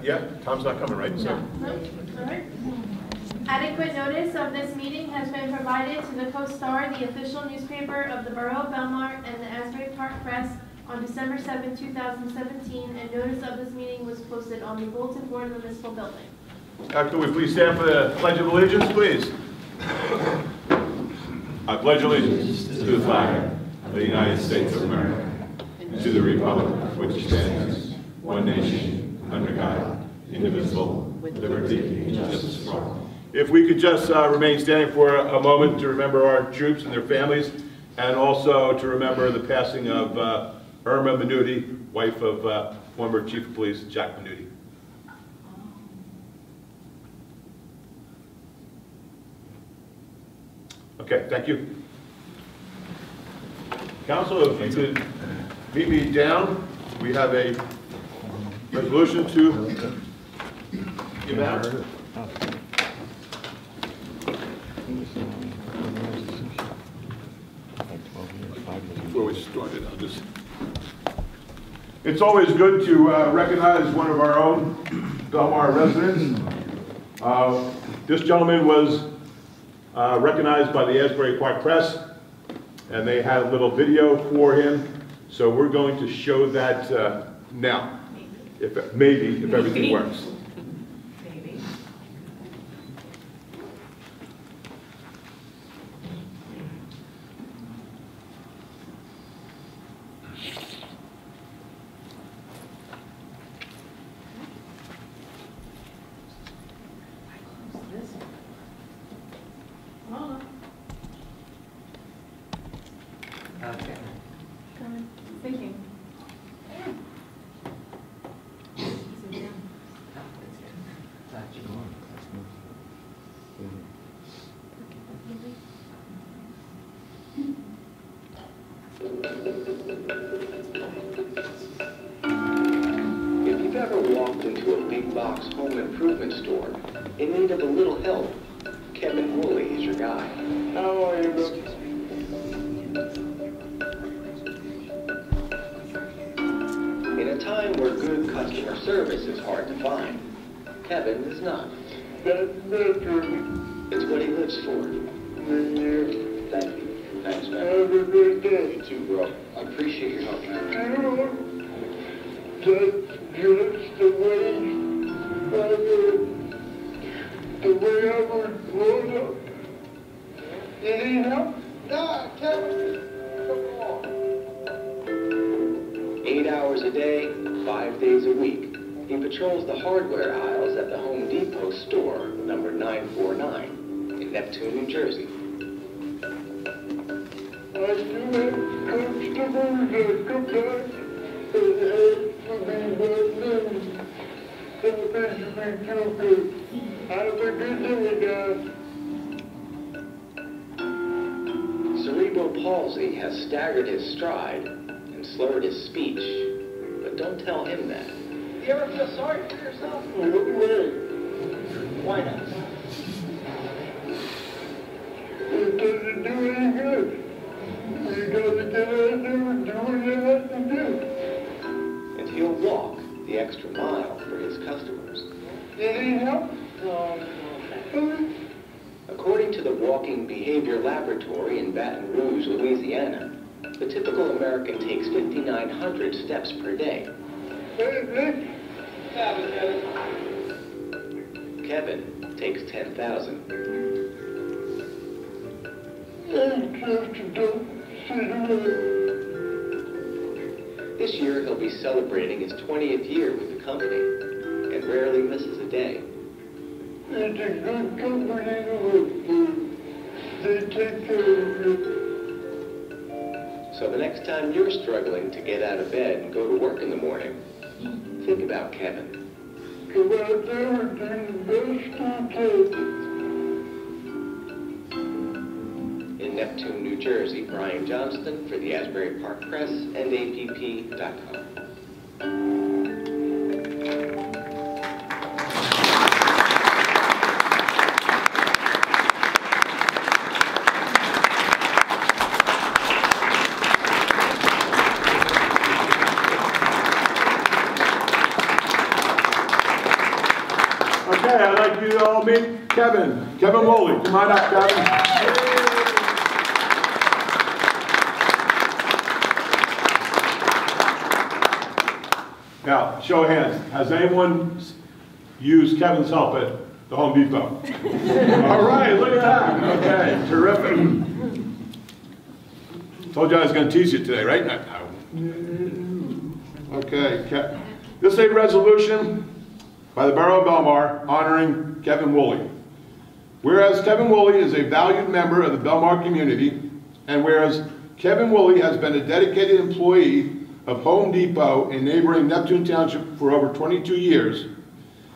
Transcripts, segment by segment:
Yeah, Tom's not coming, right? So. No. All right. Adequate notice of this meeting has been provided to the Co-Star, the official newspaper of the Borough of Belmar, and the Asbury Park Press on December 7, 2017, and notice of this meeting was posted on the bulletin board of the municipal building. Could we please stand for the Pledge of Allegiance, please? I pledge allegiance to the flag of the United States of America, and to the republic which stands, one nation, under God, indivisible, with liberty and justice for all. If we could just remain standing for a moment to remember our troops and their families, and also to remember the passing of Irma Minuti, wife of former Chief of Police Jack Minuti. Okay, thank you. Council, if you could meet me down, we have a resolution to give out. Before we started, it's always good to recognize one of our own Belmar residents. This gentleman was recognized by the Asbury Park Press, and they had a little video for him. So we're going to show that now, if everything works. Maybe. Okay. Thinking. If you've ever walked into a big box home improvement store in need of a little help, Kevin Woolley is your guy. How are you, bro? In a time where good customer service is hard to find, Kevin is not. It's what he lives for. Thank you. Thanks, man. Have a good day. You too, bro. I appreciate your help. That's just the way I was brought up. You need help? Nah, Kevin. Come on. 8 hours a day, 5 days a week. He patrols the hardware aisles at the Home Depot store, number 949, in Neptune, New Jersey. I do have customers that come back and ask for me by name. That makes me feel good. Have a good day, guys. Cerebral palsy has staggered his stride and slurred his speech, but don't tell him that. You ever feel sorry for yourself? No way. Why not? It doesn't do any good. You gotta get out there and do what you have to do. And he'll walk the extra mile for his customers. You need help? No. According to the Walking Behavior Laboratory in Baton Rouge, Louisiana, the typical American takes 5,900 steps per day. Kevin takes 10,000. This year he'll be celebrating his 20th year with the company and rarely misses a day. It's a good company to work for. They take care of you. So the next time you're struggling to get out of bed and go to work in the morning, think about Kevin. Go out there and do the best you can. In Neptune, New Jersey, Brian Johnston for the Asbury Park Press and APP.com. I'd like you to all meet Kevin Woolley. Come on up, Kevin. Now, show of hands. Has anyone used Kevin's help at the Home Depot? All right, look at that. Okay, terrific. Told you I was going to tease you today, right? Okay, this is a resolution by the Borough of Belmar honoring Kevin Woolley. Whereas Kevin Woolley is a valued member of the Belmar community, and whereas Kevin Woolley has been a dedicated employee of Home Depot in neighboring Neptune Township for over 22 years,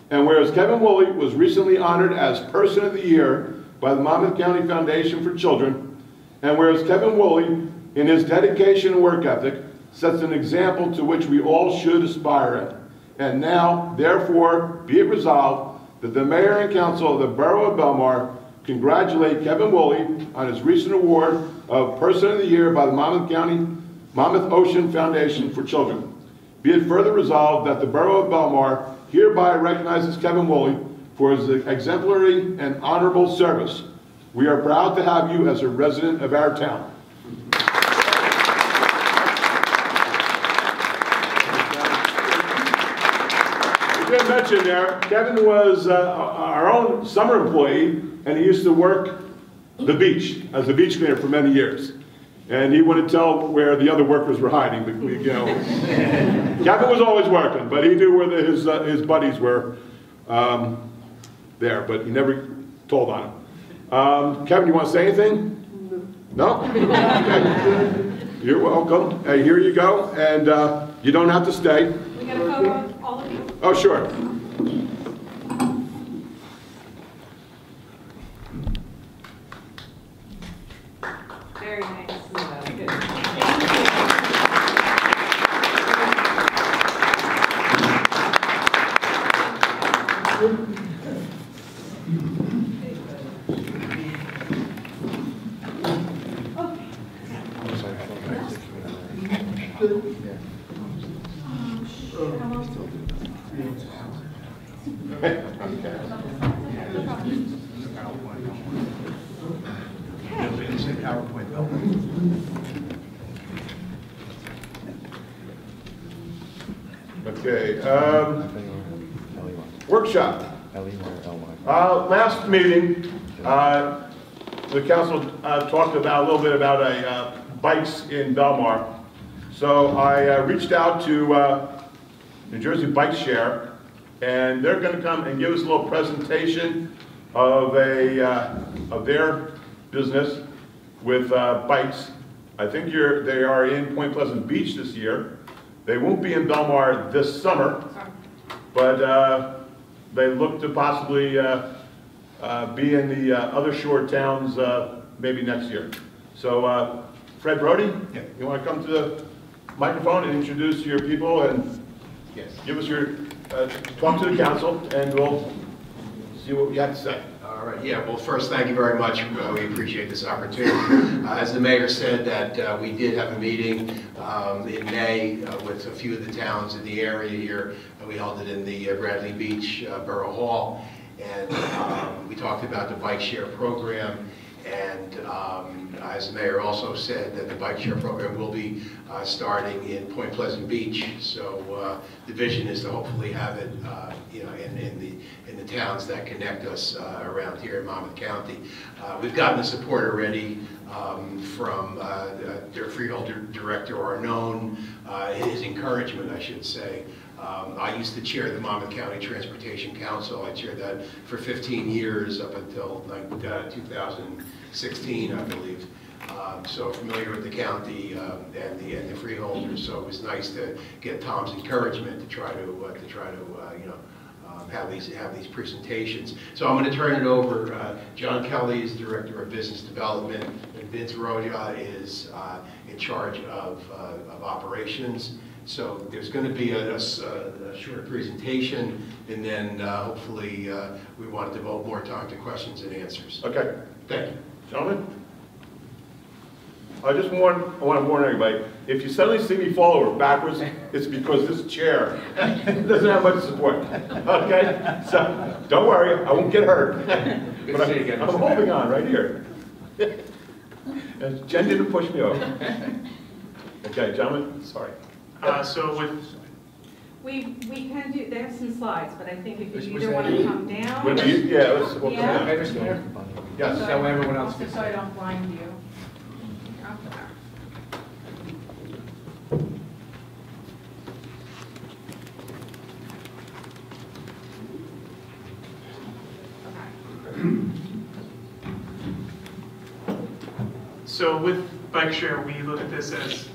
and whereas Kevin Woolley was recently honored as Person of the Year by the Monmouth County Foundation for Children, and whereas Kevin Woolley, in his dedication and work ethic, sets an example to which we all should aspire at. And now, therefore, be it resolved that the Mayor and Council of the Borough of Belmar congratulate Kevin Woolley on his recent award of Person of the Year by the Monmouth Ocean Foundation for Children. Be it further resolved that the Borough of Belmar hereby recognizes Kevin Woolley for his exemplary and honorable service. We are proud to have you as a resident of our town. I mentioned there, Kevin was our own summer employee, and he used to work the beach as a beach cleaner for many years. And he wouldn't tell where the other workers were hiding. But Kevin was always working, but he knew where his buddies were there, but he never told on them. Kevin, you want to say anything? No? Okay. You're welcome. Hey, here you go, and you don't have to stay. We got a photo of all of you. Oh, sure. Very nice. Good. Okay, workshop. Last meeting, the council talked about a little bit about bikes in Belmar. So I reached out to New Jersey Bike Share, and they're going to come and give us a little presentation of their business with bikes. I think they are in Point Pleasant Beach this year. They won't be in Belmar this summer, but they look to possibly be in the other shore towns maybe next year. So Fred Brody, you want to come to the microphone and introduce your people and give us your, talk to the council, and we'll see what you have to say. All right, yeah, well, first, thank you very much. We appreciate this opportunity. As the mayor said, that we did have a meeting in May with a few of the towns in the area here. We held it in the Bradley Beach Borough Hall, and we talked about the bike share program. And as the mayor also said, that the bike share program will be starting in Point Pleasant Beach. So the vision is to hopefully have it, you know, in the towns that connect us around here in Monmouth County. We've gotten the support already from their freeholder director, Arnone, his encouragement, I should say. I used to chair the Monmouth County Transportation Council. I chaired that for 15 years up until like 2016, I believe. So familiar with the county and the freeholders. So it was nice to get Tom's encouragement to try to you know, have these presentations. So I'm going to turn it over. John Kelly is Director of Business Development, and Vince Rodia is in charge of operations. So there's going to be a short presentation, and then hopefully we want to devote more time to questions and answers. Okay. Thank you. Gentlemen? I want to warn everybody, if you suddenly see me fall over backwards, it's because this chair doesn't have much support. Okay? So, don't worry, I won't get hurt. But I'm holding on right here. And Jen didn't push me over. Okay, gentlemen, sorry. So with, We can do, they have some slides, but I think if you either want to come down. Yeah, let's walk Yeah. down. Yes. So everyone else Also, so I don't blind you. so with bike share, we look at this as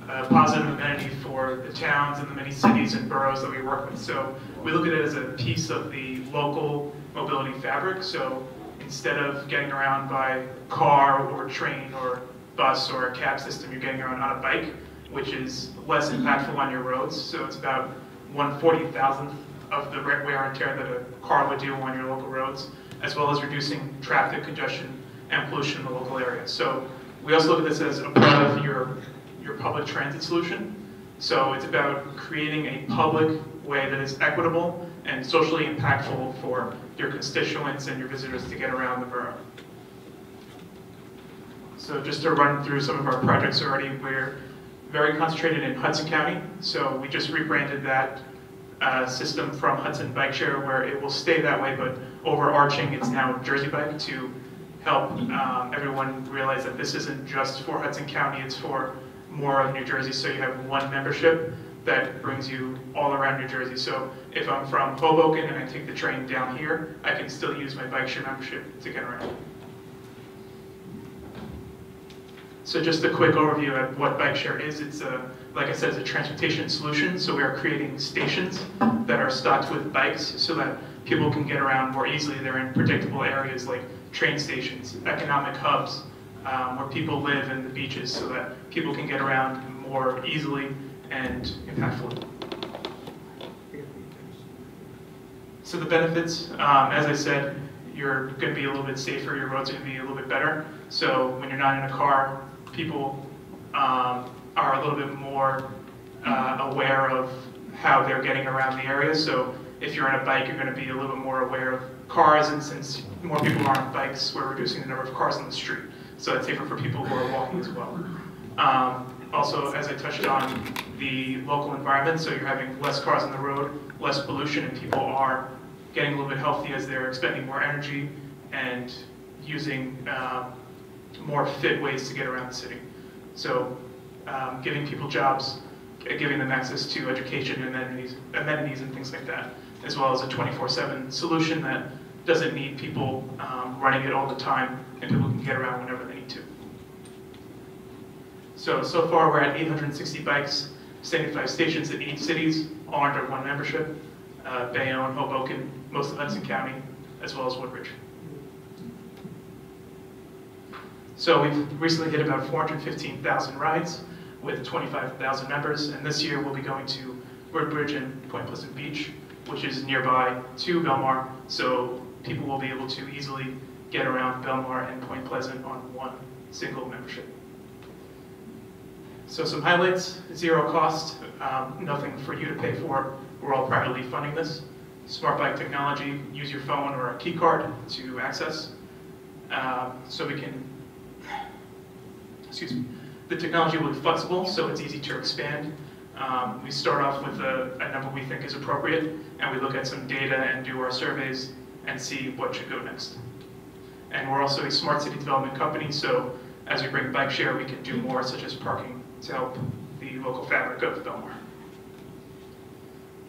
a positive amenity for the towns and the many cities and boroughs that we work with. So we look at it as a piece of the local mobility fabric. So instead of getting around by car or train or bus or a cab system, you're getting around on a bike, which is less impactful on your roads. So it's about 1/40,000th of the wear and tear that a car would do on your local roads, as well as reducing traffic congestion and pollution in the local area. So we also look at this as a part of your public transit solution. So it's about creating a public way that is equitable and socially impactful for your constituents and your visitors to get around the borough. So just to run through some of our projects already, we're very concentrated in Hudson County. So we just rebranded that system from Hudson Bike Share, where it will stay that way, but overarching, it's now Jersey Bike, to help everyone realize that this isn't just for Hudson County, it's for more of New Jersey. So you have one membership that brings you all around New Jersey. So if I'm from Hoboken and I take the train down here, I can still use my bike share membership to get around. So just a quick overview of what bike share is. It's like I said, it's a transportation solution. So we are creating stations that are stocked with bikes so that people can get around more easily. They're in predictable areas like train stations, economic hubs, where people live, and the beaches, so that people can get around more easily and impactfully. So the benefits, as I said, you're going to be a little bit safer, your roads are going to be a little bit better. So when you're not in a car, people are a little bit more aware of how they're getting around the area. So if you're on a bike, you're going to be a little bit more aware of cars, and since more people are on bikes, we're reducing the number of cars on the street. So it's safer for people who are walking as well. Also, as I touched on, the local environment, so you're having less cars on the road, less pollution, and people are getting a little bit healthy as they're expending more energy and using more fit ways to get around the city. So giving people jobs, giving them access to education and amenities and things like that, as well as a 24/7 solution that doesn't need people running it all the time, and people can get around whenever they need to. So far we're at 860 bikes, 75 stations in 8 cities, all under one membership. Bayonne, Hoboken, most of Hudson County, as well as Woodbridge. So we've recently hit about 415,000 rides with 25,000 members, and this year we'll be going to Woodbridge and Point Pleasant Beach, which is nearby to Belmar, so people will be able to easily get around Belmar and Point Pleasant on one single membership. So some highlights: zero cost, nothing for you to pay for. We're all privately funding this. Smart bike technology, use your phone or a key card to access. So we can, the technology will be flexible, so it's easy to expand. We start off with a number we think is appropriate, and we look at some data and do our surveys and see what should go next. And we're also a smart city development company, so as we bring bike share, we can do more, such as parking, to help the local fabric of Belmar.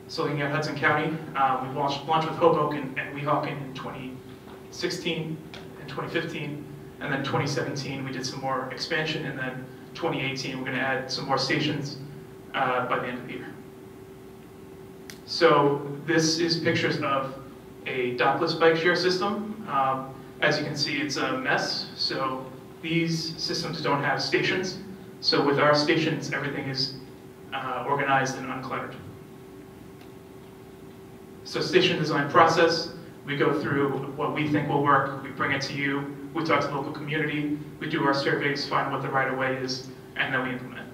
So looking at Hudson County, we launched with Hoboken and Weehawken in 2016 and 2015, and then 2017 we did some more expansion, and then 2018 we're going to add some more stations by the end of the year. So this is pictures of a dockless bike share system. As you can see, it's a mess. So these systems don't have stations. So with our stations, everything is organized and uncluttered. So station design process, we go through what we think will work, we bring it to you, we talk to the local community, we do our surveys, find what the right-of-way is, and then we implement.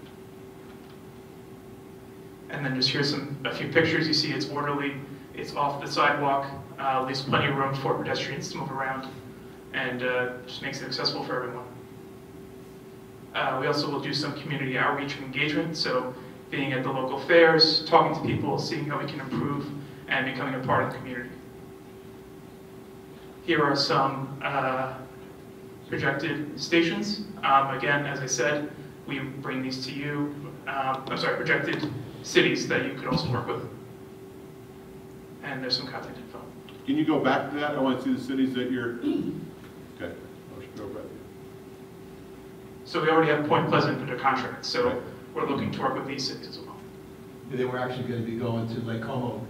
And then just here's a few pictures. You see it's orderly, it's off the sidewalk, leaves plenty of room for pedestrians to move around, and just makes it accessible for everyone. We also will do some community outreach and engagement, so being at the local fairs, talking to people, seeing how we can improve, and becoming a part of the community. Here are some projected stations. Again, as I said, we bring these to you. Projected cities that you could also work with. And there's some contact info. Can you go back to that? I want to see the cities that you're, okay, I should go back. So we already have Point Pleasant under contract, so we're looking to work with these cities as well. They were actually going to be going to Lake Como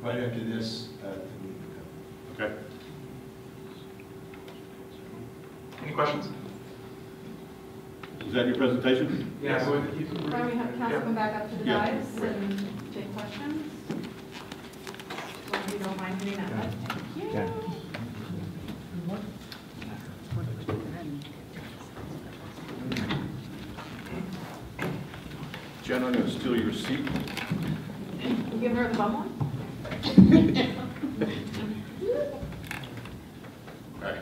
right after this. Okay. Any questions? Is that your presentation? Yes. Why don't we have council come back up to the Yeah. dais and take questions? If you don't mind doing that. Thank you. Jen, I'm going to steal your seat. You give her the bum one? Okay.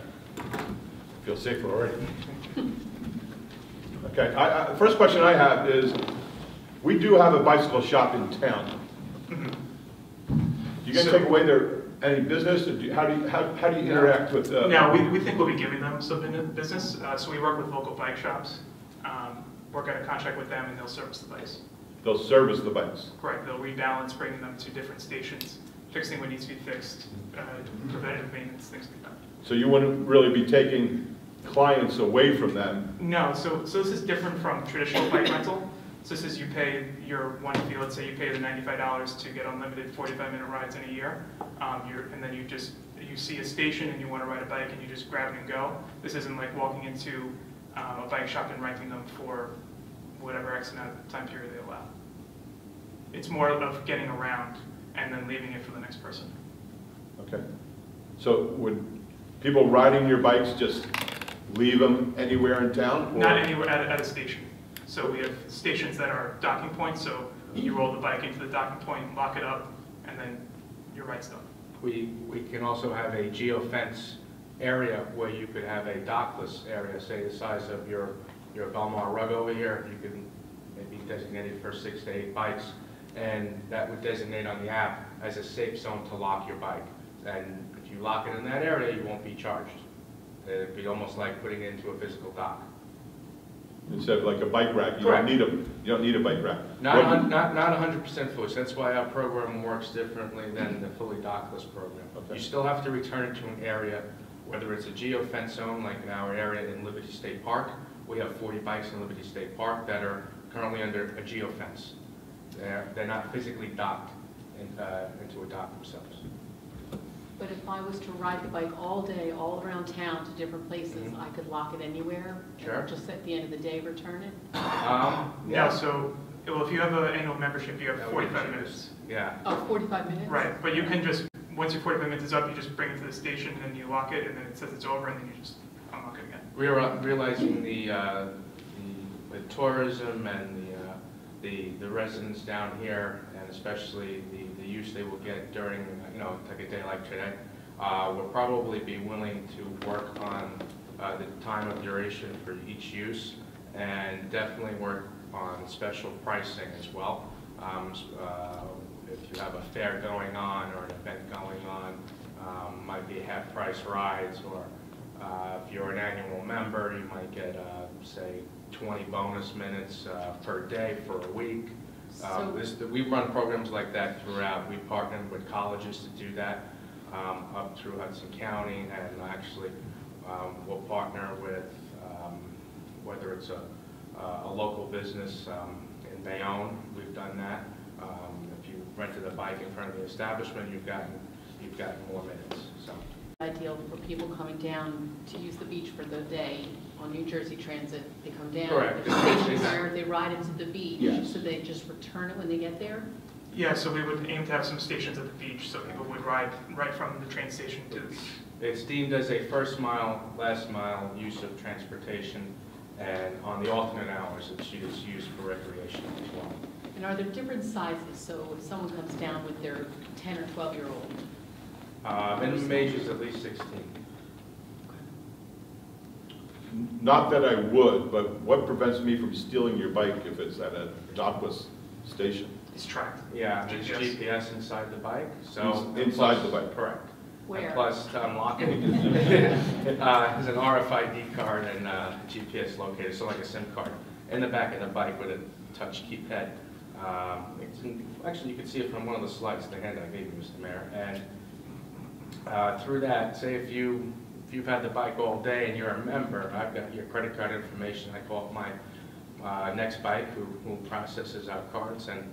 Feel safer already. Okay, first question I have is, we do have a bicycle shop in town. You guys take away any business? Or how do you interact with? No, we think we'll be giving them some business. So we work with local bike shops, work out a contract with them, and they'll service the bikes. They'll service the bikes. Correct. They'll rebalance, bringing them to different stations, fixing what needs to be fixed, preventative maintenance, things like that. So you wouldn't really be taking clients away from them? No. So this is different from traditional bike rental. So this is you pay your one fee. Let's say you pay the $95 to get unlimited 45-minute rides in a year, and then you see a station and you want to ride a bike and you just grab it and go. This isn't like walking into a bike shop and renting them for whatever X amount of time period they allow. It's more of getting around and then leaving it for the next person. Okay. So would people riding your bikes just leave them anywhere in town? Or? Not anywhere at a station. So we have stations that are docking points, so you roll the bike into the docking point, lock it up, and then your ride's done. We can also have a geofence area where you could have a dockless area, say the size of your Belmar rug over here. You can maybe designate it for 6 to 8 bikes, and that would designate on the app as a safe zone to lock your bike. And if you lock it in that area, you won't be charged. It'd be almost like putting it into a physical dock. Instead of like a bike rack, you Correct. don't need a bike rack. Not 100% fully. So that's why our program works differently than the fully dockless program. Okay. You still have to return it to an area, whether it's a geofence zone like in our area in Liberty State Park. We have 40 bikes in Liberty State Park that are currently under a geofence. They're not physically docked into a dock themselves. But if I was to ride the bike all day, all around town to different places, I could lock it anywhere? Sure. And just at the end of the day, return it? Yeah, so if you have an annual membership, you have 45 minutes. Yeah. Oh, 45 minutes? Right, but you can just, once your 45 minutes is up, you just bring it to the station, and you lock it, and then it says it's over, and then you just unlock it again. We are realizing the tourism and the residents down here, and especially the use they will get during, like a day like today, will probably be willing to work on the time of duration for each use, and definitely work on special pricing as well. If you have a fair going on or an event going on, might be half-price rides, or if you're an annual member, you might get, say, 20 bonus minutes per day for a week. We run programs like that throughout. We partner with colleges to do that up through Hudson County, and actually we'll partner with whether it's a local business in Bayonne. We've done that. If you rented a bike in front of the establishment, you've gotten more minutes. So. Ideal for people coming down to use the beach for the day on New Jersey Transit. They come down, Correct. there's stations there, they ride into the beach, Yes. so they just return it when they get there? Yeah, so we would aim to have some stations at the beach, so people would ride right from the train station to the beach. It's deemed as a first mile, last mile use of transportation, and on the alternate hours, it's used for recreation as well. And are there different sizes? So if someone comes down with their 10 or 12-year-old, Minimum age is at least 16. Not that I would, but what prevents me from stealing your bike if it's at a dockless station? It's tracked. Yeah, there's GPS inside the bike, so. Inside the bike? Correct. where? And plus, to unlock it, there's an RFID card and a GPS locator, so like a SIM card, in the back of the bike with a touch keypad. Actually, you can see it from one of the slides, the hand I gave you, Mr. Mayor. And through that, say if you've had the bike all day and you're a member, I've got your credit card information. I call up my next bike who processes our cards, and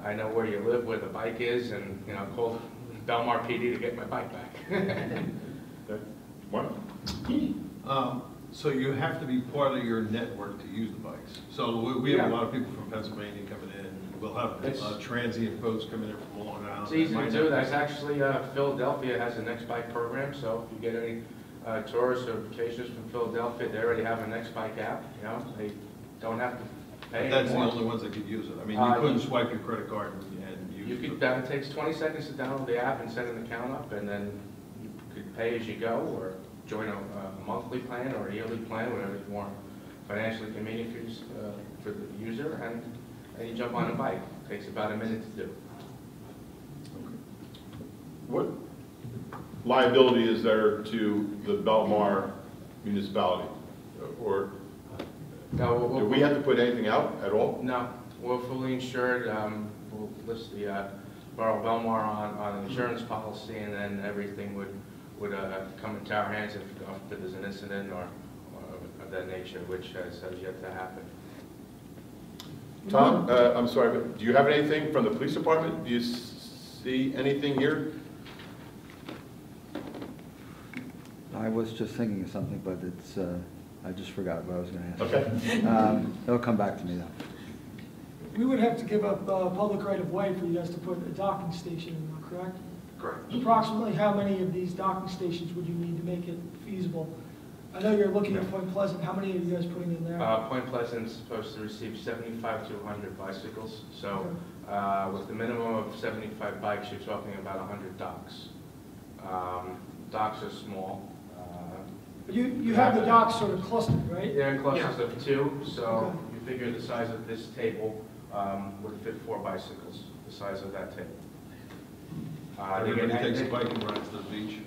I know where you live, where the bike is, and call Belmar PD to get my bike back. Okay. Wonderful. So you have to be part of your network to use the bikes. So we have a lot of people from Pennsylvania coming in. We'll have transient folks coming in from Long Island. It's easy to do. That's actually, Philadelphia has a Next Bike program, so if you get any tourists or vacationers from Philadelphia, they already have a Next Bike app. They don't have to pay But that's the anymore. only ones that could use it. I mean, you couldn't swipe your credit card and use You it. could, it takes 20 seconds to download the app and set an account up, and then you could pay as you go, or join a monthly plan or a yearly plan, whatever is more financially convenient for the user, and you jump on a bike. It takes about a minute to do. What liability is there to the Belmar municipality? Or No, do we have to put anything out at all? No, we're fully insured. We'll list the Borough of Belmar on an insurance policy, and then everything would come into our hands if there's an incident or of that nature, which has yet to happen. Tom, I'm sorry, but do you have anything from the police department? Do you see anything here? I was just thinking of something, but it's, I just forgot what I was going to ask. Okay. It'll come back to me, though. We would have to give up public right-of-way for you guys to put a docking station in, correct? Correct. Approximately how many of these docking stations would you need to make it feasible? I know you're looking at Point Pleasant. How many are you guys putting in there? Point Pleasant's supposed to receive 75 to 100 bicycles. So with the minimum of 75 bikes, you're talking about 100 docks. Docks are small. But you have the docks sort of clustered, right? They're in clusters Yeah. of 2, so Okay. you figure the size of this table would fit 4 bicycles, the size of that table. Everybody takes a bike and rides to the beach,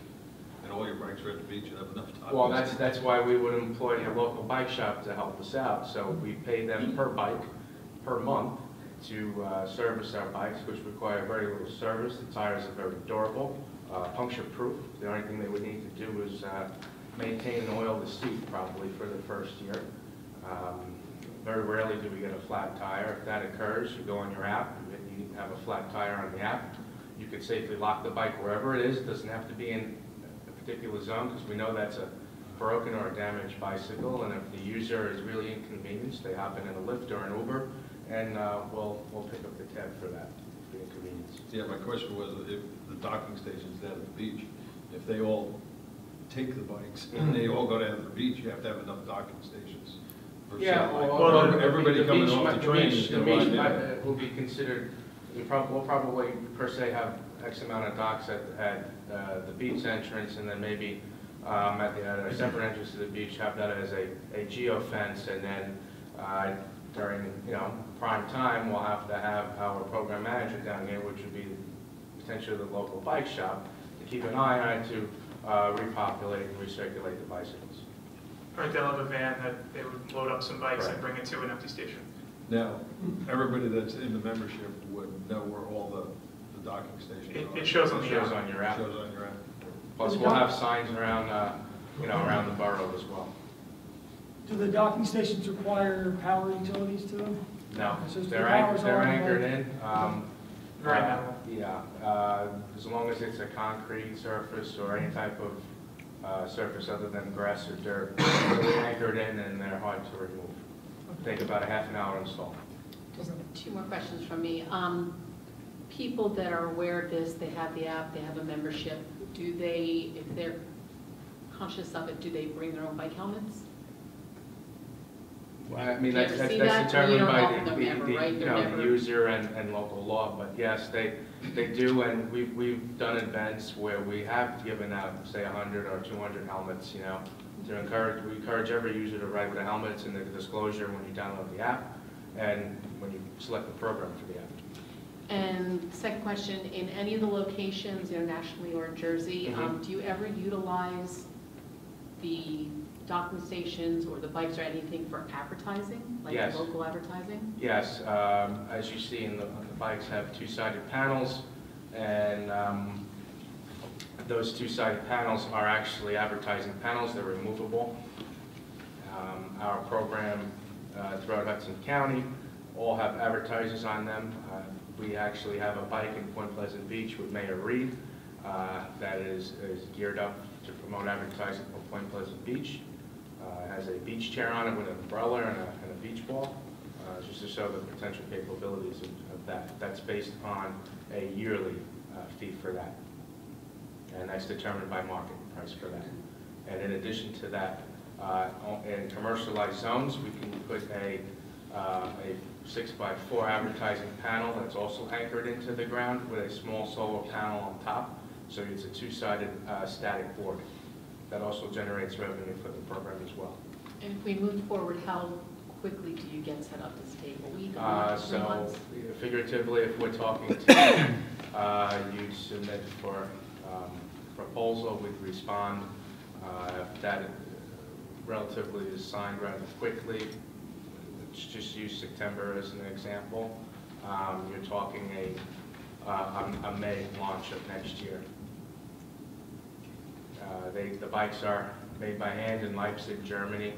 and all your bikes are at the beach and have enough time. Well, that's why we would employ a local bike shop to help us out. So we pay them per bike, per month, to service our bikes, which require very little service. The tires are very durable, puncture-proof. The only thing they would need to do is maintain and oil the seat probably for the first year. Very rarely do we get a flat tire. If that occurs, you go on your app, you have a flat tire on the app. You could safely lock the bike wherever it is. It doesn't have to be in a particular zone, because we know that's a broken or a damaged bicycle, and if the user is really inconvenienced, they hop in a Lyft or an Uber, and we'll pick up the tab for that, the inconvenience. Yeah, my question was if the docking stations down at the beach, if they all take the bikes and they all go down to the beach, you have to have enough docking stations. Yeah, Everybody coming off the train is the going to beach ride in. will be considered, we'll probably per se have X amount of docks at the beach entrance, and then maybe at a separate entrance to the beach have that as a geo fence, and then during prime time we'll have to have our program manager down here, which would be potentially the local bike shop, to keep an eye on it to repopulate and recirculate the bicycles. Right, they'll have a van that they would load up some bikes and Right. bring it to an empty station. Now, everybody that's in the membership would know where all the docking stations are. It shows on It the shows app. on your app. Shows on your app. Plus, we'll have signs around, around the borough as well. Do the docking stations require power utilities to them? No, So it's they're the powers are on the anchored bike. in. Right now. Yeah, as long as it's a concrete surface or any type of surface other than grass or dirt, they're anchored in and they're hard to remove. Take about a half an hour to install. Just 2 more questions from me. people that are aware of this, they have the app, they have a membership, do they, if they're conscious of it, do they bring their own bike helmets? Well, I mean, Do you that's ever see that? that's Or you determined don't by offer them ever, right? you They're know, never- the user and local law, but yes, they do, and we've done events where we have given out, say, 100 or 200 helmets, you know, to we encourage every user to ride with a helmet. It's in the disclosure when you download the app and when you select the program for the app. And second question, in any of the locations, you know, nationally or in Jersey, Mhm. do you ever utilize the docking stations or the bikes or anything for advertising? Like Yes. local advertising? Yes, as you see, the bikes have two-sided panels, and those two-sided panels are actually advertising panels. They're removable. Our program throughout Hudson County all have advertisers on them. We actually have a bike in Point Pleasant Beach with Mayor Reed that is geared up to promote advertising for Point Pleasant Beach. It has a beach chair on it with an umbrella and a beach ball, just to show the potential capabilities of that. That's based on a yearly fee for that, and that's determined by market price for that. And in addition to that, in commercialized zones, we can put a 6x4 advertising panel that's also anchored into the ground with a small solar panel on top. So it's a two-sided static board. That also generates revenue for the program as well. And if we move forward, how quickly do you get set up to take a week, a month, 3 So months? figuratively, if we're talking to you submit for proposal, we'd respond. That relatively is signed rather quickly. Let's just use September as an example. You're talking a May launch of next year. The bikes are made by hand in Leipzig, Germany,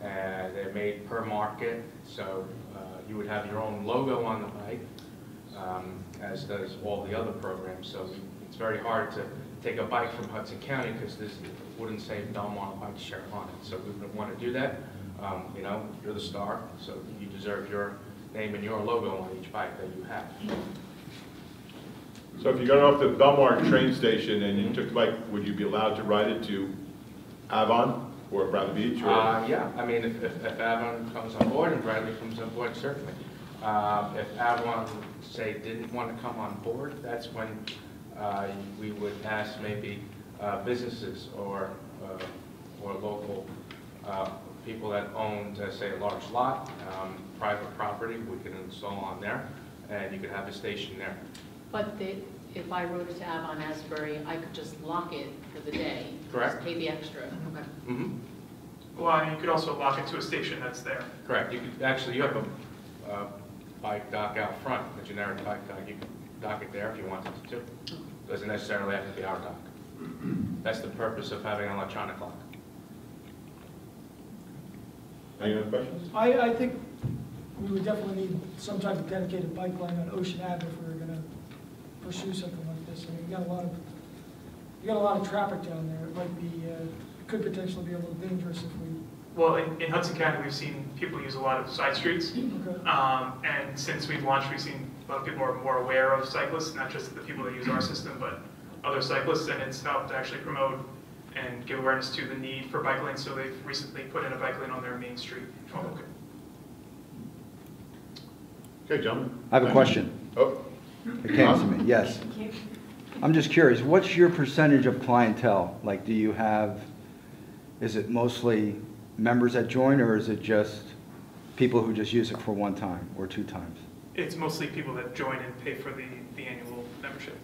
and they're made per market, so you would have your own logo on the bike, as does all the other programs. So it's very hard to take a bike from Hudson County because this wouldn't say Belmar bike share on it. So we wouldn't want to do that. You know, you're the star, so you deserve your name and your logo on each bike that you have. So if you got off the Belmar train station and you took the bike, would you be allowed to ride it to Avon or Bradley Beach? Or? Yeah, I mean, if Avon comes on board and Bradley comes on board, certainly. If Avon, say, didn't want to come on board, that's when we would ask maybe businesses or local people that owned, say, a large lot, private property, we could install on there, and you could have a station there. But if I rode it to Avon Asbury, I could just lock it for the day. Correct. Just pay the extra. Okay. Mm-hmm. Well, I mean, you could also lock it to a station that's there. Correct. You could actually, you have a bike dock out front, a generic bike dock. You can dock it there if you wanted to. Doesn't necessarily have to be our dock. That's the purpose of having an electronic lock. Any other questions? I think we would definitely need some type of dedicated bike lane on Ocean Ave if we were gonna pursue something like this. I mean, we got a lot of traffic down there. It might be, it could potentially be a little dangerous if we. Well, in Hudson County, we've seen people use a lot of side streets. Okay. And since we've launched, we've seen a lot of people are more aware of cyclists, not just the people that use our system, but other cyclists, and it's helped actually promote and give awareness to the need for bike lanes, so they've recently put in a bike lane on their main street. Oh, okay. Okay, gentlemen. I have a question. Oh, It came to me, yes. I'm just curious, what's your percentage of clientele? Like, do you have, is it mostly members that join, or is it just people who just use it for one time or 2 times? It's mostly people that join and pay for the annual membership.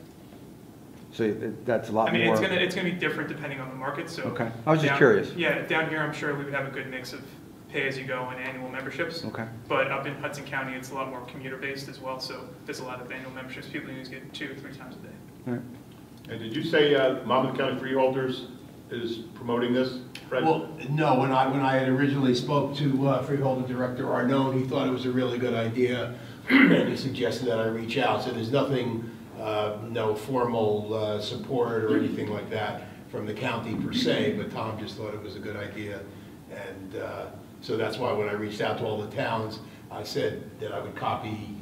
So that's a lot I mean, more. it's gonna be different depending on the market. So Okay, I was just curious. Yeah, down here, I'm sure we would have a good mix of pay-as-you-go and annual memberships. Okay. But up in Hudson County, it's a lot more commuter-based as well. So there's a lot of annual memberships. People use it 2 or 3 times a day. All right. and did you say Monmouth County Freeholders is promoting this, Fred? Well, no, when I had originally spoke to Freeholder Director Arnone, he thought it was a really good idea, and he suggested that I reach out. So there's nothing, no formal support or anything like that from the county per se, but Tom just thought it was a good idea. And so that's why when I reached out to all the towns, I said that I would copy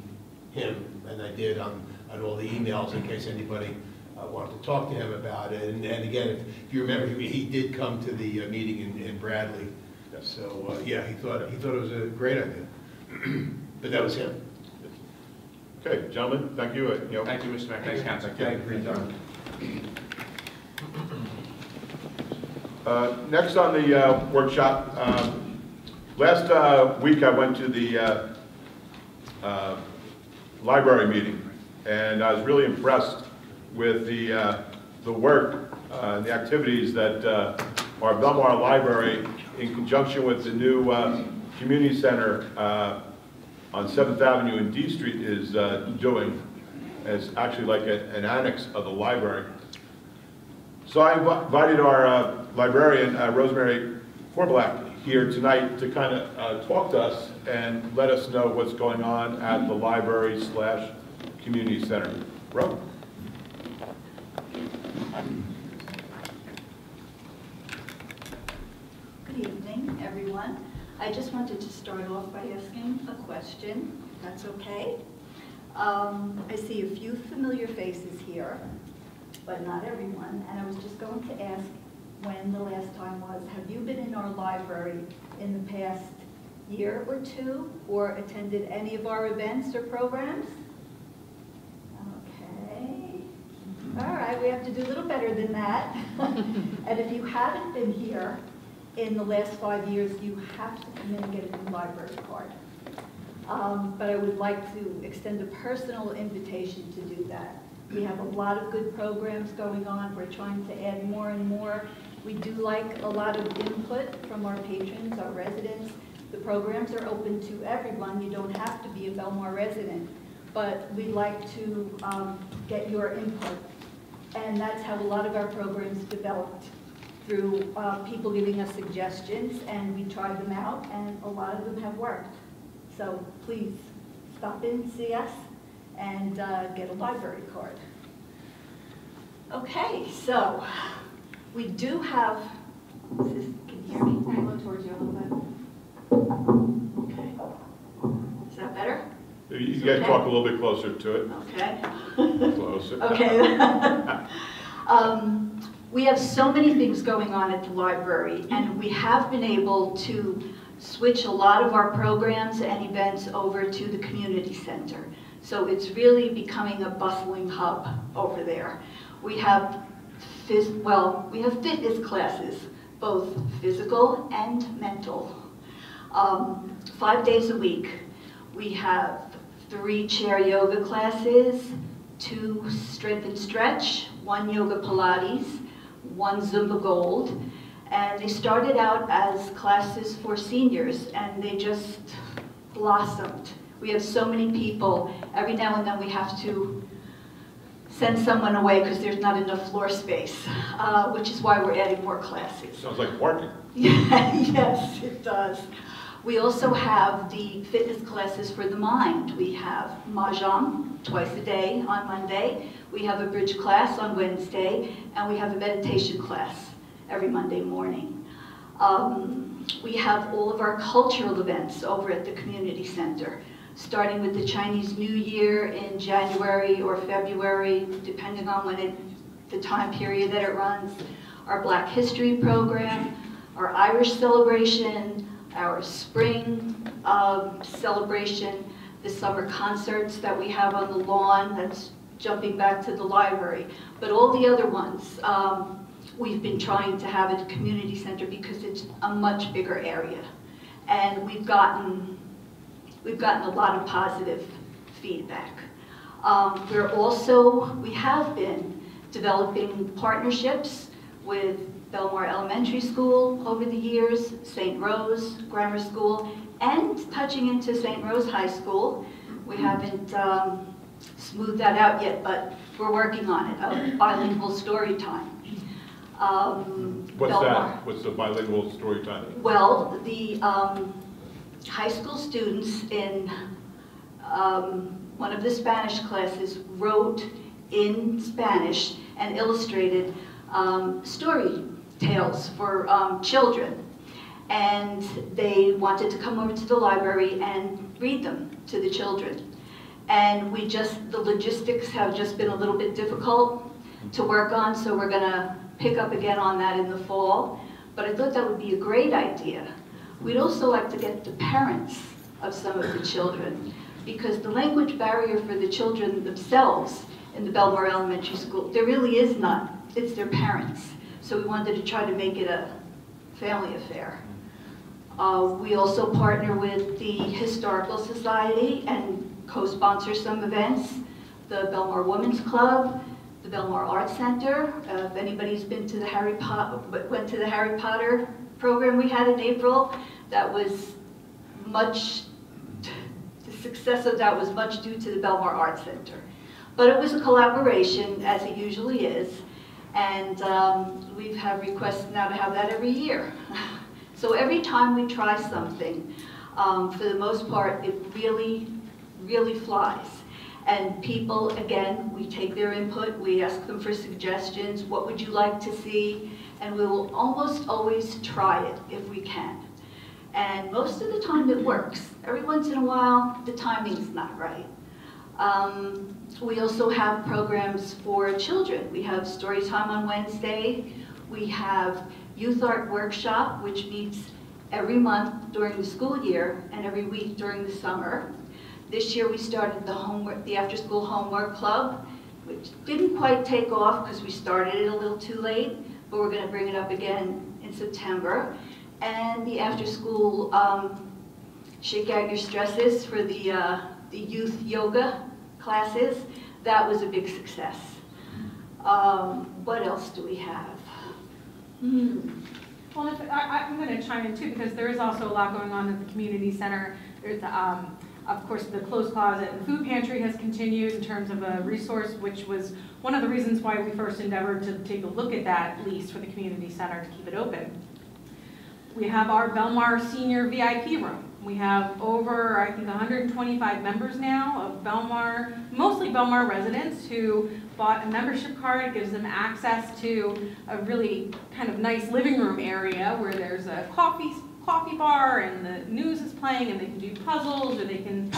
him, and I did on on all the emails in case anybody wanted to talk to him about it. And again, if you remember, he did come to the meeting in Bradley. So yeah, he thought it was a great idea. But that was him. Okay, gentlemen, thank you. Thank you, Mr. Mayor. Thanks, Council. Thank you for your time. Next on the workshop, last week I went to the library meeting, and I was really impressed with the work and the activities that our Belmar Library, in conjunction with the new community center on 7th Avenue and D Street, is doing. It's actually like an annex of the library. So I invited our librarian, Rosemary Korblack, here tonight to kind of talk to us and let us know what's going on at the library / community center. Ro? Good evening, everyone. I just wanted to start off by asking a question, if that's okay. I see a few familiar faces here, but not everyone, and I was just going to ask when the last time was. Have you been in our library in the past year or two, or attended any of our events or programs? Okay. All right, we have to do a little better than that. And if you haven't been here in the last 5 years, you have to come in and get a new library card. But I would like to extend a personal invitation to do that. We have a lot of good programs going on. We're trying to add more and more. We do like a lot of input from our patrons, our residents. The programs are open to everyone. You don't have to be a Belmar resident, but we'd like to get your input. And that's how a lot of our programs developed, through people giving us suggestions, and we tried them out, and a lot of them have worked. So please stop in, see us, and get a library card. Okay, so we do have, can you hear me? Can you look towards you a little bit? Okay. Is that better? You guys talk a little bit closer to it. Okay. Closer. Okay. We have so many things going on at the library, and we have been able to switch a lot of our programs and events over to the community center. So it's really becoming a bustling hub over there. We have fitness classes, both physical and mental. 5 days a week. We have 3 chair yoga classes, 2 strength and stretch, 1 yoga Pilates, 1 Zumba Gold. And they started out as classes for seniors, and they just blossomed. We have so many people. Every now and then we have to send someone away because there's not enough floor space, which is why we're adding more classes. Sounds like parking. Yes, it does. We also have the fitness classes for the mind. We have Mahjong twice a day on Monday. We have a bridge class on Wednesday, and we have a meditation class every Monday morning. We have all of our cultural events over at the community center, starting with the Chinese New Year in January or February, depending on the time period that it runs, our Black History program, our Irish celebration, our spring celebration, the summer concerts that we have on the lawn, that's jumping back to the library. But all the other ones, we've been trying to have at the community center because it's a much bigger area. And we've gotten a lot of positive feedback. We have been developing partnerships with Belmar Elementary School over the years, St. Rose Grammar School, and touching into St. Rose High School. We haven't smoothed that out yet, but we're working on it, a bilingual story time. What's Belmar. that? What's the bilingual story time? Well, the high school students in one of the Spanish classes wrote in Spanish and illustrated story tales for children. And they wanted to come over to the library and read them to the children. And the logistics have just been a little bit difficult to work on, so we're gonna pick up again on that in the fall. But I thought that would be a great idea. We'd also like to get the parents of some of the children, because the language barrier for the children themselves in the Belmar Elementary School, there really is none. It's their parents. So we wanted to try to make it a family affair. We also partner with the Historical Society and co-sponsor some events, the Belmar Women's Club, the Belmar Arts Center. If anybody's been to the went to the Harry Potter program we had in April, that was the success of that was much due to the Belmar Arts Center. But it was a collaboration, as it usually is, and we've had requests now to have that every year. So every time we try something, for the most part, it really, really flies. And people, again, we take their input, we ask them for suggestions, what would you like to see? And we will almost always try it if we can. And most of the time it works. Every once in a while, the timing's not right. We also have programs for children. We have story time on Wednesday. We have youth art workshop, which meets every month during the school year and every week during the summer. This year we started the after-school homework club, which didn't quite take off because we started it a little too late, but we're going to bring it up again in September. And the after-school Shake Out Your Stresses for the youth yoga classes, that was a big success. What else do we have? Well, I'm going to chime in too, because there is also a lot going on at the community center. There's, of course, the clothes closet and food pantry has continued in terms of a resource, which was one of the reasons why we first endeavored to take a look at that lease for the community center to keep it open. We have our Belmar Senior VIP room. We have over, I think, 125 members now of Belmar, mostly Belmar residents who bought a membership card. It gives them access to a really kind of nice living room area where there's a coffee bar and the news is playing and they can do puzzles or they can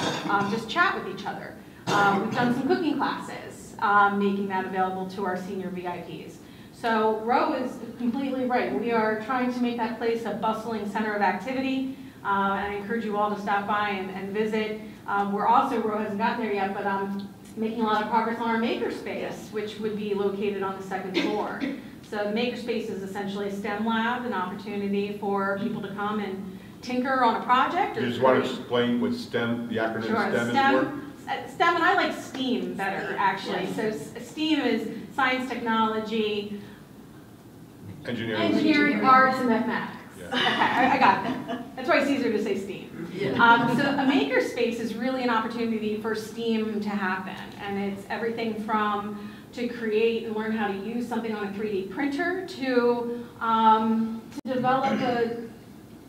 just chat with each other. We've done some cooking classes, making that available to our senior VIPs. So Ro is completely right. We are trying to make that place a bustling center of activity. And I encourage you all to stop by and visit. We're also, Ro hasn't gotten there yet, but making a lot of progress on our makerspace, which would be located on the second floor. So the makerspace is essentially a STEM lab, an opportunity for people to come and tinker on a project. Or you just want to explain what STEM, the acronym sure. STEM is for? STEM, and I like STEAM better, actually. Yes. So STEAM is science, technology, engineering, arts, and mathematics. Yeah. Okay, I got that. That's why it's easier to say STEAM. Yeah. So a makerspace is really an opportunity for STEAM to happen, and it's everything from to create and learn how to use something on a 3D printer to develop a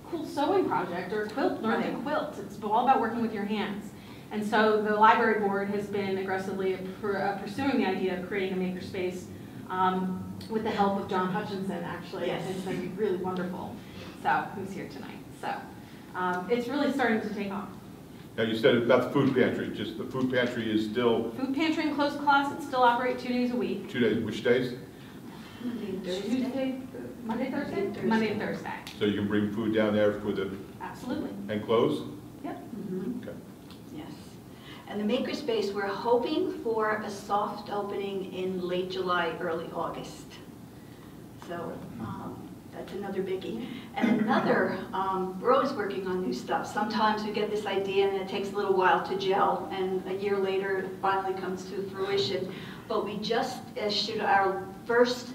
cool sewing project or learn to quilt. It's all about working with your hands. And so the library board has been aggressively pursuing the idea of creating a makerspace with the help of John Hutchinson, actually. Yes. It's been really wonderful. So, who's here tonight. So, it's really starting to take off. Now you said about the food pantry, just the food pantry is still... Food pantry and closed closet still operate 2 days a week. 2 days, which days? Tuesday, Monday, Thursday? Monday and Thursday. So you can bring food down there for the... Absolutely. And close? Yep. Mm-hmm. Okay. Yes. And the makerspace, we're hoping for a soft opening in late July, early August. So that's another biggie. And another, we're always working on new stuff. Sometimes we get this idea and it takes a little while to gel, and a year later it finally comes to fruition. But we just issued our first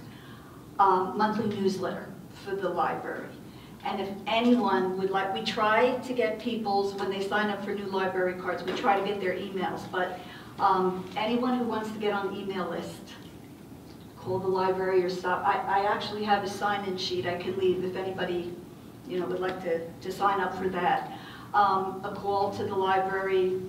monthly newsletter for the library. And if anyone would like, we try to get people's, when they sign up for new library cards, we try to get their emails. But anyone who wants to get on the email list, call the library or stop. I actually have a sign-in sheet I can leave if anybody, would like to sign up for that. A call to the library,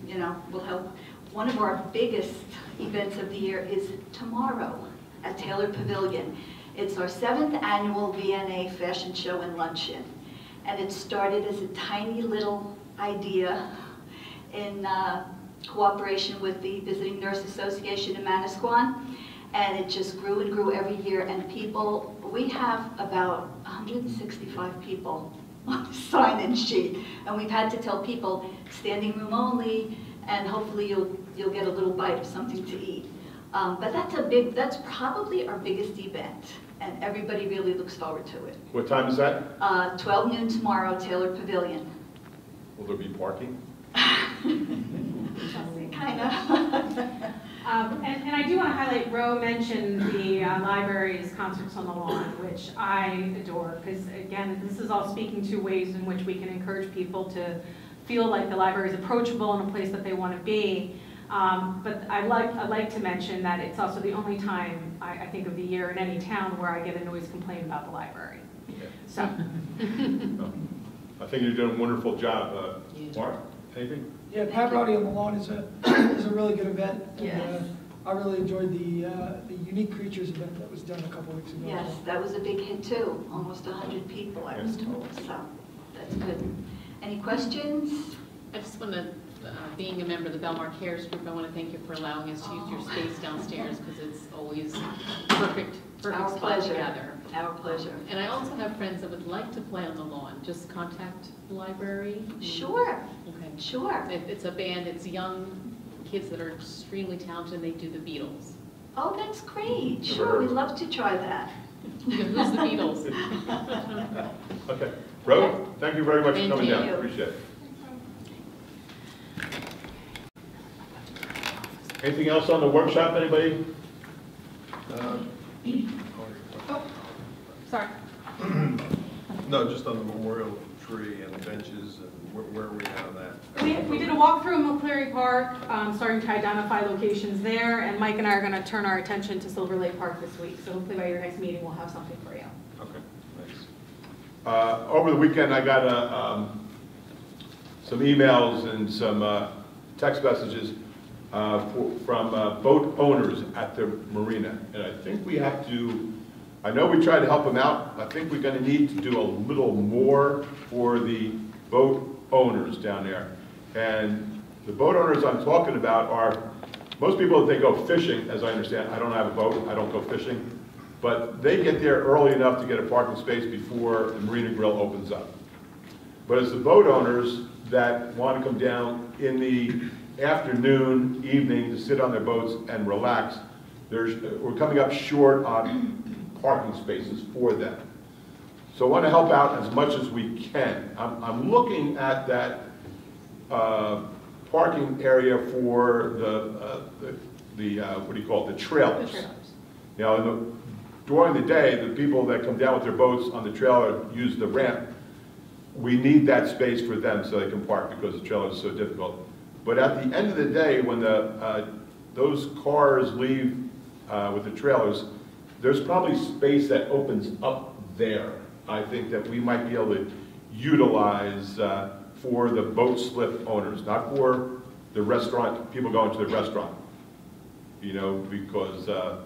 will help. One of our biggest events of the year is tomorrow at Taylor Pavilion. It's our 7th annual VNA Fashion Show and Luncheon. And it started as a tiny little idea in cooperation with the Visiting Nurse Association in Manasquan, and it just grew and grew every year, and people, we have about 165 people on the sign-in sheet, and we've had to tell people, standing room only, and hopefully you'll get a little bite of something to eat. But that's probably our biggest event, and everybody really looks forward to it. What time is that? 12 noon tomorrow, Taylor Pavilion. Will there be parking? Kind of. And I do want to highlight, Ro mentioned the library's Concerts on the Lawn, which I adore, because again, this is all speaking to ways in which we can encourage people to feel like the library is approachable and a place that they want to be. But I'd like to mention that it's also the only time, I think, of the year in any town where I get a noise complaint about the library. Okay. So. I think you're doing a wonderful job. Mark, anything? Yeah, Pat Rowdy on the Lawn is a really good event. Yes. And, I really enjoyed the Unique Creatures event that was done a couple weeks ago. Yes, that was a big hit too. Almost 100 people, I was told, so that's good. Any questions? I just want to, being a member of the Belmar Cares Group, I want to thank you for allowing us to use your space downstairs, because it's always perfect Our spot pleasure. together. Our pleasure. And I also have friends that would like to play on the lawn. Just contact the library. Sure, Okay. sure. It's a band, it's young kids that are extremely talented, and they do the Beatles. Oh, that's great. Sure, we'd love to try that. Who's the Beatles? Okay. Ro, thank you very much Thank for coming down. you. Appreciate it. Anything else on the workshop, anybody? Sorry. No, just on the memorial tree and the benches, and where are we at on that? We did a walkthrough in McCleary Park, starting to identify locations there, and Mike and I are going to turn our attention to Silver Lake Park this week. So hopefully by your next meeting, we'll have something for you. Okay, thanks. Over the weekend, I got some emails and some text messages from boat owners at the marina. And I think we have to, I know we tried to help them out. I think we're going to need to do a little more for the boat owners down there. And the boat owners I'm talking about are, most people, they go fishing, as I understand. I don't have a boat, I don't go fishing. But they get there early enough to get a parking space before the Marina Grill opens up. But it's the boat owners that want to come down in the afternoon, evening, to sit on their boats and relax. We're coming up short on parking spaces for them. So I want to help out as much as we can. I'm looking at that parking area for the what do you call it, the trailers. The trailers. You know, during the day, the people that come down with their boats on the trailer use the ramp. We need that space for them so they can park, because the trailer is so difficult. But at the end of the day, when those cars leave with the trailers, there's probably space that opens up there. I think that we might be able to utilize for the boat slip owners, not for the restaurant, people going to the restaurant. You know, because so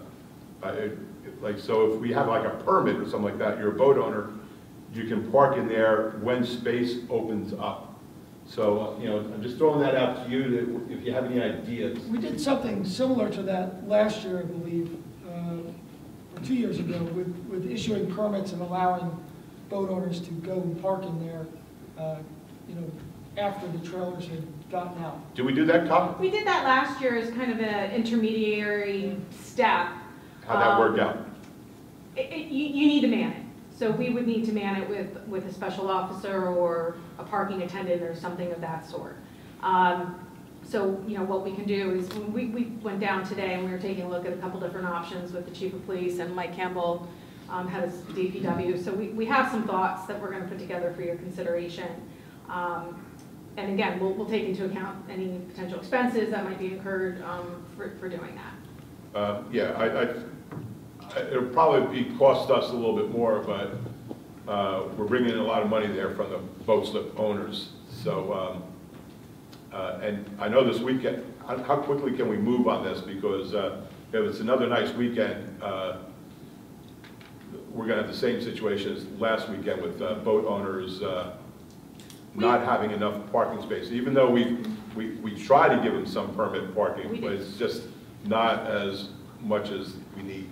if we have like a permit or something like that, you're a boat owner, you can park in there when space opens up. So, you know, I'm just throwing that out to you if you have any ideas. We did something similar to that last year, I believe, or 2 years ago, with issuing permits and allowing boat owners to go and park in there, you know, after the trailers had gotten out. Did we do that, Tom? We did that last year as kind of an intermediary step. How'd that work out? You need to man it. So we would need to man it with a special officer or a parking attendant or something of that sort. So, you know, what we can do is, when we went down today and we were taking a look at a couple different options with the chief of police, and Mike Campbell has DPW. So we have some thoughts that we're going to put together for your consideration. And again, we'll take into account any potential expenses that might be incurred for doing that. Yeah, it'll probably cost us a little bit more, but we're bringing in a lot of money there from the boat slip owners. So, and I know this weekend, how quickly can we move on this? Because if it's another nice weekend, we're going to have the same situation as last weekend with boat owners not having enough parking space. Even though we've we try to give them some permit parking, We but do. it's just not as much as we need.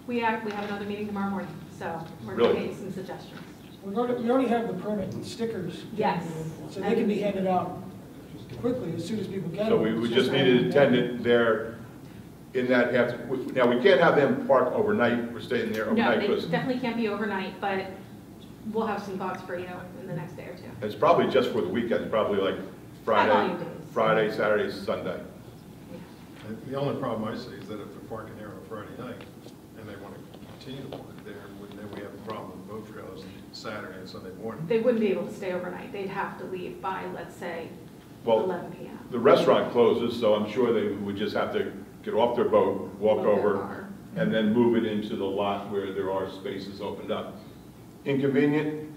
We have another meeting tomorrow morning, so we're Really? going to make some suggestions. We already have the permit and stickers. Yes. So they can be handed out quickly as soon as people get So them. we just need an attendant there in that half, now we can't have them park overnight, we're staying there No, overnight, they because definitely can't be overnight, but we'll have some thoughts for you in the next day or two. it's probably just for the weekends, probably like High-volume days. Friday, Saturday, Sunday. The only problem I see is that if they're parking there on a Friday night, and they want to continue to park there, then we have a problem with boat trailers Saturday and Sunday morning. They wouldn't be able to stay overnight. They'd have to leave by, let's say, Well, 11 p.m. the restaurant closes, so I'm sure they would just have to get off their boat, walk Move their over, car. and then move it into the lot where there are spaces opened up. Inconvenient?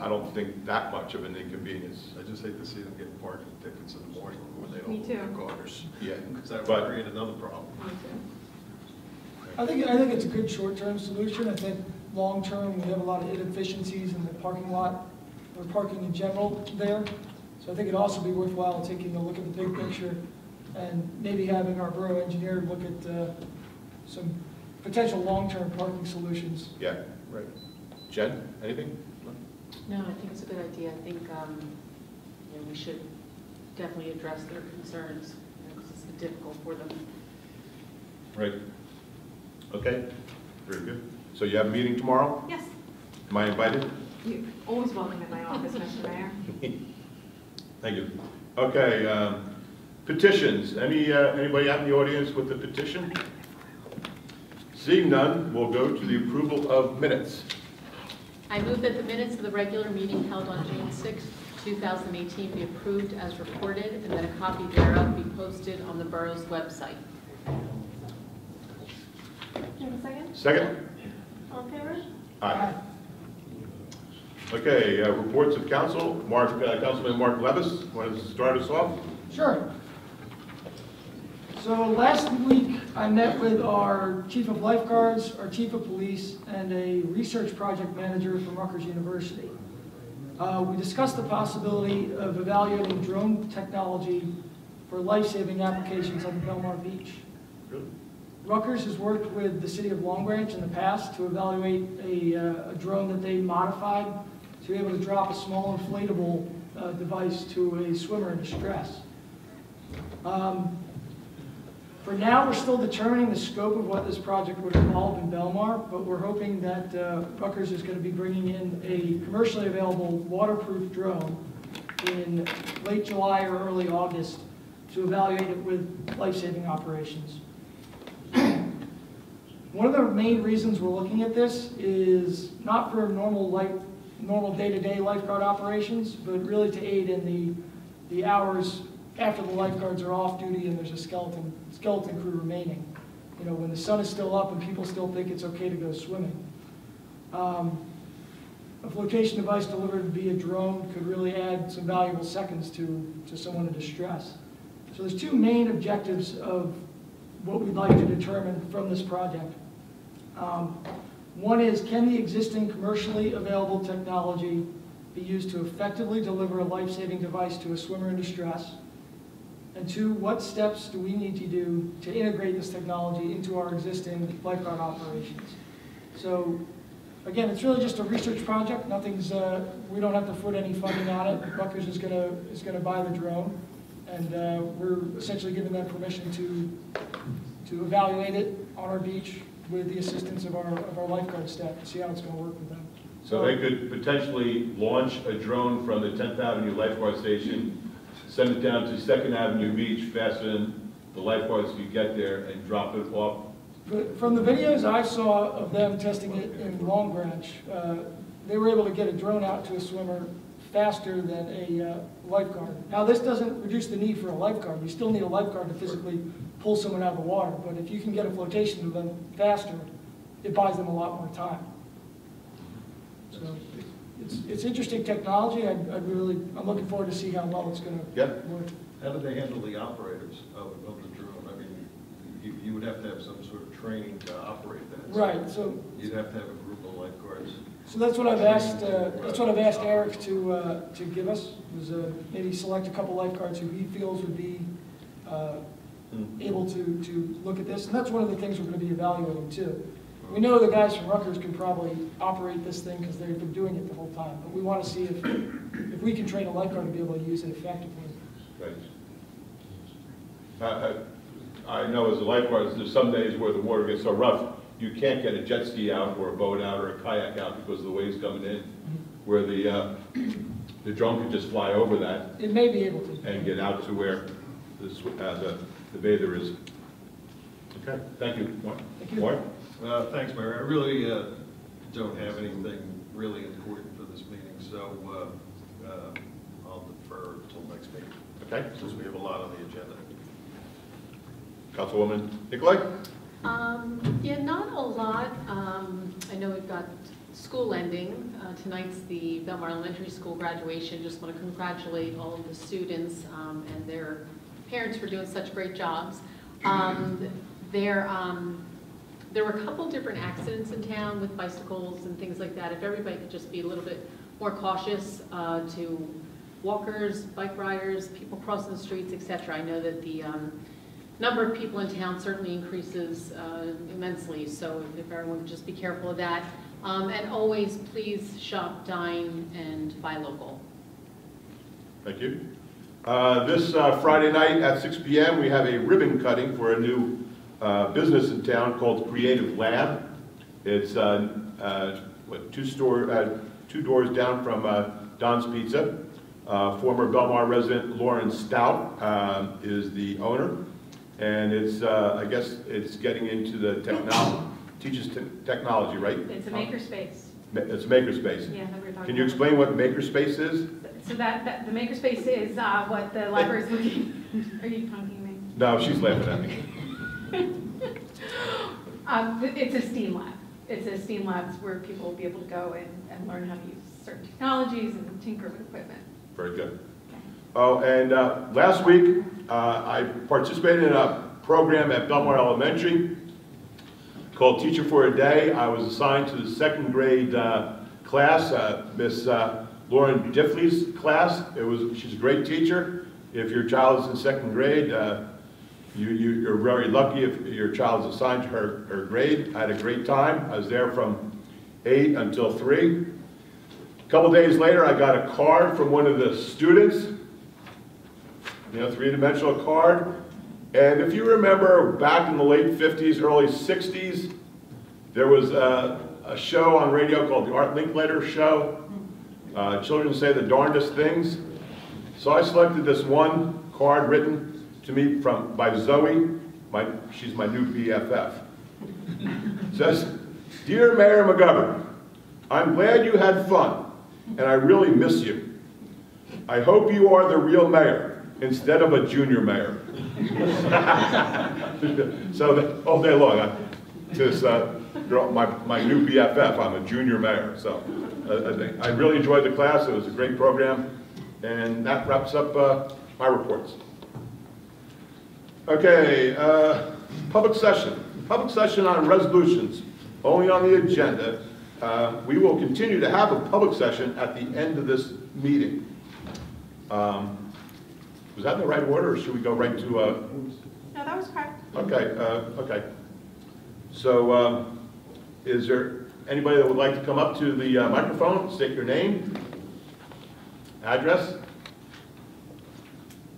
I don't think that much of an inconvenience. I just hate to see them getting parking tickets in the morning when they Me don't too. move their cars. Yeah, Because that but- would create another problem. Me too. I think it's a good short-term solution. I think long-term, we have a lot of inefficiencies in the parking lot, or parking in general there. So I think it'd also be worthwhile taking a look at the big picture and maybe having our borough engineer look at some potential long-term parking solutions. Yeah, right. Jen, anything? No, I think it's a good idea. I think, we should definitely address their concerns, because it's been difficult for them. Right. Okay, very good. So you have a meeting tomorrow? Yes, Am I invited? you're always welcome in my office, Mr. Mayor. Thank you. Okay, petitions. Anybody out in the audience with a petition? Seeing none, we'll go to the approval of minutes. I move that the minutes of the regular meeting held on June 6, 2018 be approved as reported, and that a copy thereof be posted on the borough's website. Do you have a second? Second? All in favor? Aye. Okay, reports of council. Councilman Mark Levis, want to start us off? Sure. So last week, I met with our chief of lifeguards, our chief of police, and a research project manager from Rutgers University. We discussed the possibility of evaluating drone technology for life-saving applications on Belmar Beach. Really? Rutgers has worked with the city of Long Branch in the past to evaluate a drone that they modified to be able to drop a small inflatable device to a swimmer in distress. For now, we're still determining the scope of what this project would involve in Belmar, but we're hoping that Rutgers is going to be bringing in a commercially available waterproof drone in late July or early August to evaluate it with life-saving operations. One of the main reasons we're looking at this is not for normal day-to-day lifeguard operations, but really to aid in the hours after the lifeguards are off duty and there's a skeleton crew remaining. You know, when the sun is still up and people still think it's okay to go swimming. A flotation device delivered via drone could really add some valuable seconds to someone in distress. So there's two main objectives of what we'd like to determine from this project. One is, can the existing commercially available technology be used to effectively deliver a life-saving device to a swimmer in distress? And two, what steps do we need to do to integrate this technology into our existing lifeguard operations? So, again, it's really just a research project. Nothing's, we don't have to foot any funding on it. Rutgers is gonna buy the drone, and we're essentially giving them permission to evaluate it on our beach with the assistance of our lifeguard staff to see how it's going to work with them. So they could potentially launch a drone from the 10th Avenue Lifeguard Station, send it down to 2nd Avenue Beach faster than the lifeguards could get there, and drop it off. But from the videos I saw of them testing it in Long Branch, they were able to get a drone out to a swimmer faster than a lifeguard. Now, this doesn't reduce the need for a lifeguard. You still need a lifeguard to physically pull someone out of the water, but if you can get a flotation to them faster, it buys them a lot more time. So it's interesting technology. I'm looking forward to see how well it's going to work. How do they handle the operators of the drone? I mean, you would have to have some sort of training to operate that. Right, so, You'd have to have a group of lifeguards. so that's what I've asked, Eric to give us, was maybe select a couple lifeguards who he feels would be able to look at this, and that's one of the things we're gonna be evaluating too. We know the guys from Rutgers can probably operate this thing because they've been doing it the whole time, but we want to see if we can train a lifeguard to be able to use it effectively. Right. I know as a lifeguard, there's some days where the water gets so rough, you can't get a jet ski out or a boat out or a kayak out because of the waves coming in, where the drone can just fly over that. It may be able to. And get out to where the bather is. Okay, thank you. Mark? Thank you. Mark? Thanks, Mayor. I really don't have anything really important for this meeting, so I'll defer till next meeting. Okay. Since we have a lot on the agenda. Councilwoman Nicolai? Yeah, not a lot. I know we've got school ending. Tonight's the Belmar Elementary School graduation. Just want to congratulate all of the students and their parents for doing such great jobs. There were a couple different accidents in town with bicycles and things like that. If everybody could just be a little bit more cautious to walkers, bike riders, people crossing the streets, etc. I know that the number of people in town certainly increases immensely, so if everyone could just be careful of that. And always please shop, dine, and buy local. Thank you. This Friday night at 6 p.m. we have a ribbon cutting for a new business in town called Creative Lab. It's two doors down from Don's Pizza. Former Belmar resident Lauren Stout is the owner, and it's I guess it's getting into the teaches technology, right? It's a makerspace. It's a makerspace. Yeah, that we were talking Can you about. explain what makerspace is? So that the makerspace is what the library is looking. Are you talking to me? No, she's laughing at me. It's a STEAM lab. It's a STEAM labs where people will be able to go and learn how to use certain technologies and tinker with equipment. Very good. Oh, and last week I participated in a program at Belmar Elementary called Teacher for a Day. I was assigned to the second grade class, Miss Lauren Diffley's class. She's a great teacher. If your child is in second grade, you're very lucky if your child is assigned to her grade. I had a great time. I was there from 8 until 3. A couple days later, I got a card from one of the students, three-dimensional card. And if you remember back in the late 50s, early 60s, there was a show on radio called the Art Linkletter Show. Children say the darndest things. So I selected this one card written to me by Zoe. She's my new BFF. It says, "Dear Mayor McGovern, I'm glad you had fun, and I really miss you. I hope you are the real mayor instead of a junior mayor." So all day long, my new BFF, I'm a junior mayor. So I really enjoyed the class. It was a great program, and that wraps up my reports. Okay, public session. Public session on resolutions, only on the agenda. We will continue to have a public session at the end of this meeting. Was that in the right order, or should we go right to? No, that was correct. Okay, okay. So, is there anybody that would like to come up to the microphone, state your name, address?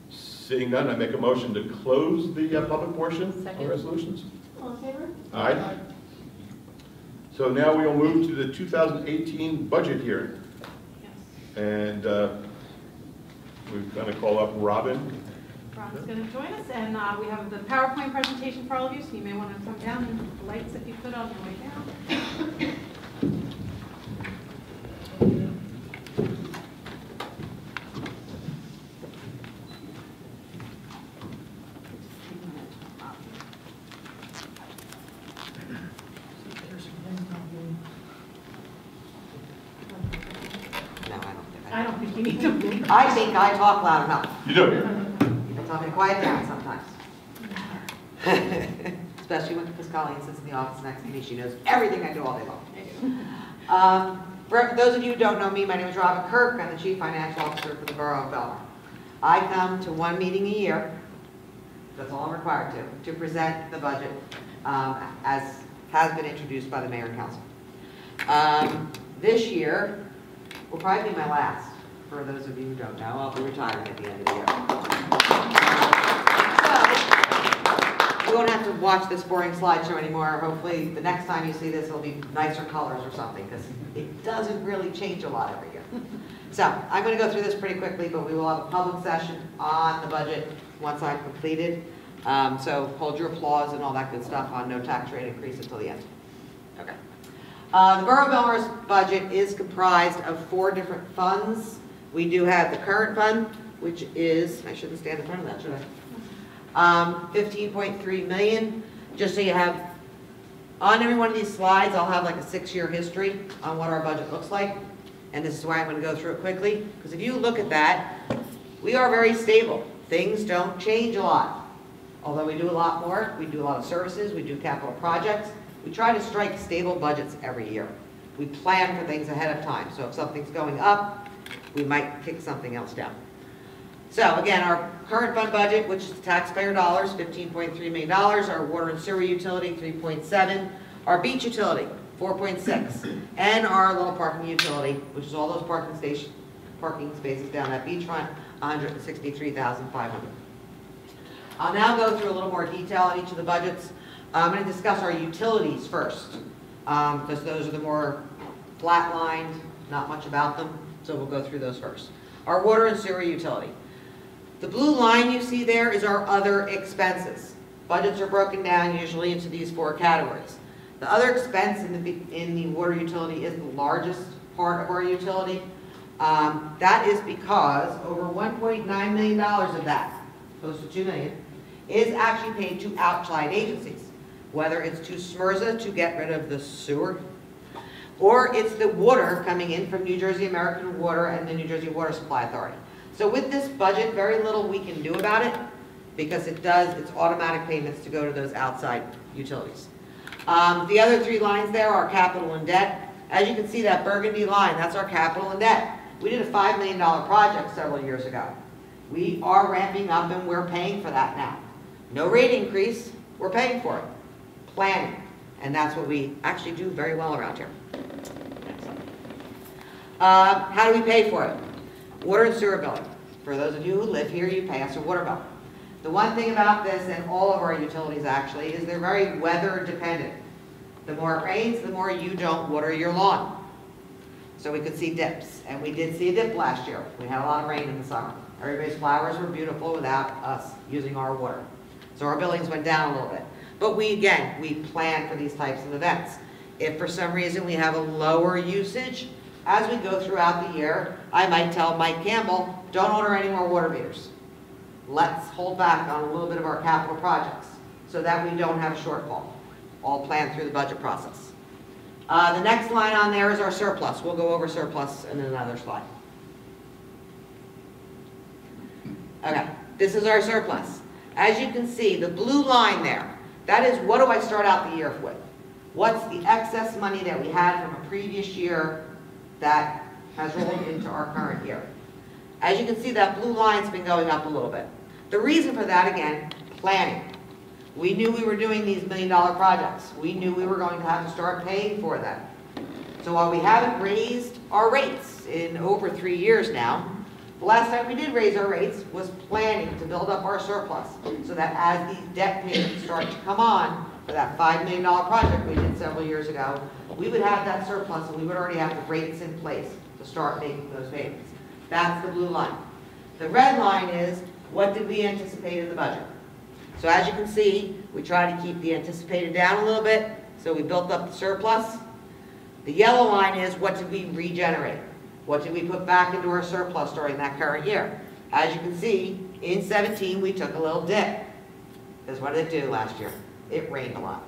Seeing none, I make a motion to close the public portion of resolutions. All in favor? Aye. So now we will move to the 2018 budget hearing. Yes. And we're going to call up Robin. Robin's going to join us, and we have the PowerPoint presentation for all of you, so you may want to come down and the lights that you put on your way down. I don't think you need to. I think I talk loud enough. You do. You can tell me to quiet down sometimes. especially because Colleen sits in the office next to me. She knows everything I do all day long. For those of you who don't know me, my name is Robin Kirk. I'm the Chief Financial Officer for the Borough of Belmar. I come to one meeting a year, that's all I'm required to present the budget as has been introduced by the Mayor and Council. This year will probably be my last. For those of you who don't know, I'll be retiring at the end of the year. So, you won't have to watch this boring slideshow anymore. Hopefully, the next time you see this, it'll be nicer colors or something, because it doesn't really change a lot every year. So, I'm going to go through this pretty quickly, but we will have a public session on the budget once I've completed. So, hold your applause and all that good stuff on no tax rate increase until the end. Okay. The Borough of Belmar's budget is comprised of 4 different funds. We do have the current fund, which is, I shouldn't stand in front of that, should I? 15.3 million. Just so you have, on every one of these slides, I'll have like a 6-year history on what our budget looks like. And this is why I'm going to go through it quickly. Because if you look at that, we are very stable. Things don't change a lot. Although we do a lot more, we do a lot of services, we do capital projects. We try to strike stable budgets every year. We plan for things ahead of time. So if something's going up, we might kick something else down. So again, our current fund budget, which is taxpayer dollars, $15.3 million. Our water and sewer utility, 3.7. Our beach utility, 4.6. And our little parking utility, which is all those parking spaces down that beachfront, 163,500. I'll now go through a little more detail on each of the budgets. I'm going to discuss our utilities first, because those are the more flat-lined, not much about them. So we'll go through those first. Our water and sewer utility. The blue line you see there is our other expenses. Budgets are broken down usually into these 4 categories. The other expense in the water utility is the largest part of our utility. That is because over $1.9 million of that, close to $2 million, is actually paid to outside agencies. Whether it's to SMRZA to get rid of the sewer, or it's the water coming in from New Jersey American Water and the New Jersey Water Supply Authority. So with this budget, very little we can do about it, because it's automatic payments to go to those outside utilities. The other 3 lines there are capital and debt. As you can see, that burgundy line, that's our capital and debt. We did a $5 million project several years ago. We are ramping up and we're paying for that now. No rate increase, we're paying for it. Planning. And that's what we actually do very well around here. How do we pay for it? Water and sewer billing. For those of you who live here, you pay us a water bill. The one thing about this, and all of our utilities actually, is they're very weather dependent. The more it rains, the more you don't water your lawn. So we could see dips, and we did see a dip last year. We had a lot of rain in the summer. Everybody's flowers were beautiful without us using our water. So our billings went down a little bit. But we plan for these types of events. If for some reason we have a lower usage, as we go throughout the year, I might tell Mike Campbell, don't order any more water meters. Let's hold back on a little bit of our capital projects so that we don't have a shortfall. All planned through the budget process. The next line on there is our surplus. We'll go over surplus in another slide. Okay, this is our surplus. As you can see, the blue line there, that is what do I start out the year with? What's the excess money that we had from a previous year that has rolled into our current year? As you can see, that blue line's been going up a little bit. The reason for that, again, planning. We knew we were doing these $1 million projects. We knew we were going to have to start paying for them. So while we haven't raised our rates in over 3 years now, the last time we did raise our rates was planning to build up our surplus so that as these debt payments start to come on for that $5 million project we did several years ago, we would have that surplus and we would already have the rates in place to start making those payments. That's the blue line. The red line is what did we anticipate in the budget? So as you can see, we try to keep the anticipated down a little bit, so we built up the surplus. The yellow line is what did we regenerate? What did we put back into our surplus during that current year? As you can see, in 17 we took a little dip. Because what did it do last year? It rained a lot.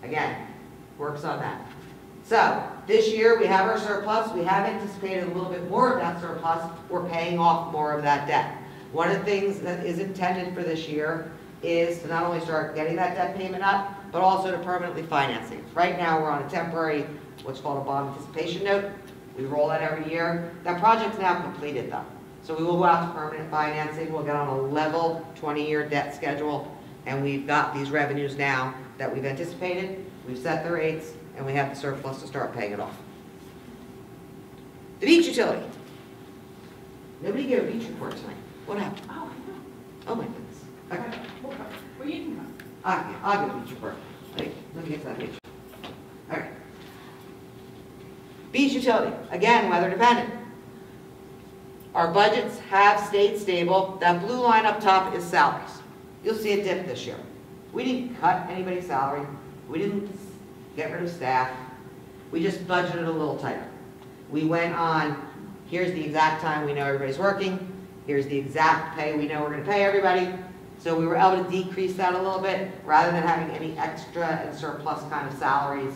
Again, works on that. So, this year we have our surplus. We have anticipated a little bit more of that surplus. We're paying off more of that debt. One of the things that is intended for this year is to not only start getting that debt payment up, but also to permanently financing it. Right now, we're on a temporary, what's called a bond anticipation note. We roll that every year. That project's now completed though. So we will go out to permanent financing. We'll get on a level 20-year debt schedule. And we've got these revenues now that we've anticipated. We've set the rates and we have the surplus to start paying it off. The beach utility. Nobody gave a beach report tonight. What happened? Oh, I know. Oh my goodness. Okay. Well, you can come. I'll get a beach report. Wait, let me get to that page. All right. Beach utility, again, weather dependent. Our budgets have stayed stable. That blue line up top is salaries. You'll see a dip this year. We didn't cut anybody's salary. We didn't get rid of staff. We just budgeted a little tighter. We went on, here's the exact time we know everybody's working. Here's the exact pay we know we're going to pay everybody. So we were able to decrease that a little bit rather than having any extra and surplus kind of salaries,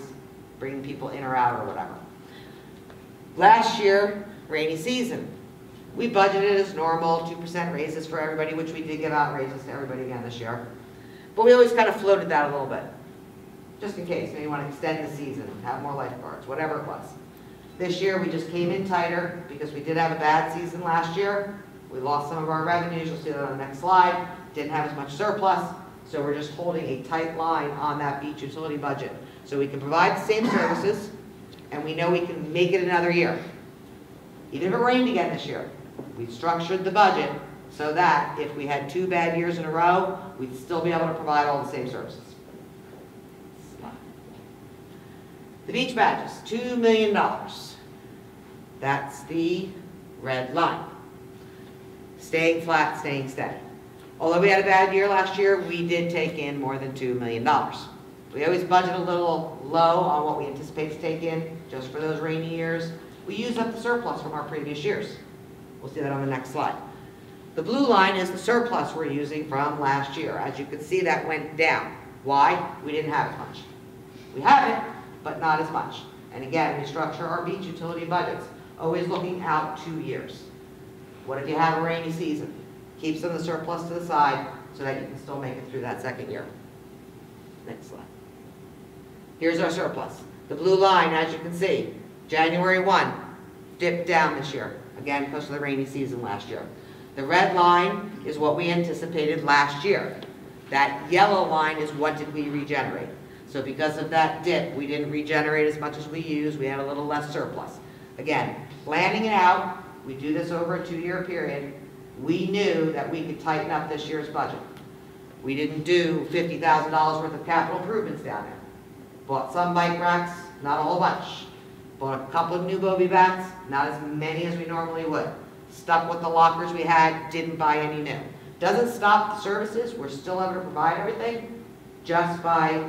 bringing people in or out or whatever. Last year, rainy season. We budgeted as normal, 2% raises for everybody, which we did give out raises to everybody again this year. But we always kind of floated that a little bit, just in case. Maybe you want to extend the season, have more lifeguards, whatever it was. This year, we just came in tighter because we did have a bad season last year. We lost some of our revenues. You'll see that on the next slide. Didn't have as much surplus. So we're just holding a tight line on that beach utility budget. So we can provide the same services, and we know we can make it another year. Even if it rained again this year, we structured the budget so that if we had 2 bad years in a row, we'd still be able to provide all the same services. The beach badges, $2 million. That's the red line. Staying flat, staying steady. Although we had a bad year last year, we did take in more than $2 million. We always budget a little low on what we anticipate to take in, just for those rainy years. We use up the surplus from our previous years. We'll see that on the next slide. The blue line is the surplus we're using from last year. As you can see, that went down. Why? We didn't have as much. We have it, but not as much. And again, we structure our beach utility budgets, always looking out 2 years. What if you have a rainy season? Keep some of the surplus to the side so that you can still make it through that second year. Next slide. Here's our surplus. The blue line, as you can see, January 1, dipped down this year. Again, because of the rainy season last year. The red line is what we anticipated last year. That yellow line is what did we regenerate. So because of that dip, we didn't regenerate as much as we used. We had a little less surplus. Again, planning it out, we do this over a 2-year period. We knew that we could tighten up this year's budget. We didn't do $50,000 worth of capital improvements down there. Bought some bike racks, not a whole bunch. Bought a couple of new Bobby bats, not as many as we normally would. Stuck with the lockers we had, didn't buy any new. Doesn't stop the services, we're still able to provide everything, just by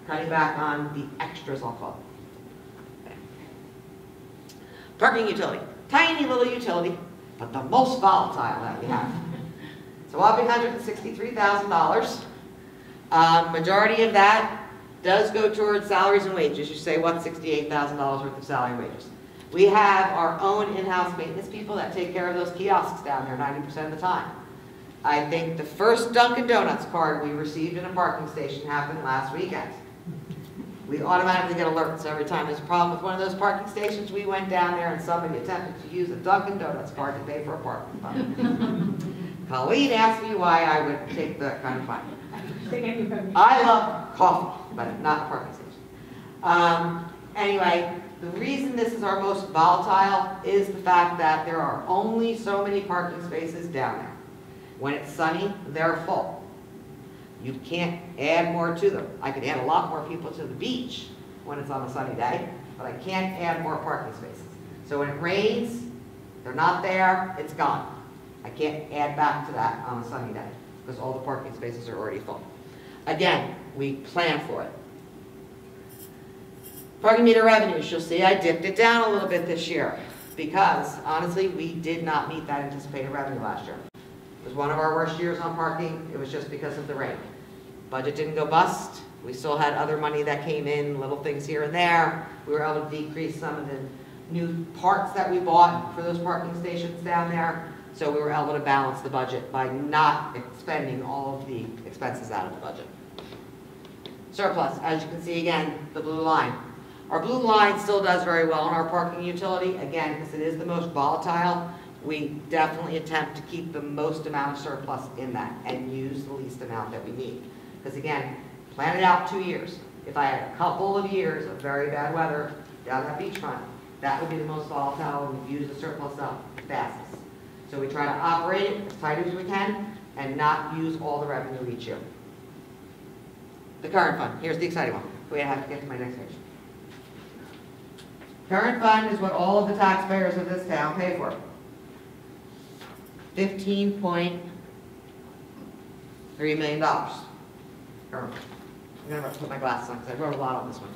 cutting back on the extras, I'll call it. Okay. Parking utility, tiny little utility, but the most volatile that we have. So whopping $163,000. Majority of that does go towards salaries and wages. You say, what's $68,000 worth of salary and wages? We have our own in-house maintenance people that take care of those kiosks down there 90% of the time. I think the first Dunkin' Donuts card we received in a parking station happened last weekend. We automatically get alerts every time there's a problem with one of those parking stations. We went down there and somebody attempted to use a Dunkin' Donuts card to pay for a parking fine. Colleen asked me why I would take that kind of fine. I love coffee, but not a parking station. Anyway, the reason this is our most volatile is the fact that there are only so many parking spaces down there. When it's sunny, they're full. You can't add more to them. I could add a lot more people to the beach when it's on a sunny day, but I can't add more parking spaces. So when it rains, they're not there, it's gone. I can't add back to that on a sunny day because all the parking spaces are already full. Again, we plan for it. Parking meter revenues, you'll see I dipped it down a little bit this year because, honestly, we did not meet that anticipated revenue last year. It was one of our worst years on parking. It was just because of the rain. Budget didn't go bust. We still had other money that came in, little things here and there. We were able to decrease some of the new parts that we bought for those parking stations down there. So we were able to balance the budget by not expending all of the expenses out of the budget. Surplus, as you can see again, the blue line. Our blue line still does very well in our parking utility. Again, because it is the most volatile, we definitely attempt to keep the most amount of surplus in that and use the least amount that we need. Because again, plan it out 2 years. If I had a couple of years of very bad weather down that beachfront, that would be the most volatile and we'd use the surplus up fastest. So we try to operate it as tight as we can and not use all the revenue each year. The current fund, here's the exciting one. We have to get to my next page. Current fund is what all of the taxpayers of this town pay for. $15.3 million. Current. I'm going to put my glasses on because I wrote a lot on this one.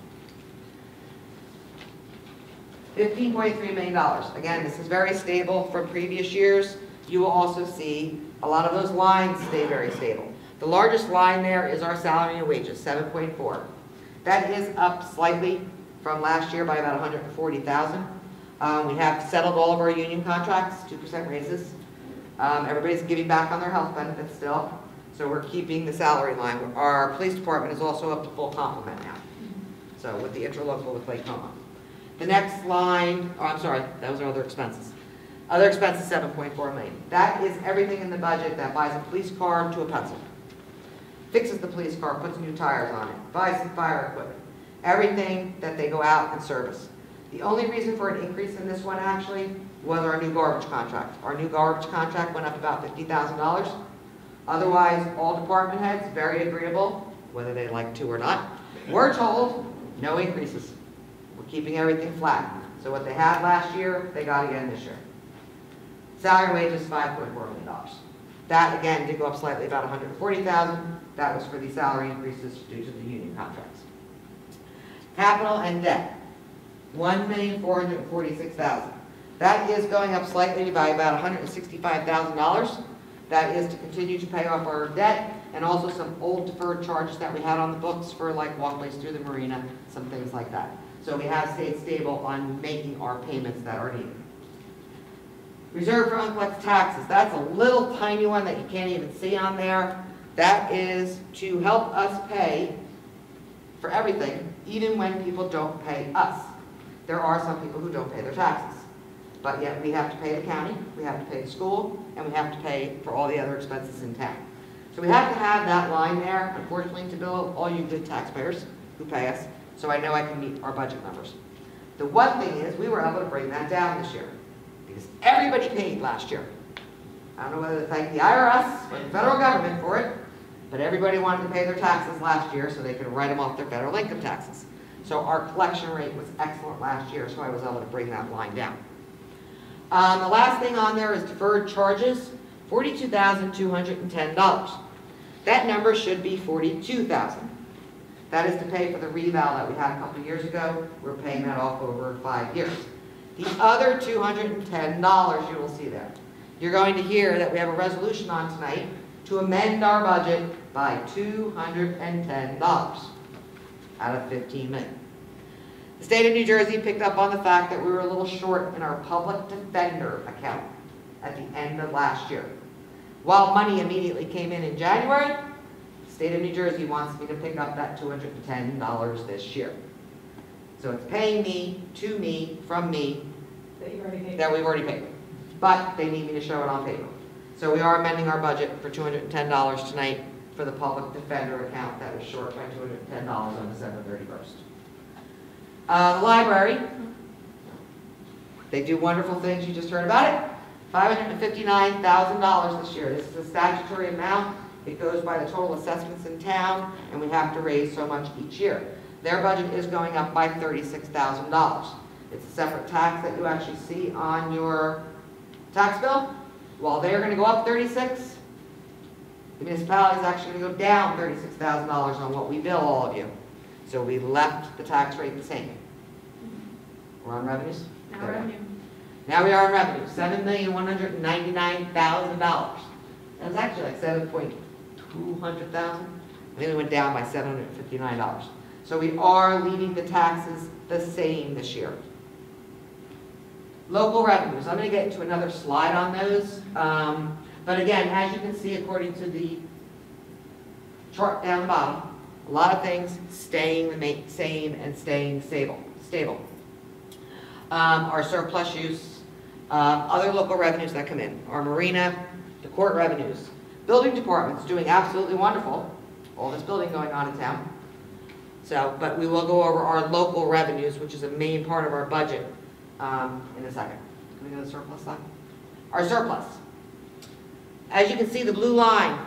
$15.3 million. Again, this is very stable from previous years. You will also see a lot of those lines stay very stable. The largest line there is our salary and wages, 7.4. That is up slightly from last year by about $140,000. We have settled all of our union contracts, 2% raises. Everybody's giving back on their health benefits still, so we're keeping the salary line. Our police department is also up to full complement now, so with the interlocal with Lake Como. The next line, oh, I'm sorry, those are other expenses. Other expenses, $7.4 million. That is everything in the budget that buys a police car to a pencil, fixes the police car, puts new tires on it, buys some fire equipment, everything that they go out and service. The only reason for an increase in this one actually was our new garbage contract. Our new garbage contract went up about $50,000. Otherwise, all department heads, very agreeable, whether they like to or not, were told no increases. We're keeping everything flat. So what they had last year, they got again this year. Salary and wages, $5.4 million. That again did go up slightly, about $140,000. That was for the salary increases due to the union contracts. Capital and debt, $1,446,000. That is going up slightly by about $165,000. That is to continue to pay off our debt and also some old deferred charges that we had on the books for like walkways through the marina, some things like that. So we have stayed stable on making our payments that are needed. Reserve for uncollected taxes, that's a little tiny one that you can't even see on there. That is to help us pay for everything, even when people don't pay us. There are some people who don't pay their taxes. But yet we have to pay the county, we have to pay the school, and we have to pay for all the other expenses in town. So we have to have that line there, unfortunately, to bill all you good taxpayers who pay us, so I know I can meet our budget numbers. The one thing is, we were able to bring that down this year, because everybody paid last year. I don't know whether to thank the IRS or the federal government for it, but everybody wanted to pay their taxes last year so they could write them off their federal income taxes. So our collection rate was excellent last year, so I was able to bring that line down. The last thing on there is deferred charges, $42,210. That number should be $42,000. That is to pay for the reval that we had a couple years ago. We're paying that off over 5 years. The other $210 you will see there. You're going to hear that we have a resolution on tonight to amend our budget by $210 out of $15 million. The state of New Jersey picked up on the fact that we were a little short in our public defender account at the end of last year. While money immediately came in January, the state of New Jersey wants me to pick up that $210 this year. So it's paying me, to me, from me, that we've already paid. But they need me to show it on paper. So we are amending our budget for $210 tonight for the public defender account that was short by $210 on December 31st. The library, they do wonderful things, you just heard about it. $559,000 this year. This is a statutory amount. It goes by the total assessments in town, and we have to raise so much each year. Their budget is going up by $36,000. It's a separate tax that you actually see on your tax bill. While they're going to go up $36,000, the municipality is actually going to go down $36,000 on what we bill all of you. So we left the tax rate the same. We're on revenues? Now revenue. Now we are on revenue, $7,199,000. That was actually like $7,200,000. I think we went down by $759. So we are leaving the taxes the same this year. Local revenues, I'm going to get into another slide on those. But again, as you can see, according to the chart down the bottom, a lot of things staying the same and staying stable. Our surplus use, other local revenues that come in, our marina, the court revenues. Building department's doing absolutely wonderful. All this building going on in town. So, but we will go over our local revenues, which is a main part of our budget, in a second. Can we go to the surplus line? Our surplus. As you can see, the blue line,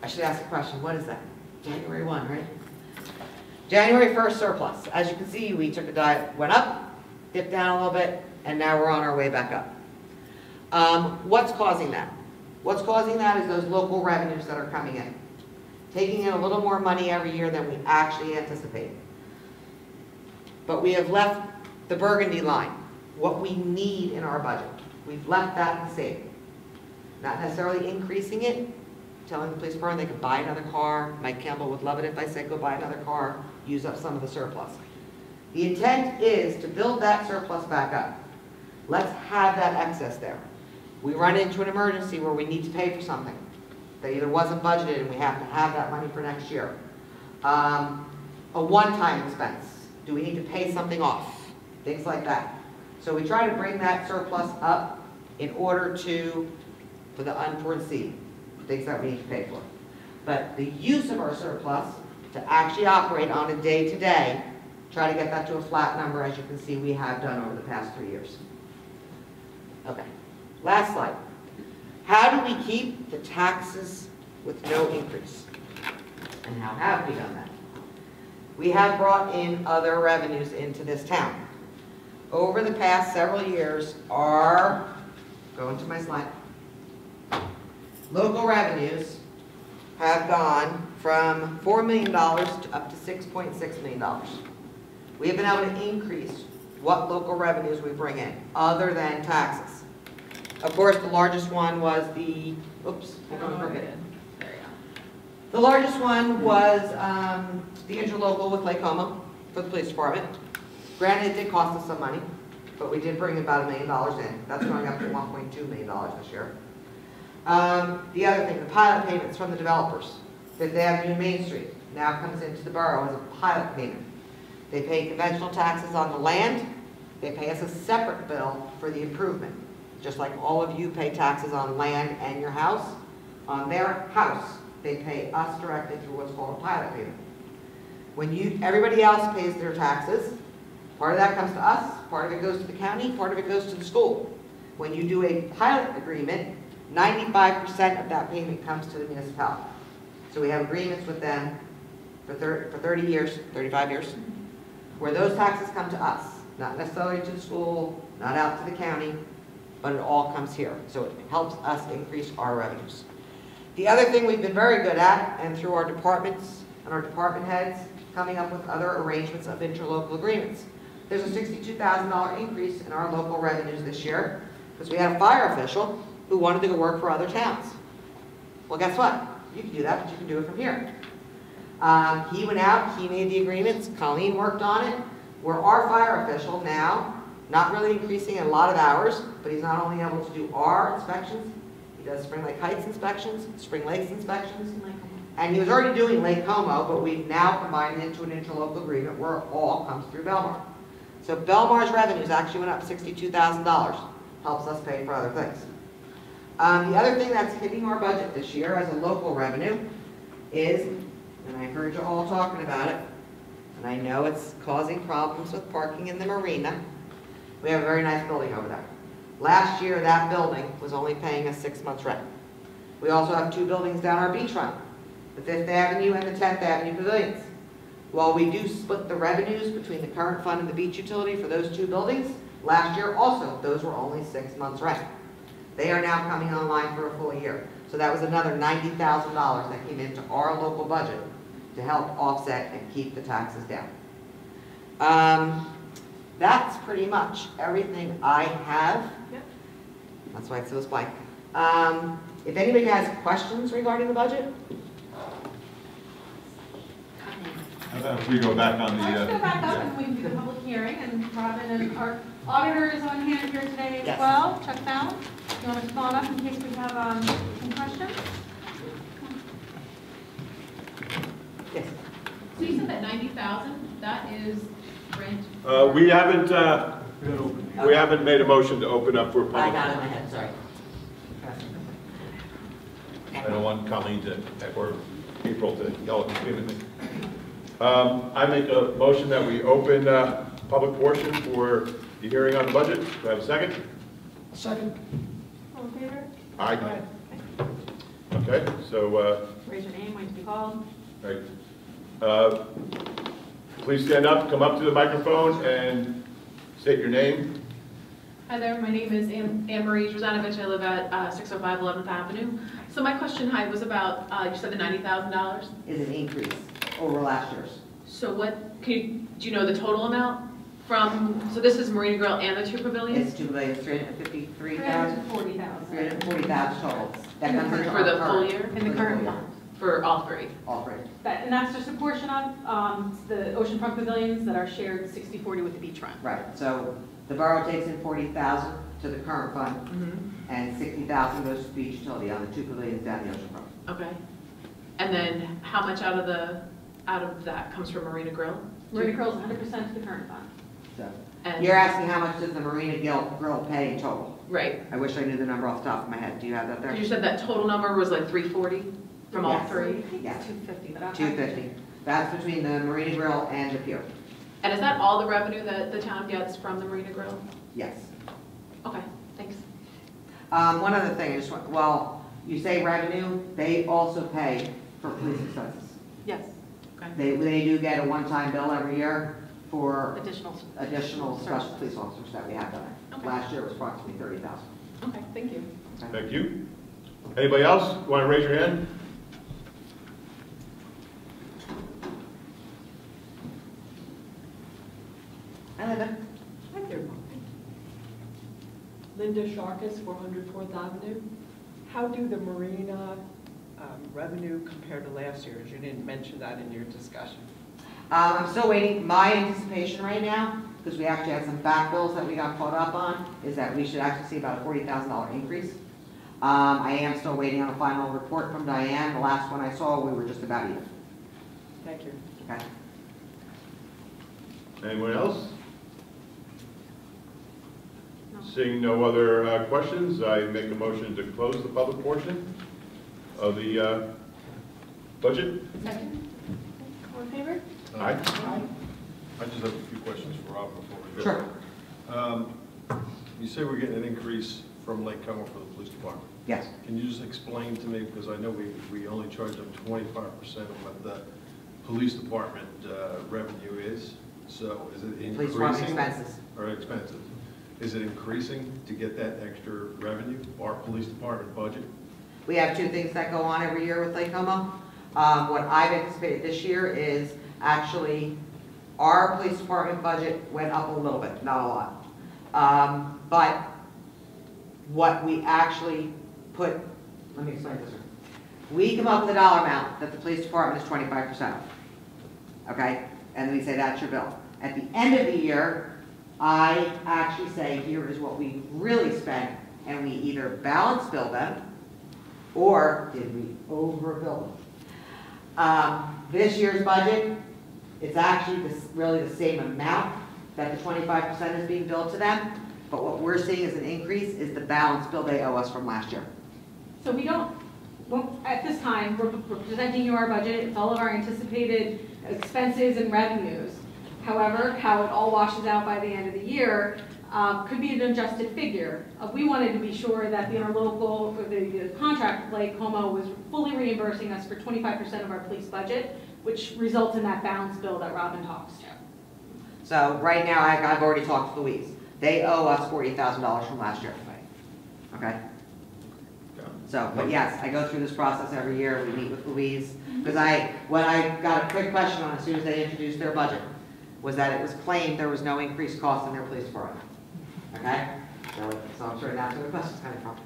I should ask a question, what is that? January 1, right? January 1st surplus. As you can see, we took a dive, went up, dipped down a little bit, and now we're on our way back up. What's causing that? What's causing that is those local revenues that are coming in. Taking in a little more money every year than we actually anticipated. But we have left the burgundy line, what we need in our budget. We've left that the same. Not necessarily increasing it, telling the police department they could buy another car. Mike Campbell would love it if I said go buy another car, use up some of the surplus. The intent is to build that surplus back up. Let's have that excess there. We run into an emergency where we need to pay for something that either wasn't budgeted and we have to have that money for next year. A one-time expense. Do we need to pay something off? Things like that. So we try to bring that surplus up in order for the unforeseen, things that we need to pay for. But the use of our surplus to actually operate on a day-to-day, try to get that to a flat number, as you can see we have done over the past 3 years. Okay, last slide. How do we keep the taxes with no increase? And how have we done that? We have brought in other revenues into this town. Over the past several years, going to my slide, local revenues have gone from $4 million to up to $6.6 million. We have been able to increase what local revenues we bring in, other than taxes. Of course, the largest one was the, the largest one was the interlocal with Lake Como for the police department. Granted, it did cost us some money, but we did bring about $1 million in. That's going up to $1.2 million this year. The other thing, the pilot payments from the developers. Fifth Avenue and Main Street now comes into the borough as a pilot payment. They pay conventional taxes on the land. They pay us a separate bill for the improvement. Just like all of you pay taxes on land and your house, on their house, they pay us directly through what's called a pilot payment. When everybody else pays their taxes, part of that comes to us, part of it goes to the county, part of it goes to the school. When you do a pilot agreement, 95% of that payment comes to the municipality. So we have agreements with them for 30 years, 35 years, where those taxes come to us, not necessarily to the school, not out to the county, but it all comes here. So it helps us increase our revenues. The other thing we've been very good at, and through our departments and our department heads, coming up with other arrangements of interlocal agreements. There's a $62,000 increase in our local revenues this year, because we had a fire official who wanted to go work for other towns. Well, guess what? You can do that, but you can do it from here. He went out, he made the agreements, Colleen worked on it. We're our fire official now, not really increasing a lot of hours, but he's not only able to do our inspections, he does Spring Lake Heights inspections, Spring Lakes inspections, and he was already doing Lake Como, but we've now combined it into an interlocal agreement where it all comes through Belmar. So Belmar's revenues actually went up $62,000, helps us pay for other things. The other thing that's hitting our budget this year as a local revenue is, and I heard you all talking about it, and I know it's causing problems with parking in the marina. We have a very nice building over there. Last year, that building was only paying us 6 months rent. We also have 2 buildings down our beachfront, the 5th Avenue and the 10th Avenue pavilions. While we do split the revenues between the current fund and the beach utility for those 2 buildings, last year also, those were only 6 months rent. They are now coming online for a full year. So that was another $90,000 that came into our local budget to help offset and keep the taxes down. That's pretty much everything I have. Yep. That's why it says blank. If anybody has questions regarding the budget? We go back on the. Let's go back up and we can do the public hearing, and Robin and our auditor is on hand here today as Yes. well, Chuck Fallon. You want to come on up in case we have some questions? Yes. So you said that 90,000, that is rent? We haven't made a motion to open up for I public. got it in my head, sorry. I don't want Colleen or April to yell at me. I make a motion that we open public portion for the hearing on the budget. Do I have a second? Second. All in favor? Aye. Okay, so, Raise your name, wait to be called. right. Please stand up, come up to the microphone and state your name. Hi there, my name is Anne Marie Drzanovich. I live at 605 11th Avenue. So my question, was about, you said the $90,000. Is an increase over last year's. So do you know the total amount so this is Marina Grill and the 2 pavilions? It's $2,353,000. 340,000. 340,000 total. That comes into For the our full current- year? In the current one. For all 3? All three. And that's just a portion of the oceanfront pavilions that are shared 60/40 with the beachfront. Right, so the borough takes in 40,000 to the current fund, and 60,000 goes to beach utility on the 2 pavilions down the oceanfront. Okay. And then how much out of that comes from Marina Grill? Marina Grill is 100% to the current fund. So, And- you're asking how much does the Marina Grill pay in total? Right. I wish I knew the number off the top of my head. Do you have that there? Because you said that total number was like 340 from all Yes. 3? Yes. 250, but I'm 250. That's between the Marina Grill and the pier. And is that all the revenue that the town gets from the Marina Grill? Yes. Okay, thanks. One other thing, you say revenue, they also pay for police expenses. Yes, Okay. They do get a one-time bill every year for additional special police officers that we have done. Okay. Last year was approximately 30,000. Okay, thank you. Thank you. Anybody else want to raise your hand? Hi there. Linda Sharkus, 400 4th Avenue. How do the marina revenue compare to last year's? You didn't mention that in your discussion. I'm still waiting. My anticipation right now, because we actually had some back bills that we got caught up on, is that we should actually see about a $40,000 increase. I am still waiting on a final report from Diane. The last one I saw, we were just about even. Thank you. Okay. Anyone else? Seeing no other questions, I make a motion to close the public portion of the budget. Second. All in favor? Aye. I just have a few questions for Rob before we go. Sure. You say we're getting an increase from Lake Como for the police department. Yes. Can you just explain to me, because I know we only charge them 25% of what the police department revenue is. So is it increasing? Police department expenses. Or expenses. Is it increasing to get that extra revenue, our police department budget? We have two things that go on every year with Lake Como. What I've anticipated this year is actually our police department budget went up a little bit, not a lot. But what we actually put, let me explain this. We come up with a dollar amount that the police department is 25% of. Okay? And then we say that's your bill. At the end of the year, I actually say here is what we really spent, and we either balance bill them or did we overbill them. This year's budget, it's actually really the same amount that the 25% is being billed to them, but what we're seeing as an increase is the balance bill they owe us from last year. So we don't, at this time, we're presenting you our budget. It's all of our anticipated expenses and revenues. However, how it all washes out by the end of the year could be an adjusted figure. We wanted to be sure that the interlocal, or the contract with Lake Como was fully reimbursing us for 25% of our police budget, which results in that balance bill that Robin talks to. So right now, I've already talked to Louise. They owe us $40,000 from last year. Okay? So, but yes, I go through this process every year. We meet with Louise. Because what I got a quick question on as soon as they introduced their budget was that it was claimed there was no increased cost in their police department. Okay? So I'm sure that's where the question's coming from.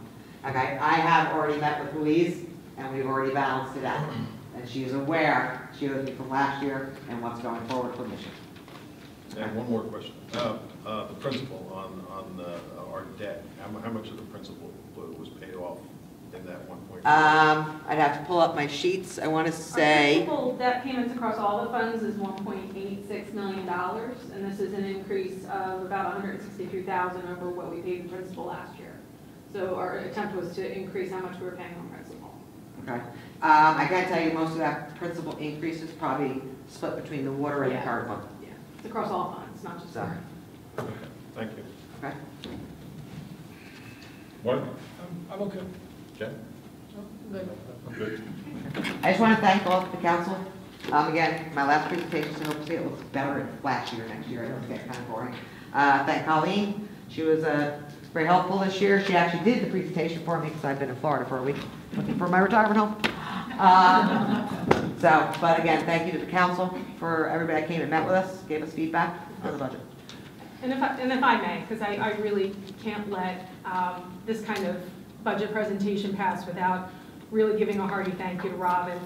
Okay? I have already met with Louise, and we've already balanced it out. and she is aware, she owes me from last year and what's going forward from this year. And one more question. The principal on our debt, how much of the principal was paid off in that 1.4? I'd have to pull up my sheets. I want to say. Our principal debt payments across all the funds is $1.86 million, and this is an increase of about $163,000 over what we paid in principal last year. So our attempt was to increase how much we were paying on principal. Okay. I can tell you most of that principal increase is probably split between the water and the card fund. Yeah, it's across all funds, not just water. Okay, thank you. Okay. Mark? I'm okay. Jen? Good. Good. I just want to thank all the council. Again, my last presentation, so hopefully it looks better and flashier next year. I know it's getting kind of boring. Thank Colleen. She was very helpful this year. She actually did the presentation for me because I've been in Florida for a week looking for my retirement home. But again, thank you to the council for everybody that came and met with us, gave us feedback on the budget. And if I may, because I really can't let this kind of budget presentation pass without really giving a hearty thank you to Robin.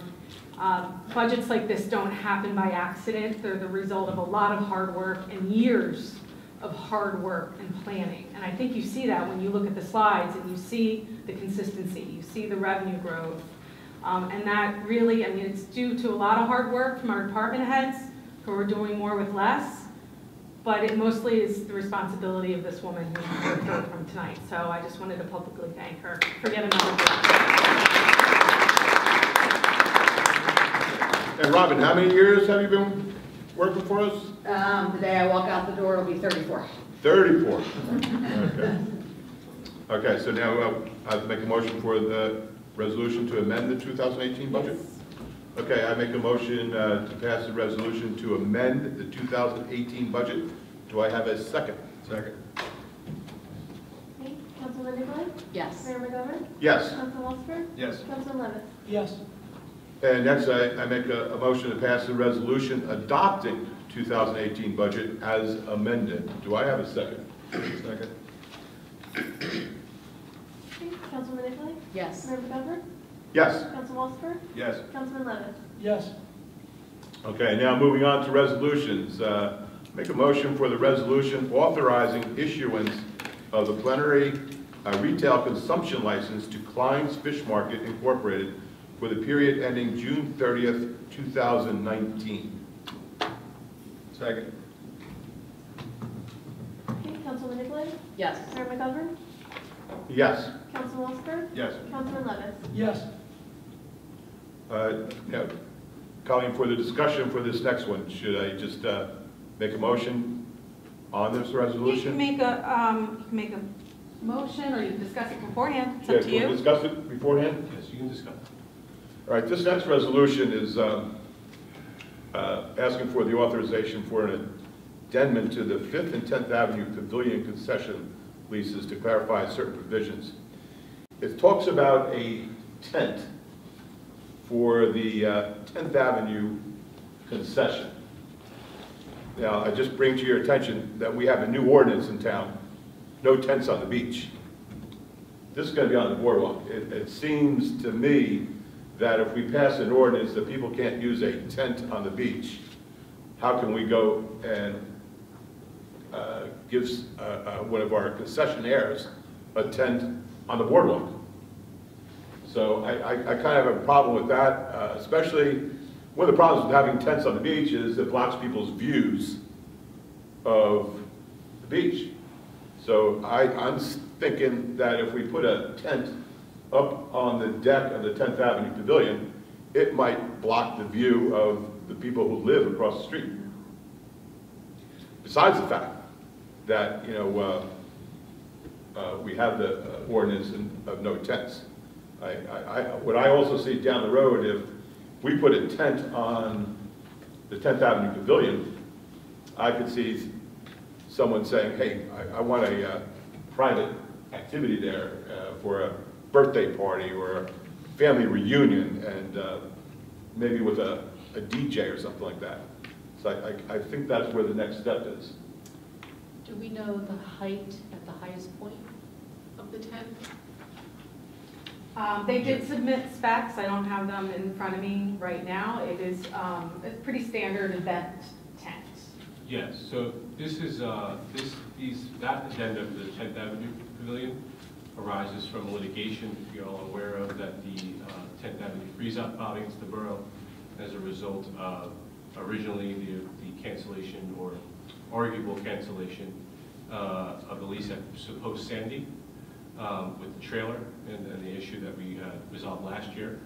Budgets like this don't happen by accident. They're the result of a lot of hard work and years of hard work and planning. And I think you see that when you look at the slides and you see the consistency, you see the revenue growth. And that really, I mean, it's due to a lot of hard work from our department heads who are doing more with less, but it mostly is the responsibility of this woman who you heard from tonight. So I just wanted to publicly thank her for yet another year. And Robin, how many years have you been working for us? The day I walk out the door, it'll be 34. 34. Okay. Okay, so now I have to make a motion for the resolution to amend the 2018 budget? Yes. Okay, I make a motion to pass the resolution to amend the 2018 budget. Do I have a second? Second. Okay, Councilman Nicolay? Yes. Mayor McGovern? Yes. Council Osmer? Yes. Council Levitt? Yes. And next, I make a motion to pass the resolution adopting 2018 budget as amended. Do I have a second? Second. Okay, Councilman Nicolay? Yes. Mayor McGovern? Yes. Council Osmer? Yes. Councilman Levitt? Yes. Okay, now moving on to resolutions. Make a motion for the resolution authorizing issuance of the plenary retail consumption license to Klein's Fish Market Incorporated for the period ending June 30th, 2019. Second. Okay, Councilman Nicolay? Yes. Mayor McGovern? Yes. Council Osmer? Yes. Councilman Levitt? Yes. Now, Colleen, for the discussion for this next one, should I just make a motion on this You resolution? can make a motion, or you can discuss it beforehand. It's up Yeah, to can we you. discuss it beforehand? Yes, you can discuss. All right, this next resolution is asking for the authorization for an addendum to the 5th and 10th Avenue Pavilion concession leases to clarify certain provisions. It talks about a tent for the 10th Avenue concession. Now, I just bring to your attention that we have a new ordinance in town, no tents on the beach. This is going to be on the boardwalk. It seems to me that if we pass an ordinance that people can't use a tent on the beach, how can we go and give one of our concessionaires a tent on the boardwalk? So I kind of have a problem with that, especially one of the problems with having tents on the beach is it blocks people's views of the beach. So I'm thinking that if we put a tent up on the deck of the 10th Avenue Pavilion, it might block the view of the people who live across the street. Besides the fact that, you know, we have the ordinance of no tents. What I also see down the road, if we put a tent on the 10th Avenue Pavilion, I could see someone saying, hey, I want a private activity there for a birthday party or a family reunion, and maybe with a DJ or something like that. So I think that's where the next step is. Do we know the height at the highest point of the tent? They did submit specs. I don't have them in front of me right now. It is a pretty standard event tent. Yes, so this is, that agenda for the 10th Avenue Pavilion arises from litigation you're all aware of, that the 10th Avenue freeze-out filed against the borough as a result of originally the cancellation or arguable cancellation of the lease at supposed Sandy with the trailer and the issue that we resolved last year.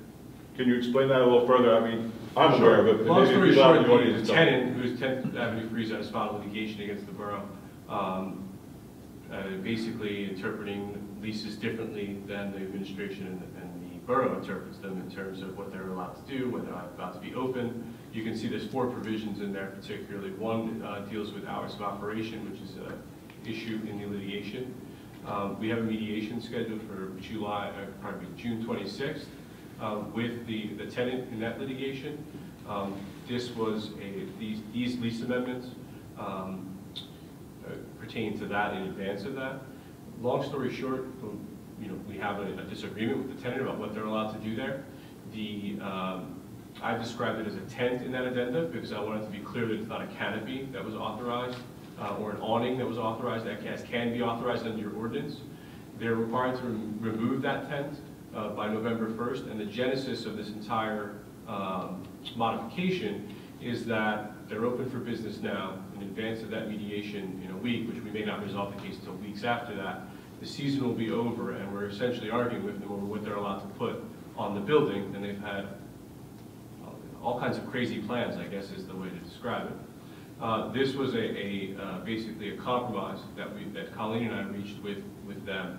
Can you explain that a little further? I mean, I'm aware of it, but Long maybe story people out in short, the audience the don't. tenant, whose 10th Avenue freeze-out has filed litigation against the borough, basically interpreting leases differently than the administration and the borough interprets them in terms of what they're allowed to do, when they're about to be open. You can see there's 4 provisions in there particularly. One deals with hours of operation, which is an issue in the litigation. We have a mediation scheduled for June 26th with the tenant in that litigation. This was these lease amendments pertain to that in advance of that. Long story short, we have a disagreement with the tenant about what they're allowed to do there. I described it as a tent in that addenda because I wanted to be clear that it's not a canopy that was authorized or an awning that was authorized, that can be authorized under your ordinance. They're required to remove that tent by November 1st, and the genesis of this entire modification is that they're open for business now in advance of that mediation in a week, which we may not resolve the case until weeks after that. The season will be over, and we're essentially arguing with them over what they're allowed to put on the building, and they've had all kinds of crazy plans, I guess is the way to describe it. This was basically a compromise that Colleen and I reached with them,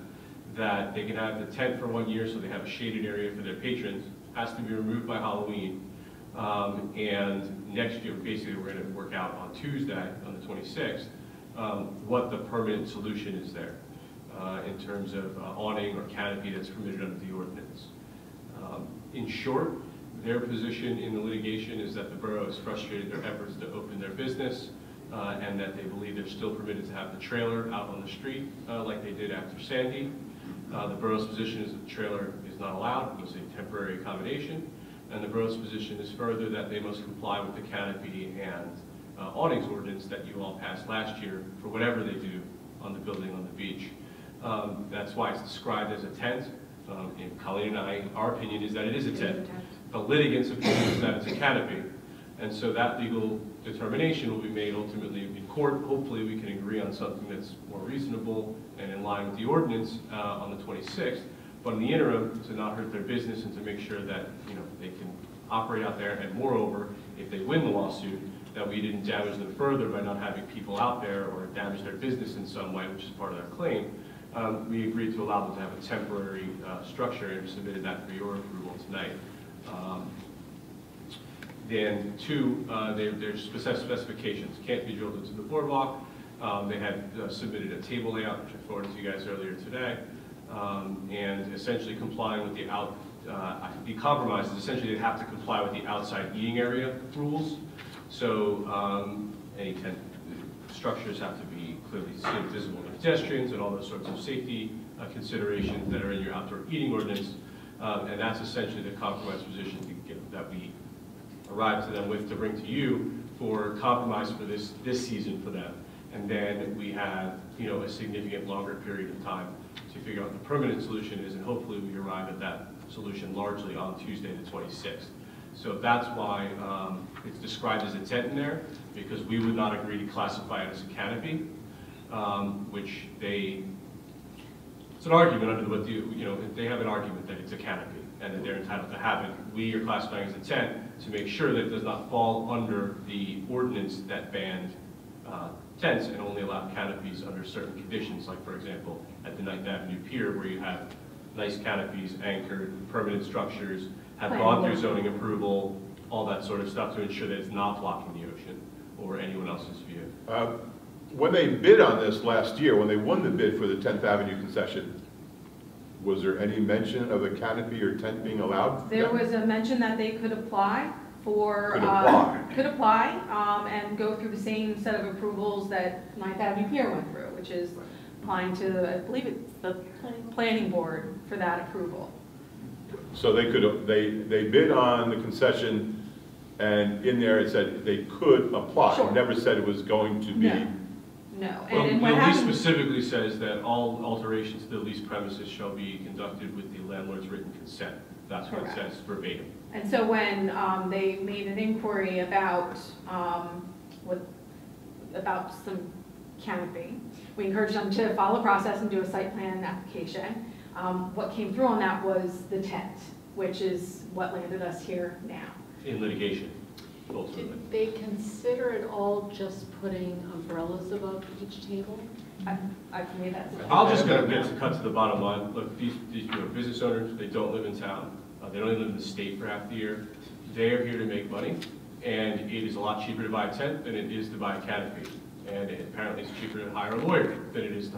that they can have the tent for 1 year so they have a shaded area for their patrons, has to be removed by Halloween, and next year basically we're going to work out on Tuesday, on the 26th, what the permanent solution is there in terms of awning or canopy that's permitted under the ordinance. In short, their position in the litigation is that the borough has frustrated their efforts to open their business and that they believe they're still permitted to have the trailer out on the street like they did after Sandy. The borough's position is that the trailer is not allowed. It was a temporary accommodation. And the borough's position is further that they must comply with the canopy and awnings ordinance that you all passed last year for whatever they do on the building on the beach. That's why it's described as a tent. And Colleen and I, our opinion is that it is a tent. The litigants' opinion is that it's a canopy. And so that legal determination will be made ultimately in court. Hopefully we can agree on something that's more reasonable and in line with the ordinance on the 26th. But in the interim, to not hurt their business and to make sure that they can operate out there, and moreover, if they win the lawsuit, that we didn't damage them further by not having people out there or damage their business in some way, which is part of their claim. We agreed to allow them to have a temporary structure and submitted that for your approval tonight. Then 2, there's specifications. Can't be drilled into the boardwalk. They had submitted a table layout, which I forwarded to you guys earlier today, and essentially complying with the compromise is essentially they have to comply with the outside eating area rules. So any tent structures have to be clearly visible to pedestrians and all those sorts of safety considerations that are in your outdoor eating ordinance. And that's essentially the compromise position that we arrived to them with to bring to you for compromise for this season for them. And then we have a significant longer period of time to figure out what the permanent solution is, and hopefully we arrive at that solution largely on Tuesday the 26th. So that's why it's described as a tent in there, because we would not agree to classify it as a canopy, which it's an argument under what they have an argument that it's a canopy and that they're entitled to have it. We are classifying it as a tent to make sure that it does not fall under the ordinance that banned tents and only allow canopies under certain conditions, like for example at the 9th Avenue Pier, where you have nice canopies, anchored, permanent structures, have gone through zoning approval, all that sort of stuff to ensure that it's not blocking the ocean or anyone else's view. When they bid on this last year, when they won the bid for the 10th Avenue concession, was there any mention of a canopy or tent being allowed? There was a mention that they could apply for, and go through the same set of approvals that 9th Avenue Pier went through, which is applying to, I believe it's the planning board for that approval. So they could, they bid on the concession, and in there it said they could apply. Sure. It never said it was going to be. No. No. Well, And the what lease happened? specifically says that all alterations to the lease premises shall be conducted with the landlord's written consent. That's what it Correct. says verbatim. And so when they made an inquiry about about some canopy, we encouraged them to follow the process and do a site plan application. What came through on that was the tent, which is what landed us here now. In litigation, ultimately. Did they consider at all just putting umbrellas above each table? I've made that. I'll just get to cut to the bottom line. Look, these business owners, they don't live in town. They don't even live in the state for half the year. They are here to make money, and it is a lot cheaper to buy a tent than it is to buy a canopy. And apparently it's cheaper to hire a lawyer than it is to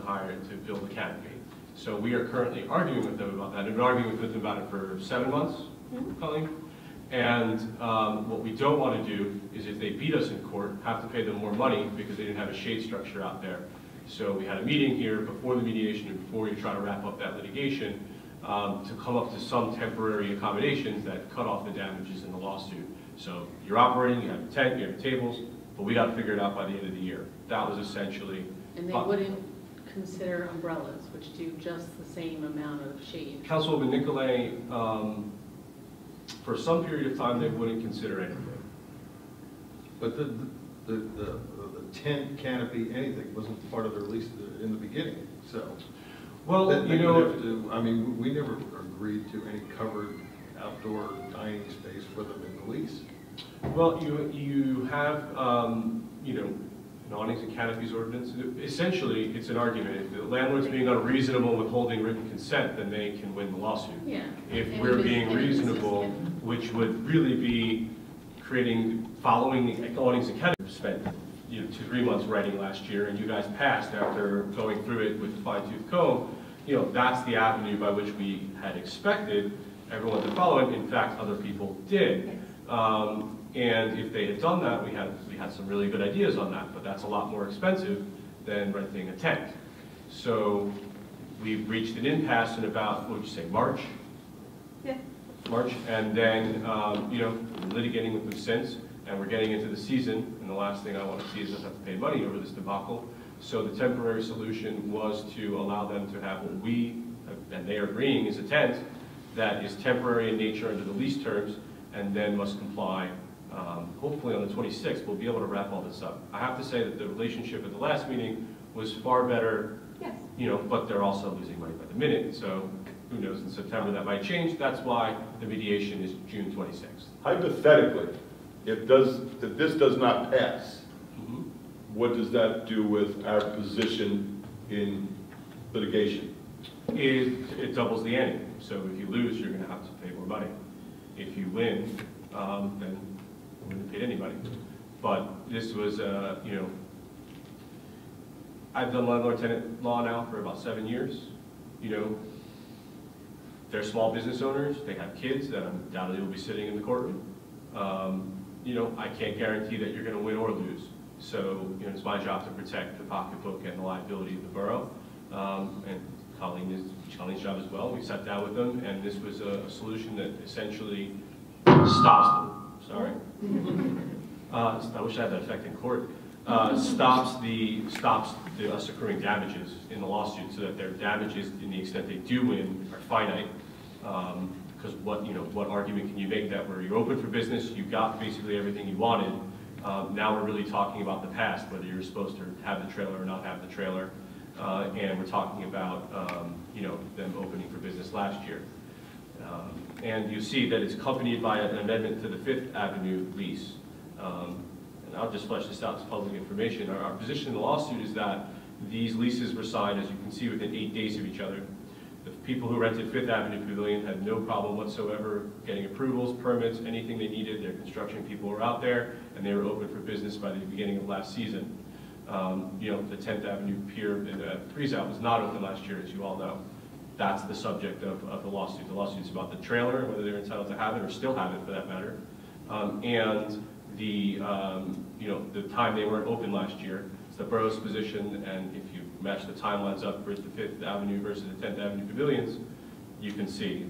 build a canopy. So we are currently arguing with them about that. I've been arguing with them about it for 7 months, Colleen. And what we don't want to do is, if they beat us in court, have to pay them more money because they didn't have a shade structure out there. So we had a meeting here before the mediation and before we try to wrap up that litigation to come up to some temporary accommodations that cut off the damages in the lawsuit. So you're operating, you have a tent, you have tables, but we got to figure it out by the end of the year. That was essentially. And they wouldn't consider umbrellas, which do just the same amount of shade? Councilwoman Nicolay, for some period of time, they wouldn't consider anything. But the tent, canopy, anything wasn't part of the release in the beginning, so. Well, you know, I mean, we never agreed to any covered outdoor dining space for them in the lease. well, you have, you know, an awnings and canopies ordinance. Essentially, it's an argument. If the landlord's being unreasonable withholding written consent, then they can win the lawsuit. Yeah. If And we're it being is reasonable, inconsistent. which would really be following the awnings and canopies, spent 2 to 3 months writing last year, and you guys passed after going through it with a fine-tooth comb. That's the avenue by which we had expected everyone to follow it. In fact, other people did. And if they had done that, we had some really good ideas on that, but that's a lot more expensive than renting a tent. So we've reached an impasse in about, what would you say, March? Yeah. March, and then, litigating with them since, and we're getting into the season, and the last thing I want to see is us have to pay money over this debacle. So the temporary solution was to allow them to have what we, and they are agreeing, is a tent that is temporary in nature under the lease terms, and then must comply. Hopefully on the 26th, we'll be able to wrap all this up. I have to say that the relationship at the last meeting was far better, Yes. but they're also losing money by the minute, so who knows, in September that might change. That's why the mediation is June 26th. Hypothetically, if this does not pass, what does that do with our position in litigation? It doubles the ante. So if you lose, you're going to have to pay more money. If you win, then we wouldn't have paid anybody. But this was, I've done landlord-tenant law now for about 7 years. They're small business owners. They have kids that undoubtedly will be sitting in the courtroom. I can't guarantee that you're going to win or lose. So, it's my job to protect the pocketbook and the liability of the borough. And Colleen's job as well. We sat down with them, and this was a solution that essentially stops them. Sorry. I wish I had that effect in court. Stops us accruing damages in the lawsuit, so that their damages, in the extent they do win, are finite. Because what argument can you make that where you're open for business, you got basically everything you wanted. Now we're really talking about the past, whether you're supposed to have the trailer or not have the trailer. And we're talking about them opening for business last year. And you see that it's accompanied by an amendment to the 5th Avenue lease. And I'll just flesh this out as public information. Our position in the lawsuit is that these leases were signed, as you can see, within 8 days of each other. The people who rented 5th Avenue Pavilion had no problem whatsoever getting approvals, permits, anything they needed. Their construction people were out there, and they were open for business by the beginning of last season. The 10th Avenue Pier freeze-out was not open last year, as you all know. That's the subject of the lawsuit. The lawsuit is about the trailer, whether they're entitled to have it or still have it, for that matter, and the time they weren't open last year. It's the borough's position, and if you match the timelines up for the 5th Avenue versus the 10th Avenue Pavilions, you can see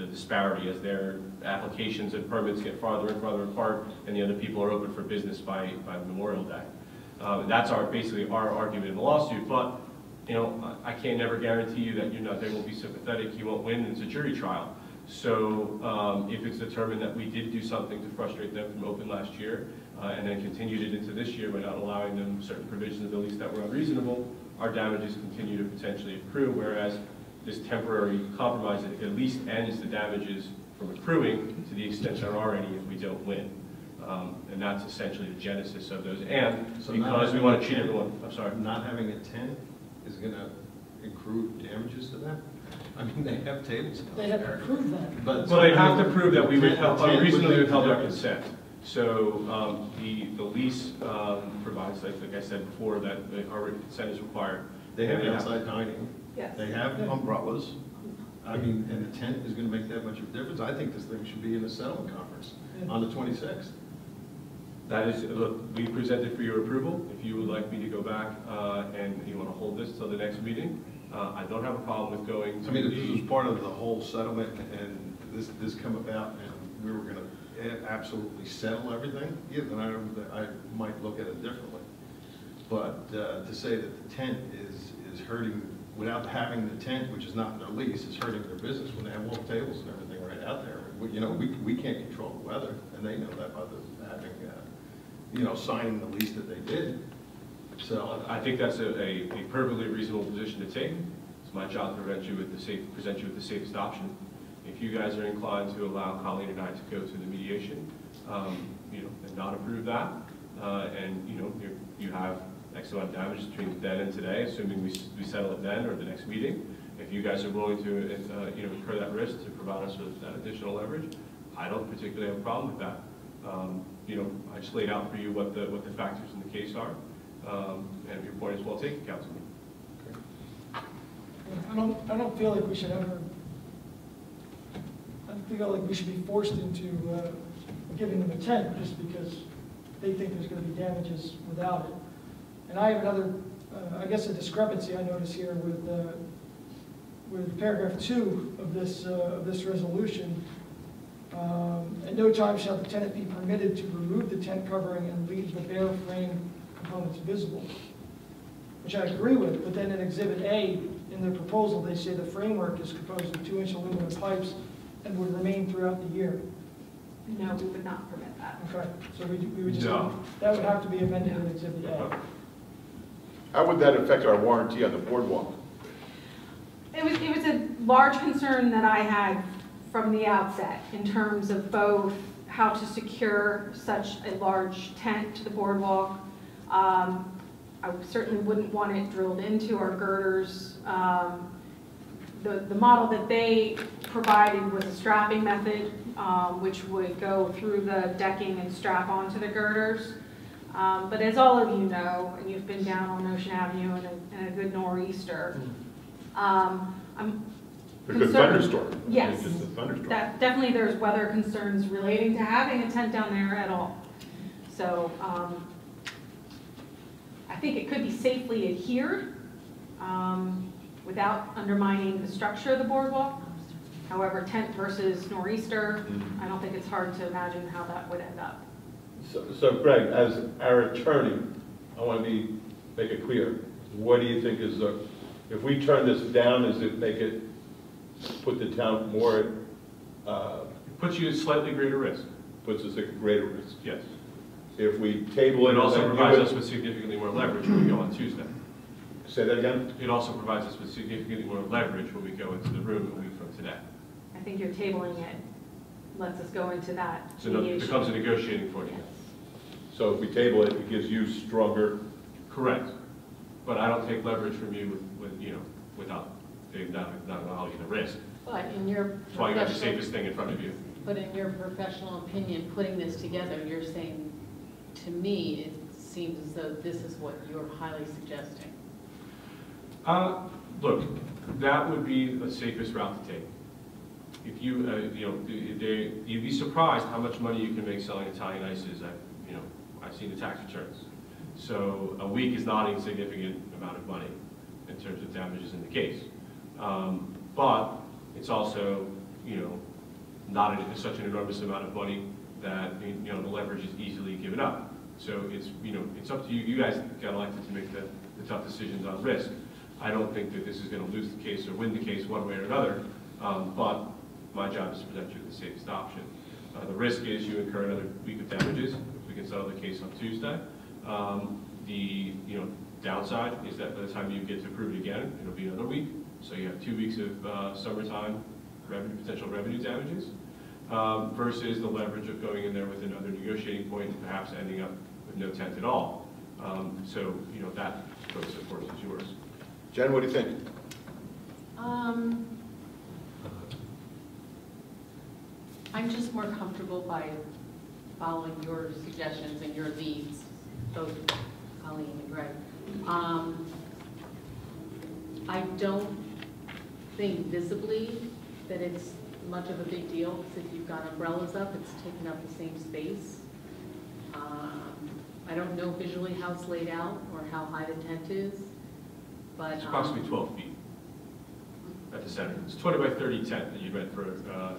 the disparity as their applications and permits get farther and farther apart, and the other people are open for business by Memorial Day. That's basically our argument in the lawsuit. But you know, I can't never guarantee you that they won't be sympathetic. You won't win. It's a jury trial. So if it's determined that we did do something to frustrate them from open last year, and then continued it into this year by not allowing them certain provisions of the lease that were unreasonable, our damages continue to potentially accrue, whereas this temporary compromise at least ends the damages from accruing to the extent there are any if we don't win. And that's essentially the genesis of those. And so because we want to treat everyone, I'm sorry. Not having a tent is going to accrue damages to them? I mean, they have tables. They have to prove that. But they have to prove that we unreasonably withheld our consent. So the lease provides, like I said before, that our consent is required. They have outside dining. Yes. They have umbrellas. I mean, and the tent is going to make that much of a difference. I think this thing should be in a settlement conference on the 26th. That is, look, we presented for your approval. If you would like me to go back and you want to hold this till the next meeting, I don't have a problem with going to I mean, if this was part of the whole settlement and this come about and we were going to absolutely settle everything, yeah, then I might look at it differently. But to say that the tent is hurting, without having the tent, which is not in their lease, is hurting their business when they have all the tables and everything right out there. We can't control the weather, and they know that by having, signing the lease that they did. So I think that's a perfectly reasonable position to take. It's my job to present you with the safest option. If you guys are inclined to allow Colleen and I to go to the mediation, and not approve that, and you have X amount of damage between then and today, assuming we settle it then or the next meeting. If you guys are willing to incur that risk to provide us with that additional leverage, I don't particularly have a problem with that. I just laid out for you what the factors in the case are, and your point is well taken, Councilman. I don't feel like we should ever. I feel like we should be forced into giving them a tent just because they think there's going to be damages without it. And I have another, I guess, a discrepancy I notice here with paragraph 2 of this resolution. At no time shall the tenant be permitted to remove the tent covering and leave the bare frame components visible, which I agree with. But then in Exhibit A, in their proposal, they say the framework is composed of 2-inch aluminum pipes and would remain throughout the year. No, we would not permit that. Okay, so we would just, No. that would have to be amended in Exhibit A. How would that affect our warranty on the boardwalk? It was a large concern that I had from the outset in terms of both how to secure such a large tent to the boardwalk. I certainly wouldn't want it drilled into our girders. The model that they provided was a strapping method, which would go through the decking and strap onto the girders. But as all of you know, and you've been down on Ocean Avenue in a good nor'easter, I'm A good thunderstorm. Yes. It's just a thunderstorm. Definitely there's weather concerns relating to having a tent down there at all. So I think it could be safely adhered without undermining the structure of the boardwalk. However, tent versus nor'easter, I don't think it's hard to imagine how that would end up. So Greg, as our attorney, I want to make it clear. What do you think is if we turn this down, does it make it put the town more It puts you at slightly greater risk. puts us at greater risk? Yes. If we table it, It also and then provides do us with significantly more leverage when we go on Tuesday. Say that again? It also provides us with significantly more leverage when we go into the room a week from today. I think you're tabling it lets us go into that So it mediation. becomes a negotiating point. Yes. So if we table it, it gives you stronger. Correct. But I don't take leverage from you without not acknowledging the risk. But in your That's why you got the professional, safest thing in front of you. but in your professional opinion, putting this together, you're saying, to me, it seems as though this is what you're highly suggesting. Look, that would be the safest route to take. If you, you'd be surprised how much money you can make selling Italian ices. I've seen the tax returns. So a week is not a significant amount of money in terms of damages in the case. But it's also, not such an enormous amount of money that, you know, the leverage is easily given up. So it's, you know, it's up to you. You guys got elected to make the tough decisions on risk. I don't think that this is going to lose the case or win the case one way or another, but my job is to present you with the safest option. The risk is you incur another week of damages. We can settle the case on Tuesday. The downside is that by the time you get to prove it again, it'll be another week. So you have 2 weeks of summertime potential revenue damages versus the leverage of going in there with another negotiating point and perhaps ending up with no tent at all. So that choice, of course, is yours. Jen, what do you think? I'm just more comfortable by following your suggestions and your leads, both Colleen and Greg. I don't think visibly that it's much of a big deal, because if you've got umbrellas up, it's taking up the same space. I don't know visually how it's laid out or how high the tent is, but it's approximately 12 feet at the center. It's 20 by 30 tent that you rent for.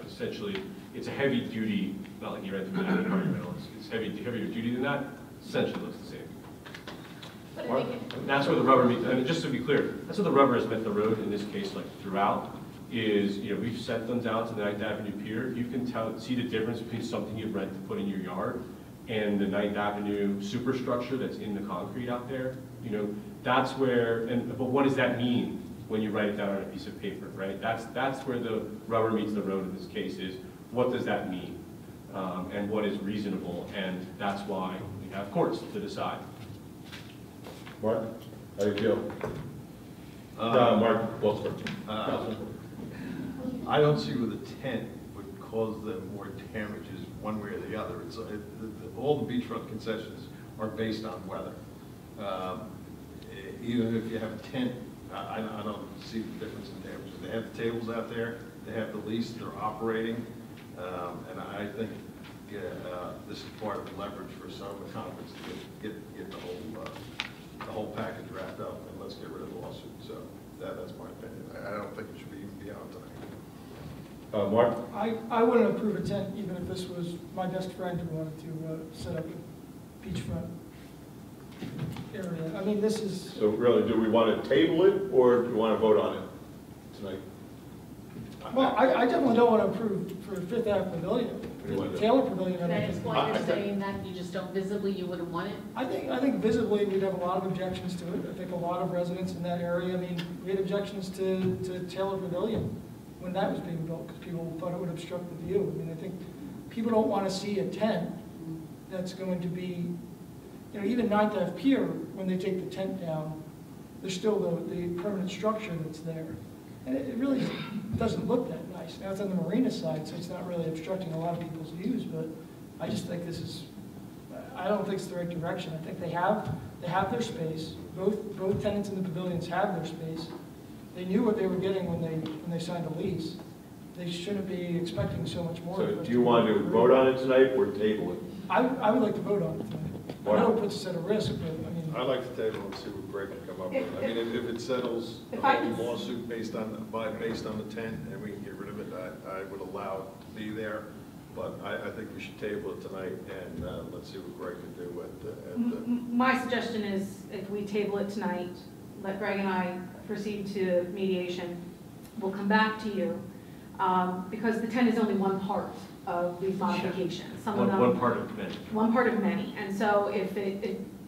Essentially, it's a heavy duty, not like you rent for an apartment. It's heavier duty than that. Essentially, looks the same. But that's where the rubber meets. I mean, just to be clear, that's where the rubber has met the road in this case, like throughout. Is we've sent them down to the 9th Avenue Pier. You can see the difference between something you rent to put in your yard and the 9th Avenue superstructure that's in the concrete out there. That's where. But what does that mean when you write it down on a piece of paper, right? That's where the rubber meets the road in this case. Is what does that mean, and what is reasonable, and that's why we have courts to decide. Mark, how do you feel? Mark Wolfsburg. I don't see where the tent would cause them more damages one way or the other. All the beachfront concessions are based on weather. Even if you have a tent, I don't see the difference in damages. They have the tables out there, they have the lease, they're operating, and I think this is part of the leverage for some of the conference to get the whole package wrapped up, and let's get rid of the lawsuit. So that's my opinion. I don't think it should be even beyond tonight. Mark? I wouldn't approve a tent even if this was my best friend who wanted to set up a beachfront area. I mean, this is... So really, do we want to table it, or do we want to vote on it tonight? Well, I definitely don't want to approve for Fifth Ave Pavilion. The Taylor Pavilion, I don't that's think. why you're saying that you just don't visibly, you wouldn't want it? I think visibly we'd have a lot of objections to it. I think a lot of residents in that area, I mean, we had objections to Taylor Pavilion when that was being built because people thought it would obstruct the view. I mean, I think people don't want to see a tent that's going to be, even 9th Ave Pier, when they take the tent down, there's still the permanent structure that's there. And it really doesn't look that nice. Now it's on the marina side, so it's not really obstructing a lot of people's views, but I just think I don't think it's the right direction. I think they have their space. Both tenants in the pavilions have their space. They knew what they were getting when they signed a lease. They shouldn't be expecting so much more. So do you want to vote on it tonight or table it? I would like to vote on it tonight. I know it puts us at a risk, but I mean... I'd like to table and see what Greg can come up with. I mean, if it settles the whole lawsuit based on the tent and we can get rid of it, I would allow it to be there. But I think we should table it tonight and let's see what Greg can do. My suggestion is if we table it tonight, let Greg and I proceed to mediation. We'll come back to you because the tent is only one part of these modifications. Some of them, one part of many. One part of many. And so if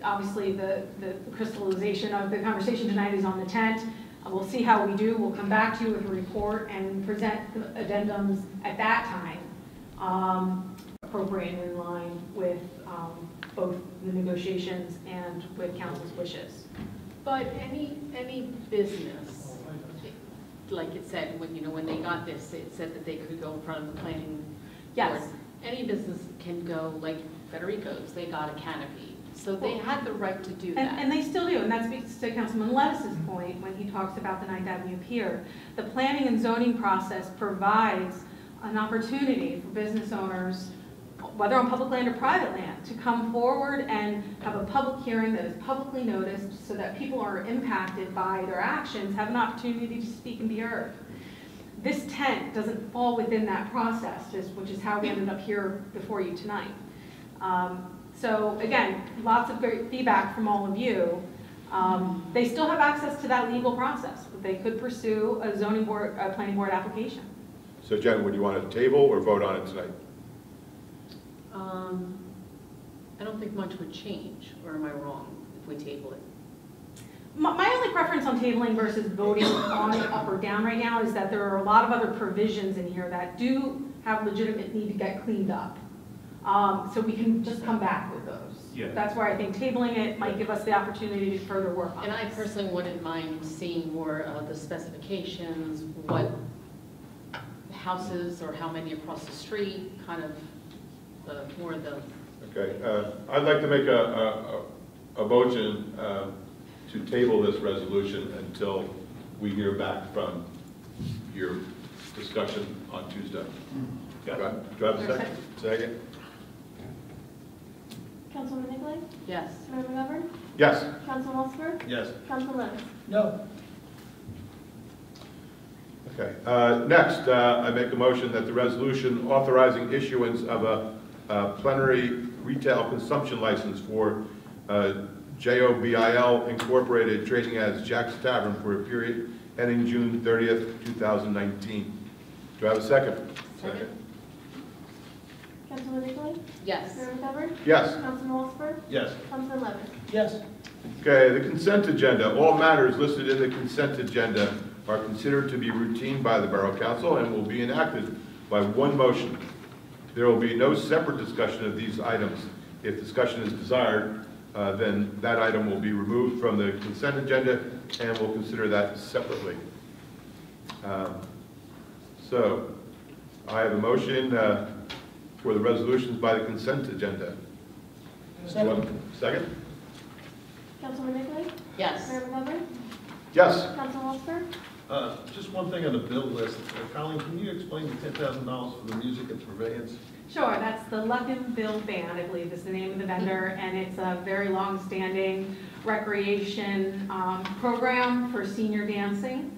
obviously the crystallization of the conversation tonight is on the tent, we'll see how we do. We'll come back to you with a report and present addendums at that time, appropriate and in line with both the negotiations and with council's wishes. But any business, like it said, when they got this, it said that they could go in front of the planning board. Yes. Any business can go, like Federico's, they got a canopy. So they had the right to do that. And they still do, and that speaks to Councilman Lettis's point when he talks about the 9th Avenue Pier. The planning and zoning process provides an opportunity for business owners, whether on public land or private land, to come forward and have a public hearing that is publicly noticed so that people who are impacted by their actions have an opportunity to speak and be heard. this tent doesn't fall within that process, which is how we ended up here before you tonight. So again, lots of great feedback from all of you. They still have access to that legal process. They could pursue a zoning board, a planning board application. So Jen, would you want to table or vote on it tonight? I don't think much would change, or am I wrong if we table it? My only preference on tabling versus voting on it up or down right now is that there are a lot of other provisions in here that do have legitimate need to get cleaned up. So we can just come back with those. Yeah. That's where I think tabling it might give us the opportunity to further work on it. And I personally wouldn't mind seeing more of the specifications, what houses or how many across the street, kind of more of the... Okay, I'd like to make a motion to table this resolution until we hear back from your discussion on Tuesday. Do I have a second? Second? Councilwoman Nicolay? Yes. Mayor McGovern? Yes. Councilman Osmer? Yes. Councilman Lenz? No. Okay. Next, I make a motion that the resolution authorizing issuance of a plenary retail consumption license for JOBIL Incorporated, trading as Jack's Tavern for a period ending June 30th, 2019. Do I have a second? Second. Councilwoman Nicolay? Yes. Mayor McGovern? Yes. Councilman Osmer? Yes. Councilman Lenz? Yes. Okay, the consent agenda. All matters listed in the consent agenda are considered to be routine by the Borough Council and will be enacted by one motion. There will be no separate discussion of these items. If discussion is desired, then that item will be removed from the consent agenda and we'll consider that separately. So, I have a motion for the resolutions by the consent agenda. Second. Second? Councilwoman Nicolay? Yes. Mayor McGovern? Yes. Councilman Osmer? Just one thing on the bill list. Colleen, can you explain the $10,000 for the music at the pavilions? Sure, that's the Luckin Bill Band, I believe is the name of the vendor, and it's a very long-standing recreation program for senior dancing.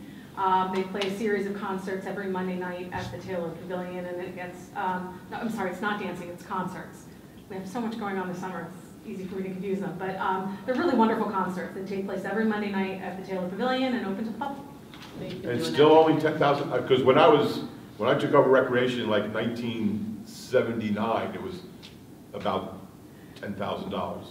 They play a series of concerts every Monday night at the Taylor Pavilion, and it gets, no, I'm sorry, it's not dancing, it's concerts. We have so much going on this summer, it's easy for me to confuse them, but they're really wonderful concerts that take place every Monday night at the Taylor Pavilion and open to the public. And it's still only 10,000, because when I took over recreation in like 1979, it was about $10,000.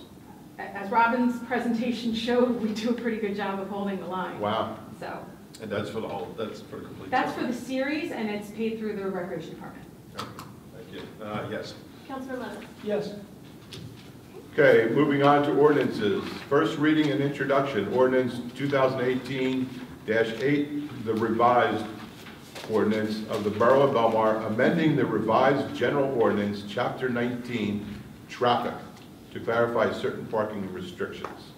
As Robin's presentation showed, we do a pretty good job of holding the line. Wow. So And that's for the whole, that's for the complete. that's for the series, and it's paid through the Recreation Department. Okay, thank you. Yes. Councilman Lenz? Yes. Okay, moving on to ordinances. First reading and introduction, ordinance 2018-8, the revised ordinance of the Borough of Belmar, amending the revised general ordinance, Chapter 19, traffic, to clarify certain parking restrictions.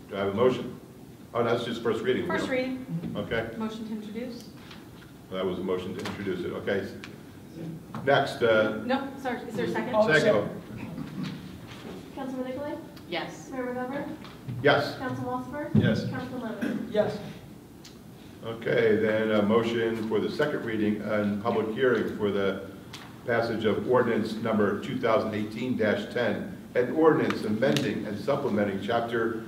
Do I have a motion? Oh, that's just first reading. First reading. Okay, Motion to introduce? that was a motion to introduce it. Okay. Next, No, sorry, is there a second? Oh, second. Councilman Nicolay? Yes. Mayor McGovern? Yes. Councilman Osmer? Yes. Councilman Lenz? Yes. Okay, then a motion for the second reading and public hearing for the passage of ordinance number 2018-10, an ordinance amending and supplementing Chapter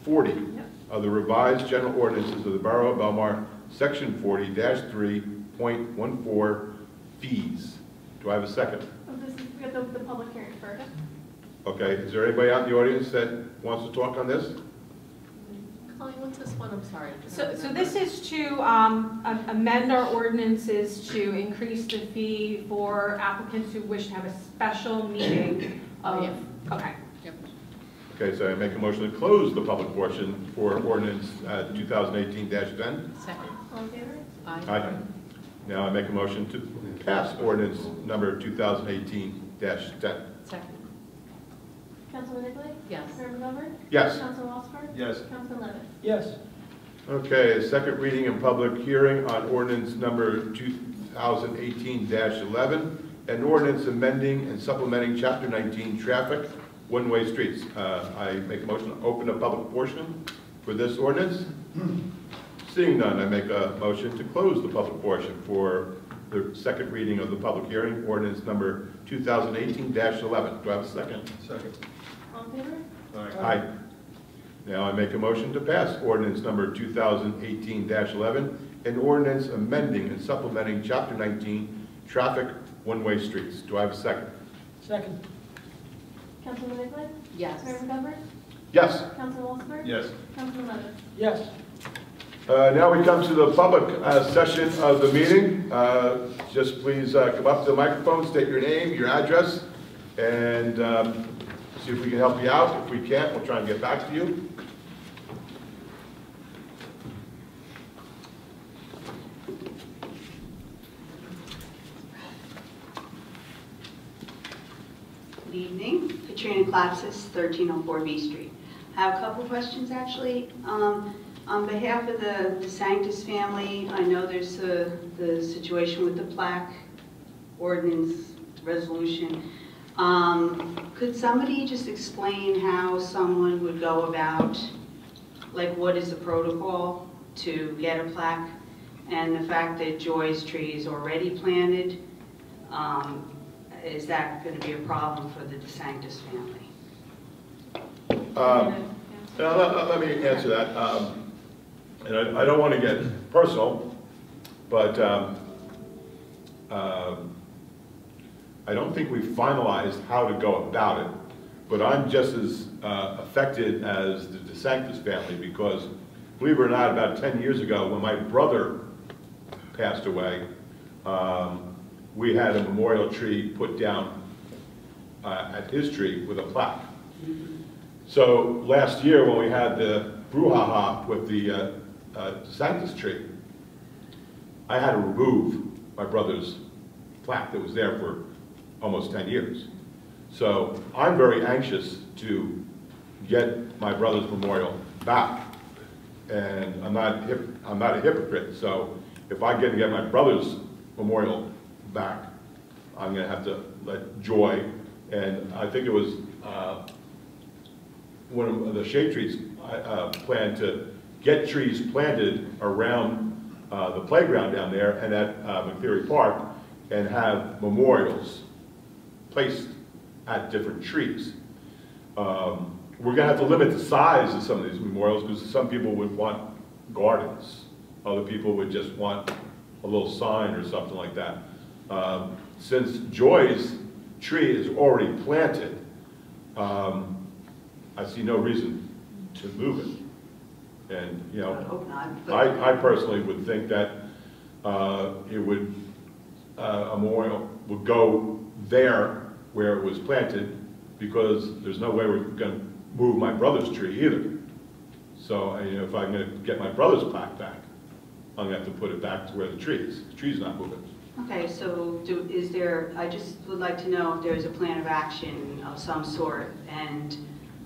40 of the revised general ordinances of the Borough of Belmar, Section 40-3.14, fees. Do I have a second? Oh, this is, we got the public hearing first. Okay, is there anybody out in the audience that wants to talk on this? Colleen, what's this one? I'm sorry. So this is to amend our ordinances to increase the fee for applicants who wish to have a special meeting of, Yeah. okay. Yep. Okay, so I make a motion to close the public portion for ordinance 2018-10. Second. All in favor? Aye. Now I make a motion to pass ordinance number 2018-10. Second. Councilman Nicolay? Yes. Mayor McGovern? Yes. Councilman Osmer? Yes. Councilman Lenz? Yes. Okay, second reading and public hearing on ordinance number 2018-11, an ordinance amending and supplementing Chapter 19 traffic, one-way streets. I make a motion to open a public portion for this ordinance. Seeing none, I make a motion to close the public portion for the second reading of the public hearing, ordinance number 2018-11. Do I have a second? Second. All in favor? Aye. Now I make a motion to pass ordinance number 2018-11, an ordinance amending and supplementing Chapter 19, Traffic One-Way Streets. Do I have a second? Second. Councilman Nicolay? Yes. Mayor McGovern? Yes. Councilman Walsenburg? Yes. Councilman Levis? Yes. Now we come to the public session of the meeting. Just please come up to the microphone, state your name, your address, and see if we can help you out. If we can't, we'll try and get back to you. Good evening, Katrina Klapsis, 1304 B Street. I have a couple questions actually. On behalf of the Sanctus family, I know there's the situation with the plaque ordinance resolution. Could somebody just explain how someone would go about, like what is the protocol to get a plaque? And the fact that Joy's tree is already planted, is that going to be a problem for the DeSanctis family? Let me answer that. And I don't want to get personal, but I don't think we finalized how to go about it. But I'm just as affected as the DeSanctis family because, believe it or not, about 10 years ago when my brother passed away, we had a memorial tree put down at his tree with a plaque. So last year when we had the brouhaha with the DeSanctis tree, I had to remove my brother's plaque that was there for almost 10 years. So I'm very anxious to get my brother's memorial back. And I'm not a hypocrite, so if I get my brother's memorial back, I'm going to have to let Joy, and I think it was one of the shade trees, planned to get trees planted around the playground down there and at McCleary Park and have memorials placed at different trees. We're going to have to limit the size of some of these memorials because some people would want gardens. Other people would just want a little sign or something like that. Since Joy's tree is already planted, I see no reason to move it. And, you know, I personally would think that it would, a memorial would go there where it was planted because there's no way we're going to move my brother's tree either. So, you know, if I'm going to get my brother's plaque back, I'm going to have to put it back to where the tree is. The tree's not moving. Okay, so is there, I just would like to know if there's a plan of action of some sort and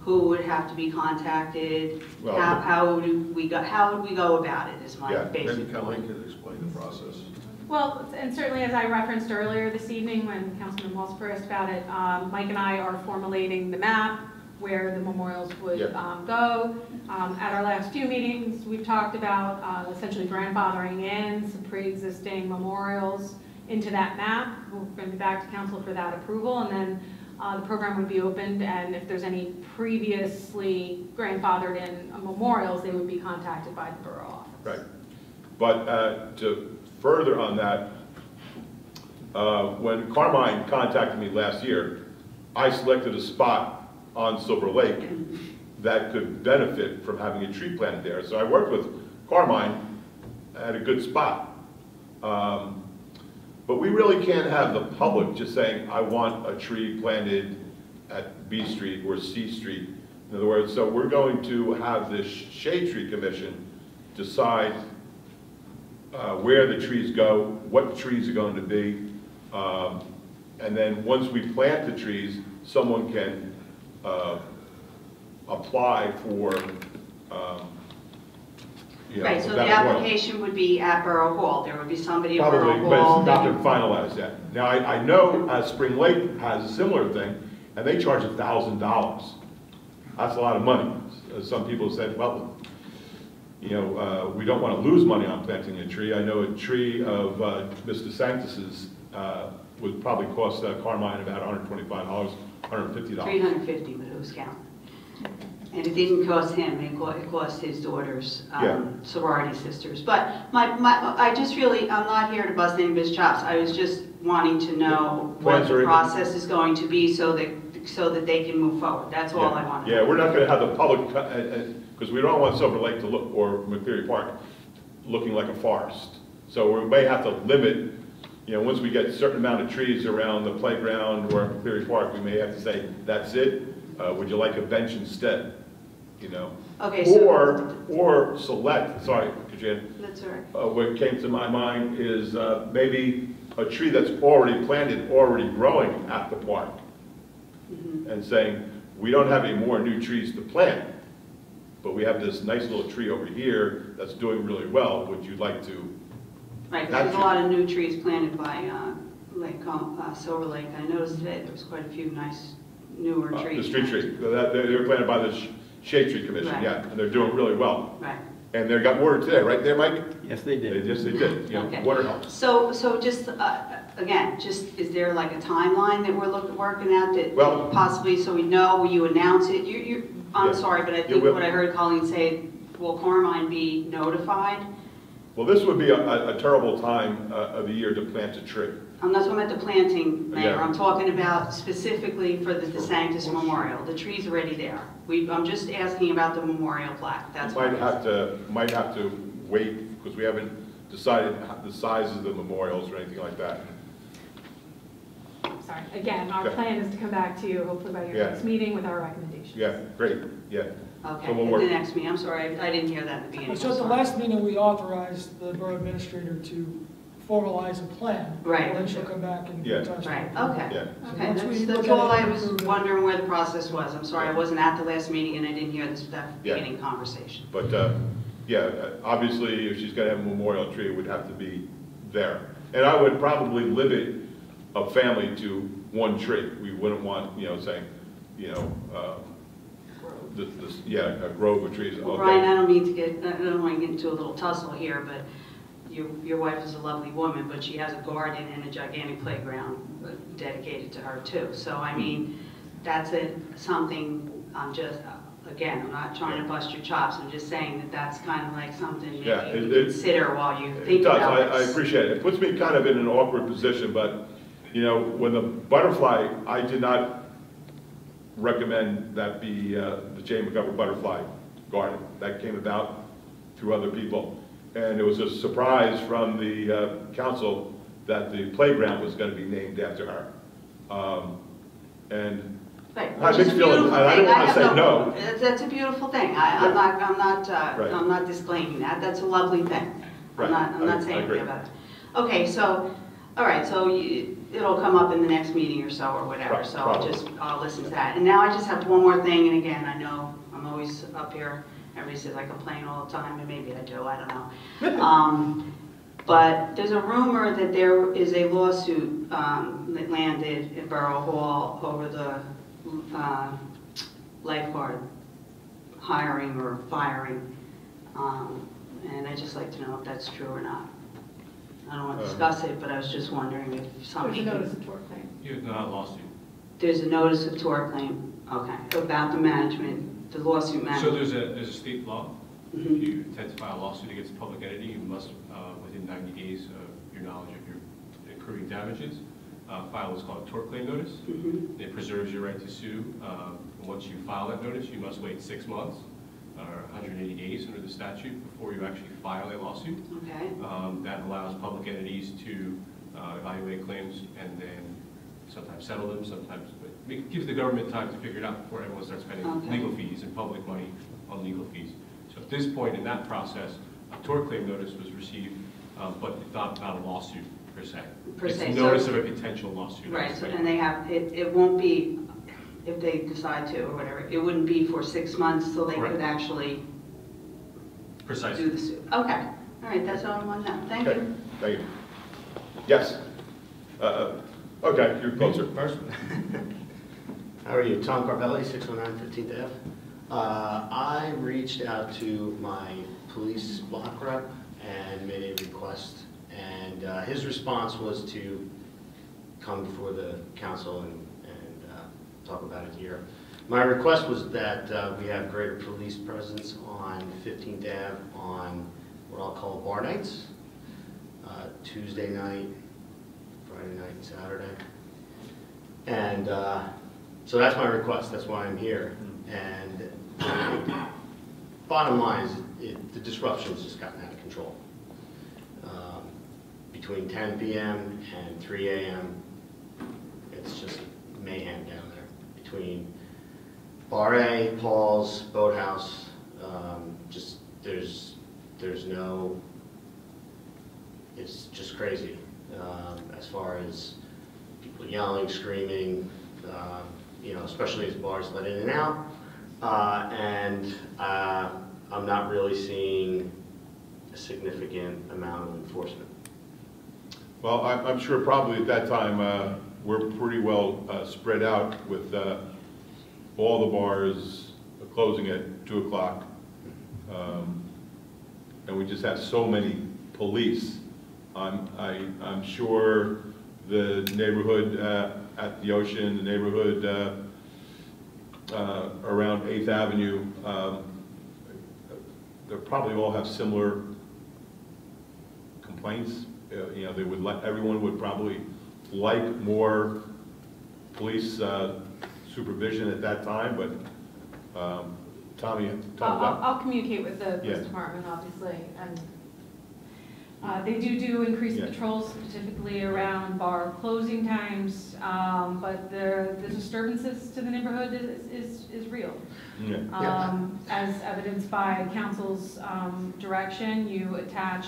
who would have to be contacted? Well, how would we go about it is my basic Maybe Kelly could explain the process. Well, and certainly as I referenced earlier this evening when Councilman Walsper asked about it, Mike and I are formulating the map where the memorials would go. At our last few meetings, we've talked about essentially grandfathering in some pre-existing memorials into that map. We're going to be back to council for that approval, and then the program would be opened, and if there's any previously grandfathered in memorials, they would be contacted by the borough office. Right. But to further on that, when Carmine contacted me last year, I selected a spot on Silver Lake that could benefit from having a tree planted there. So I worked with Carmine at a good spot. But we really can't have the public just saying, I want a tree planted at B Street or C Street. In other words, so we're going to have this Shade Tree Commission decide where the trees go, what trees are going to be, and then once we plant the trees, someone can apply for, you know, right, so the application would be at Borough Hall. There would be somebody at Borough probably, Hall. but it's not been finalized yet. Now, I know Spring Lake has a similar thing, and they charge $1,000. That's a lot of money. Some people said, well, we don't want to lose money on planting a tree. I know a tree of Mr. Sanctus's would probably cost Carmine about $125, $150. $350, but who's counting? And it didn't cost him, it cost his daughter's sorority sisters. But I'm not here to bust anybody's chops. I was just wanting to know what the process is going to be so that they can move forward. That's all I want to know. Yeah, we're not going to have the public, because we don't want Silver Lake to look, or McCleary Park, looking like a forest. So we may have to limit, once we get a certain amount of trees around the playground or McCleary Park, we may have to say, that's it. Would you like a bench instead? Okay, or select. Sorry, Katrina. That's all right. What came to my mind is maybe a tree that's already planted, already growing at the park, and saying we don't have any more new trees to plant, but we have this nice little tree over here that's doing really well. Would you like to? Right. There's a lot of new trees planted by Silver Lake. I noticed today there was quite a few nice newer trees. The street tree. They were planted by the Shade Tree Commission, and they're doing really well. Right. And they got water today, right there, Mike? Yes, they did. Yes, they did. Okay. Water helps. So just, again, is there like a timeline that we're working at that possibly, so we know, will you announce it? I'm sorry, but I think what I heard Colleen say, will Carmine be notified? Well, this would be a terrible time of the year to plant a tree. I'm not talking about the planting, Mayor. Yeah. I'm talking about specifically for the DeSantis Memorial. The tree's already there. I'm just asking about the memorial plaque. That's might have to wait because we haven't decided the size of the memorials or anything like that. Sorry, again, our plan is to come back to you hopefully by your next meeting with our recommendations. Yeah, great, yeah. Okay, so at the next meeting. I'm sorry, I didn't hear that at the beginning. So at the last meeting, we authorized the borough administrator to formalize a plan. Right. Then she'll come back and tell us. Right, okay. Yeah. Okay, that's all I was wondering where the process was. I'm sorry, I wasn't at the last meeting and I didn't hear that beginning conversation. But obviously, if she's going to have a memorial tree, it would have to be there. And I would probably limit a family to one tree. We wouldn't want, saying, a grove of trees. Well, Brian, I don't want to get into a little tussle here, but your wife is a lovely woman, but she has a garden and a gigantic playground dedicated to her too. So I mean, that's something. I'm not trying to bust your chops. I'm just saying that's kind of like something maybe you consider while you think about it. I appreciate it. It puts me kind of in an awkward position, but when the butterfly, I did not recommend that be the Jay McGovern Butterfly Garden. That came about through other people. And it was a surprise from the council that the playground was going to be named after her. Right, I didn't want to say no. That's a beautiful thing. I'm not disclaiming that. That's a lovely thing. I'm not saying anything about it. Okay, so all right, so it'll come up in the next meeting or so or whatever. So I'll listen to that. And now I just have one more thing. And again, I know I'm always up here. Everybody says I complain all the time, and maybe I do. I don't know. But there's a rumor that there is a lawsuit that landed at Borough Hall over the lifeguard hiring or firing, and I'd just like to know if that's true or not. I don't want to discuss it, but I was just wondering if something. There's a notice of tort claim. It's not a lawsuit. There's a notice of tort claim, okay, about the management, the lawsuit management. So there's a state law. If you intend to file a lawsuit against a public entity, you must, within 90 days of your knowledge of your accruing damages, file what's called a tort claim notice. It preserves your right to sue. Once you file that notice, you must wait 6 months or 180 days under the statute before you actually file a lawsuit. Okay. That allows public entities to evaluate claims and then sometimes settle them, sometimes it gives the government time to figure it out before everyone starts spending legal fees and public money on legal fees. So at this point in that process, a tort claim notice was received, but not a lawsuit per se. It's a notice of a potential lawsuit. Right, so, and they have, it won't be, if they decide to or whatever, it wouldn't be for 6 months till they could actually do the suit. Okay, all right, that's all I want to know. Thank you. Thank you. Yes. Okay, you're closer. First. How are you? Tom Carvelli, 609 15th Ave. I reached out to my police block rep and made a request, and his response was to come before the council and talk about it here. My request was that we have greater police presence on 15th Ave on what I'll call bar nights, Tuesday night, Friday night, and Saturday. And so that's my request. That's why I'm here. And bottom line is the disruption's just gotten out of control. Between 10 p.m. and 3 a.m., it's just mayhem down there. Between Bar A, Paul's, Boathouse, just there's no, it's just crazy as far as people yelling, screaming, you know, especially as bars let in and out. And I'm not really seeing a significant amount of enforcement. Well, I'm sure probably at that time we're pretty well spread out with all the bars closing at 2 o'clock. And we just have so many police. I'm sure the neighborhood at the ocean, the neighborhood around 8th Avenue, they probably all have similar complaints. You know, they would everyone would probably like more police supervision at that time, but Tommy, I'll communicate with the police Yeah. department, obviously, and they do increased patrols, specifically around bar closing times, but the disturbances to the neighborhood is real. As evidenced by council's direction, you attach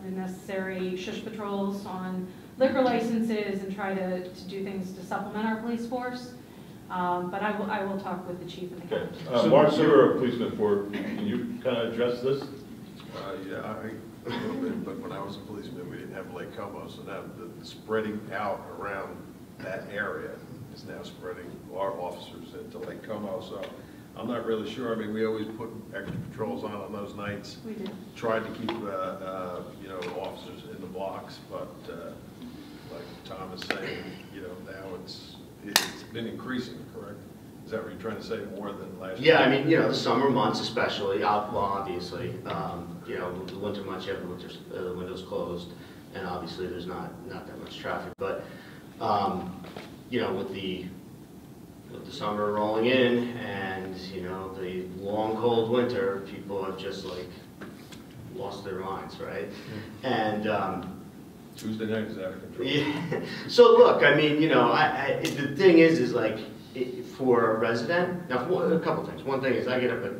the necessary shush patrols on liquor licenses and try to do things to supplement our police force. But I will talk with the chief and the okay. Mark, you're a policeman can you kind of address this? Yeah, a little bit, but when I was a policeman, we didn't have Lake Como, so now the spreading out around that area is now spreading our officers into Lake Como, so I'm not really sure. I mean, we always put extra patrols on those nights. We do. Tried to keep, you know, officers in the blocks, but like Tom is saying, you know, now it's been increasing, correct? Is that what you're trying to say, more than last year? Yeah, I mean, you know, the summer months especially, well, obviously, you know, the winter months, you have the windows closed, and obviously there's not that much traffic. But, you know, with the summer rolling in and, you know, the long, cold winter, people have just, like, lost their minds, right? And Tuesday night is out of control. yeah. So look, I mean, you know, the thing is like, for a resident, now a couple things. One thing is I get up at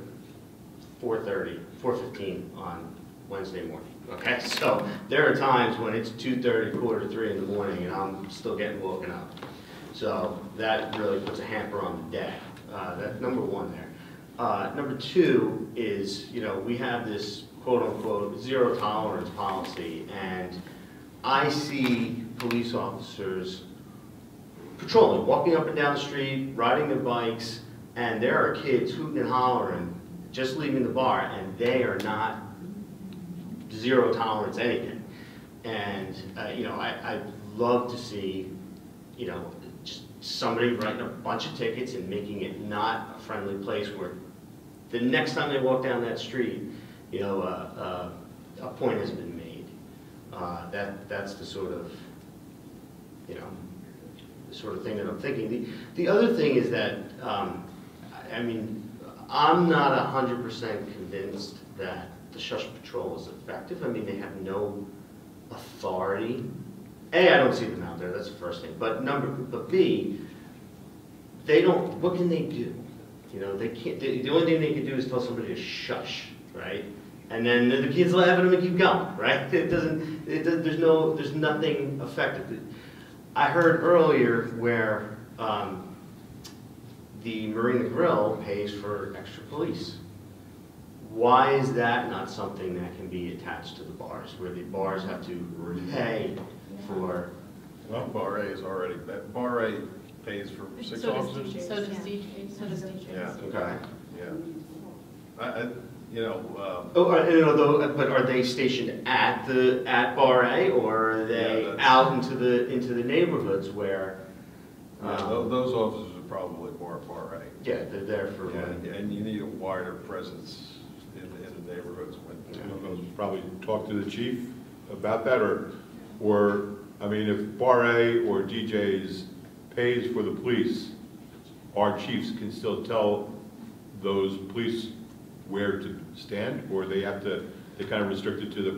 4:15 on Wednesday morning, okay? So there are times when it's 2:30, 2:45 in the morning and I'm still getting woken up. So that really puts a hamper on the day. That's number one there. Number two is, you know, we have this quote unquote zero tolerance policy, and I see police officers patrolling, walking up and down the street, riding their bikes, and there are kids hooting and hollering, just leaving the bar, and they are not zero tolerance anything. And, you know, I'd love to see, you know, just somebody writing a bunch of tickets and making it not a friendly place where the next time they walk down that street, you know, a point has been made. That's the sort of, you know, the sort of thing that I'm thinking. The other thing is that, I mean, I'm not 100% convinced that the shush patrol is effective. I mean, they have no authority. A, I don't see them out there, that's the first thing. But B, they don't, what can they do? You know, they can't, the only thing they can do is tell somebody to shush, right? And then the kids laugh at them and keep going, right? There's nothing effective. I heard earlier where the Marina Grill pays for extra police. Why is that not something that can be attached to the bars, where the bars have to pay for? Well, Bar A is already, Bar A pays for 6 officers. So does DJ. Yeah. Okay. Yeah. But are they stationed at Bar A, or are they out into the neighborhoods where? Those officers are probably more Bar A. Yeah, they're there for. And you need a wider presence in the neighborhoods. Probably talk to the chief about that, or I mean, if Bar A or DJs pays for the police, our chiefs can still tell those police where to stand, or they kind of restrict it to the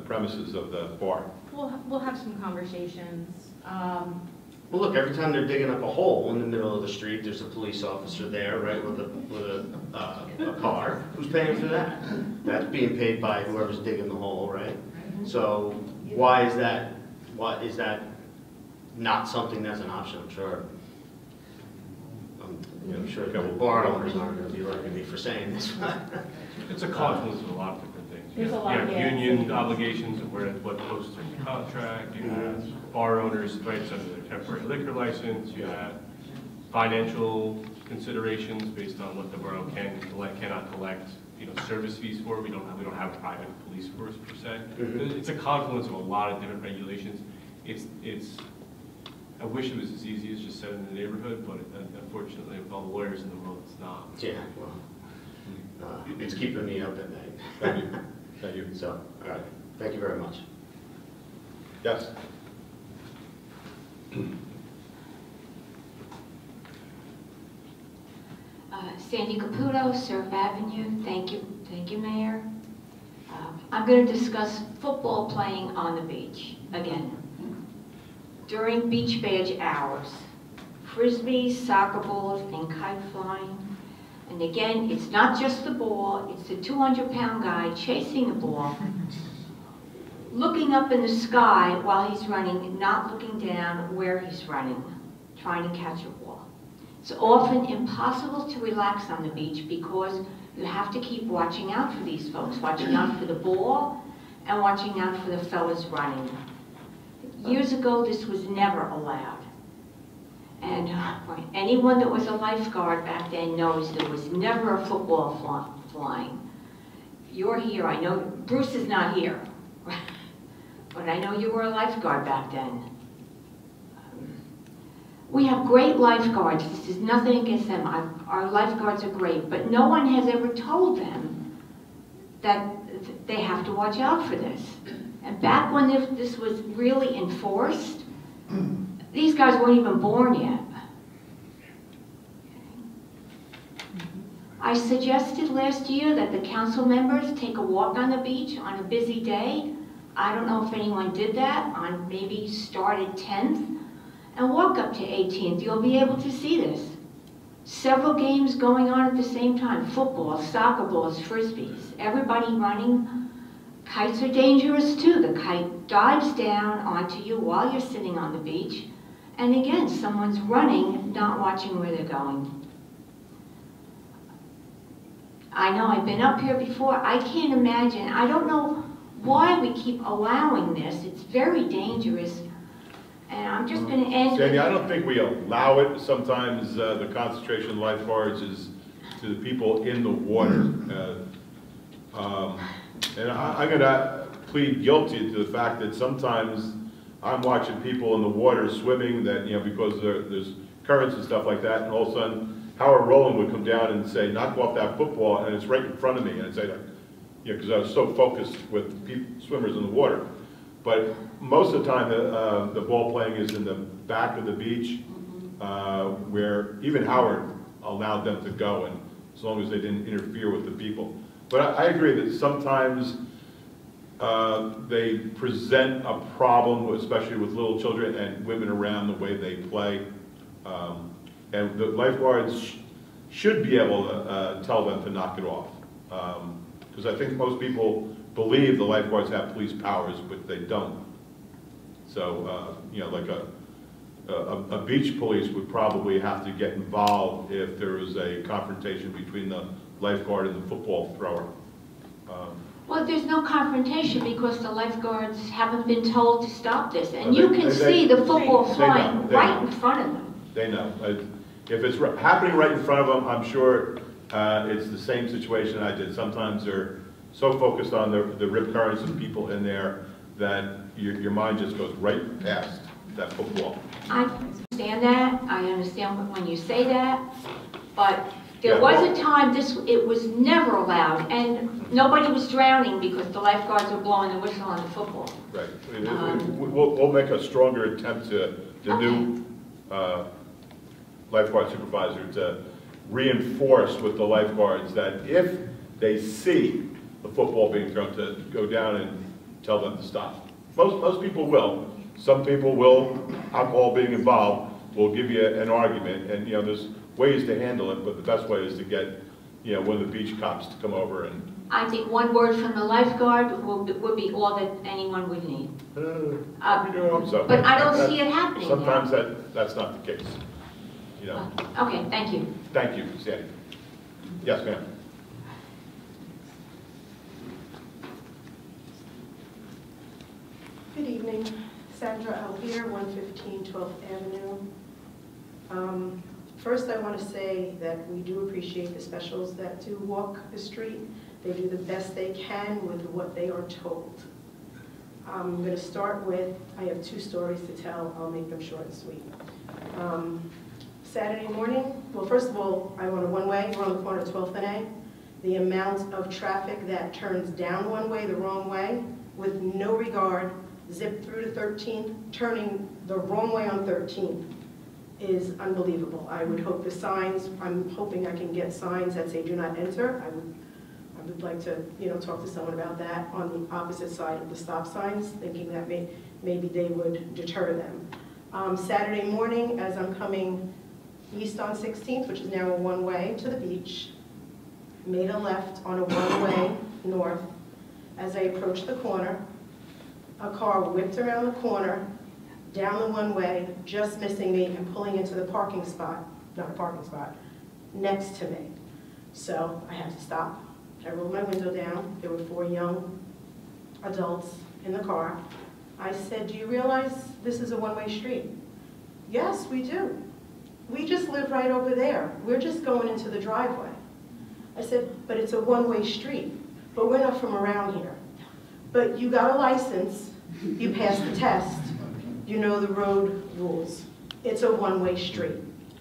premises of the bar. We'll have some conversations. Well, look, every time they're digging up a hole in the middle of the street, there's a police officer there, right, with a car. Who's paying for that? That's being paid by whoever's digging the hole, right? So why is that not something that's an option? I'm sure. I'm sure a couple of bar owners aren't going to be liking me for saying this. It's a confluence of a lot of different things. There's a lot, you have yeah. union obligations of what posts in the contract. You have bar owners' rights under their temporary liquor license. You have financial considerations based on what the borough can collect, cannot collect. Service fees for. We don't have a private police force per se. It's a confluence of a lot of different regulations. I wish it was as easy as just set in the neighborhood, but unfortunately, with all the lawyers in the world, it's not. Yeah, well, it's keeping me up at night. Thank you. Thank you. So, all right. Thank you very much. Yes. Sandy Caputo, Surf Avenue. Thank you, Mayor. I'm going to discuss football playing on the beach again. During beach badge hours, frisbees, soccer balls, and kite flying. And again, it's not just the ball, it's the 200-pound guy chasing the ball, looking up in the sky while he's running, not looking down where he's running, trying to catch a ball. It's often impossible to relax on the beach because you have to keep watching out for these folks, watching out for the ball and watching out for the fellas running. Years ago, this was never allowed. And anyone that was a lifeguard back then knows there was never a football flying. You're here, I know, Bruce is not here, but I know you were a lifeguard back then. We have great lifeguards. This is nothing against them. Our lifeguards are great, but no one has ever told them that they have to watch out for this. And back when this was really enforced, these guys weren't even born yet. I suggested last year that the council members take a walk on the beach on a busy day. I don't know if anyone did that, on maybe start at 10th and walk up to 18th. You'll be able to see this. Several games going on at the same time. Football, soccer balls, frisbees, everybody running. Kites are dangerous too. The kite dives down onto you while you're sitting on the beach. And again, someone's running, not watching where they're going. I know I've been up here before. I can't imagine. I don't know why we keep allowing this. It's very dangerous. And I'm just going to end Sandy, I don't think we allow it. Sometimes the concentration of lifeguards is to the people in the water. And I'm going to plead guilty to the fact that sometimes I'm watching people in the water swimming that, because there's currents and stuff like that, and all of a sudden Howard Rowland would come down and say, knock off that football, and it's right in front of me. And I'd say, because I was so focused with swimmers in the water. But most of the time, the ball playing is in the back of the beach, where even Howard allowed them to go, and as long as they didn't interfere with the people. But I agree that sometimes they present a problem, especially with little children and women around the way they play. And the lifeguards should be able to tell them to knock it off. Because I think most people believe the lifeguards have police powers, but they don't. So, like a beach police would probably have to get involved if there was a confrontation between the lifeguard and the football thrower. Well, there's no confrontation because the lifeguards haven't been told to stop this. And you can see the football flying right in front of them. They know. If it's happening right in front of them, I'm sure It's the same situation I did. Sometimes they're so focused on the rip currents of people in there that your mind just goes right past that football. I understand that, I understand when you say that, but there was a time it was never allowed, and nobody was drowning because the lifeguards were blowing the whistle on the football. Right. We'll make a stronger attempt to, the new lifeguard supervisor, to reinforce with the lifeguards that if they see the football being thrown, to go down and tell them to stop. Most people will. Some people will, alcohol being involved, will give you an argument, and there's ways to handle it, but the best way is to get one of the beach cops to come over and. I think one word from the lifeguard would be all that anyone would need. But I don't see it happening. Sometimes that's not the case. Okay, thank you. Thank you, Sandy. Yes, ma'am. Good evening. Sandra Alvier, 115 12th Avenue. First, I want to say that we do appreciate the specials that do walk the street. They do the best they can with what they are told. I'm going to start with, I have 2 stories to tell. I'll make them short and sweet. Saturday morning, well, first of all, I want a one-way. We're on the corner of 12th and A. The amount of traffic that turns down one way the wrong way with no regard, zip through to 13th, turning the wrong way on 13th is unbelievable. I would hope the signs, I'm hoping I can get signs that say do not enter. I would like to, talk to someone about that on the opposite side of the stop signs, thinking that maybe they would deter them. Saturday morning, as I'm coming east on 16th, which is now a one-way to the beach, made a left on a one-way north. As I approached the corner, a car whipped around the corner, down the one-way, just missing me and pulling into the parking spot, not a parking spot, next to me. So I had to stop. I rolled my window down. There were 4 young adults in the car. I said, do you realize this is a one-way street? Yes, we do. We just live right over there. We're just going into the driveway. I said, but it's a one-way street. But we're not from around here. But you got a license, you passed the test, you know the road rules. It's a one-way street.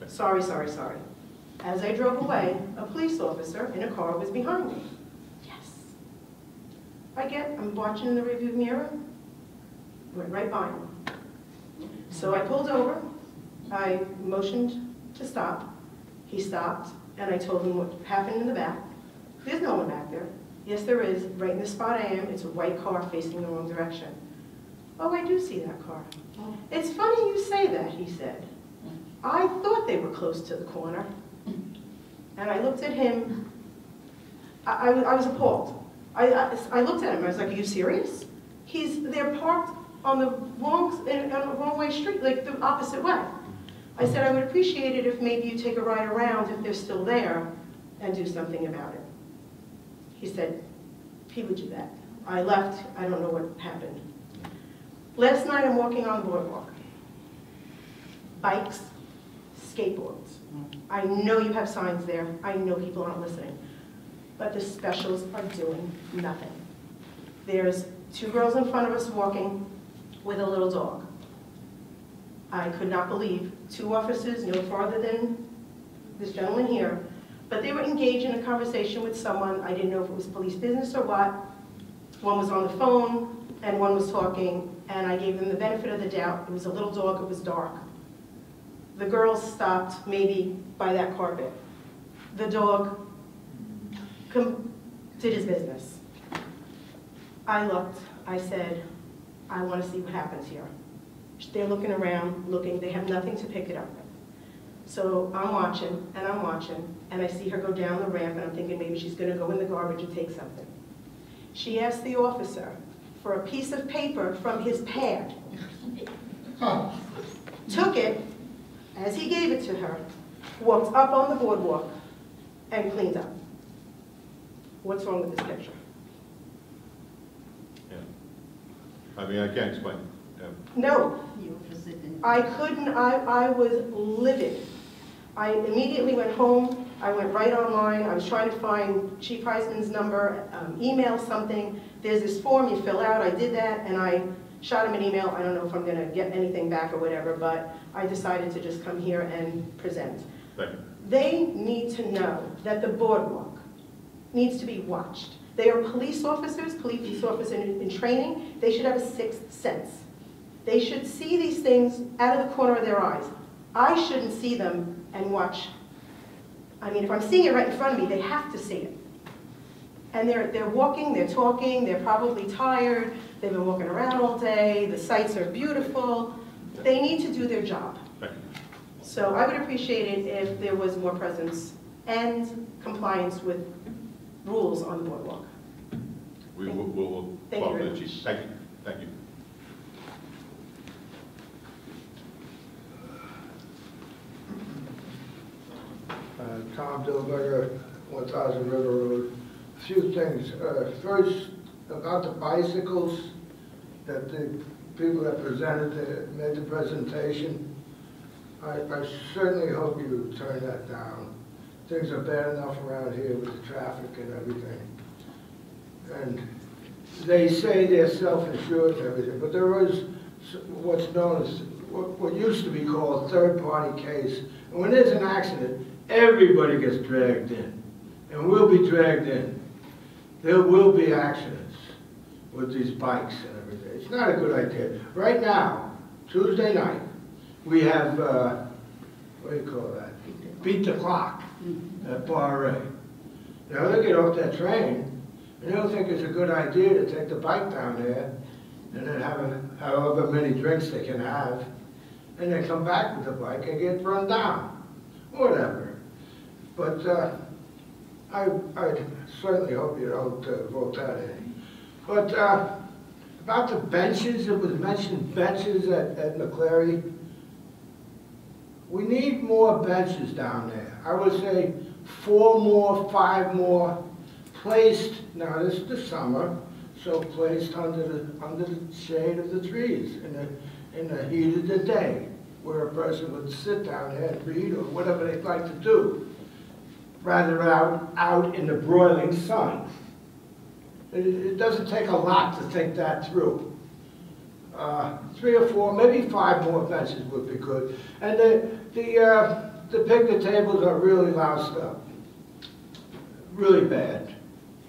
Sorry, sorry, sorry. As I drove away, a police officer in a car was behind me. Yes. I'm watching in the rearview mirror, went right by him. So I pulled over, I motioned to stop, he stopped, and I told him what happened in the back. There's no one back there. Yes, there is. Right in the spot I am, it's a white car facing the wrong direction. Oh, I do see that car. It's funny you say that, he said. I thought they were close to the corner. And I looked at him. I was appalled. I looked at him. I was like, are you serious? They're parked on the wrong way street, like the opposite way. I said, I would appreciate it if maybe you take a ride around if they're still there and do something about it. He said, he would do that. I left, I don't know what happened. Last night I'm walking on the boardwalk. Bikes, skateboards. I know you have signs there. I know people aren't listening. But the specials are doing nothing. There's 2 girls in front of us walking with a little dog. I could not believe 2 officers no farther than this gentleman here, but they were engaged in a conversation with someone. I didn't know if it was police business or what. One was on the phone and one was talking, and I gave them the benefit of the doubt. It was a little dog, it was dark. The girls stopped maybe by that carpet. The dog did his business. I looked, I said, I want to see what happens here. They're looking around, looking, they have nothing to pick it up. So I'm watching, and I see her go down the ramp, and I'm thinking maybe she's going to go in the garbage and take something. She asked the officer for a piece of paper from his pad, took it, as he gave it to her, walked up on the boardwalk, and cleaned up. What's wrong with this picture? Yeah. I mean, I can't explain. Yeah. No. I couldn't, I was livid. I immediately went home, I went right online, I was trying to find Chief Heisman's number, email something. There's this form you fill out, I did that, and I shot him an email. I don't know if I'm gonna get anything back or whatever, but I decided to just come here and present. Thank you. They need to know that the boardwalk needs to be watched. They are police officers in training. They should have a sixth sense. They should see these things out of the corner of their eyes. I shouldn't see them and watch. I mean, if I'm seeing it right in front of me, they have to see it. And they're walking, they're talking, they're probably tired, they've been walking around all day, the sights are beautiful. They need to do their job. So I would appreciate it if there was more presence and compliance with rules on the boardwalk. We will Thank you follow very the much. chief. Thank you. Thank you. Tom Dilberger, 1000 River Road. A few things. First, about the bicycles, that the people that made the presentation, I certainly hope you turn that down. Things are bad enough around here with the traffic and everything. And they say they're self-insured and everything, but there is what's known as, what used to be called third-party case. And when there's an accident, everybody gets dragged in, and we'll be dragged in. There will be accidents with these bikes and everything. It's not a good idea. Right now, Tuesday night, we have, what do you call that? Beat the clock at Bar A. Now they get off that train, and they'll think it's a good idea to take the bike down there, and then have however many drinks they can have, and then come back with the bike and get run down. Whatever. But I certainly hope you don't vote that in. But about the benches, it was mentioned benches at McCleary. We need more benches down there. I would say 4 more, 5 more placed, now this is the summer, so placed under the shade of the trees in the heat of the day, where a person would sit down there and read or whatever they'd like to do, rather out in the broiling sun. It doesn't take a lot to think that through. 3 or 4, maybe 5 more benches would be good. And the picnic tables are really loused up, really bad.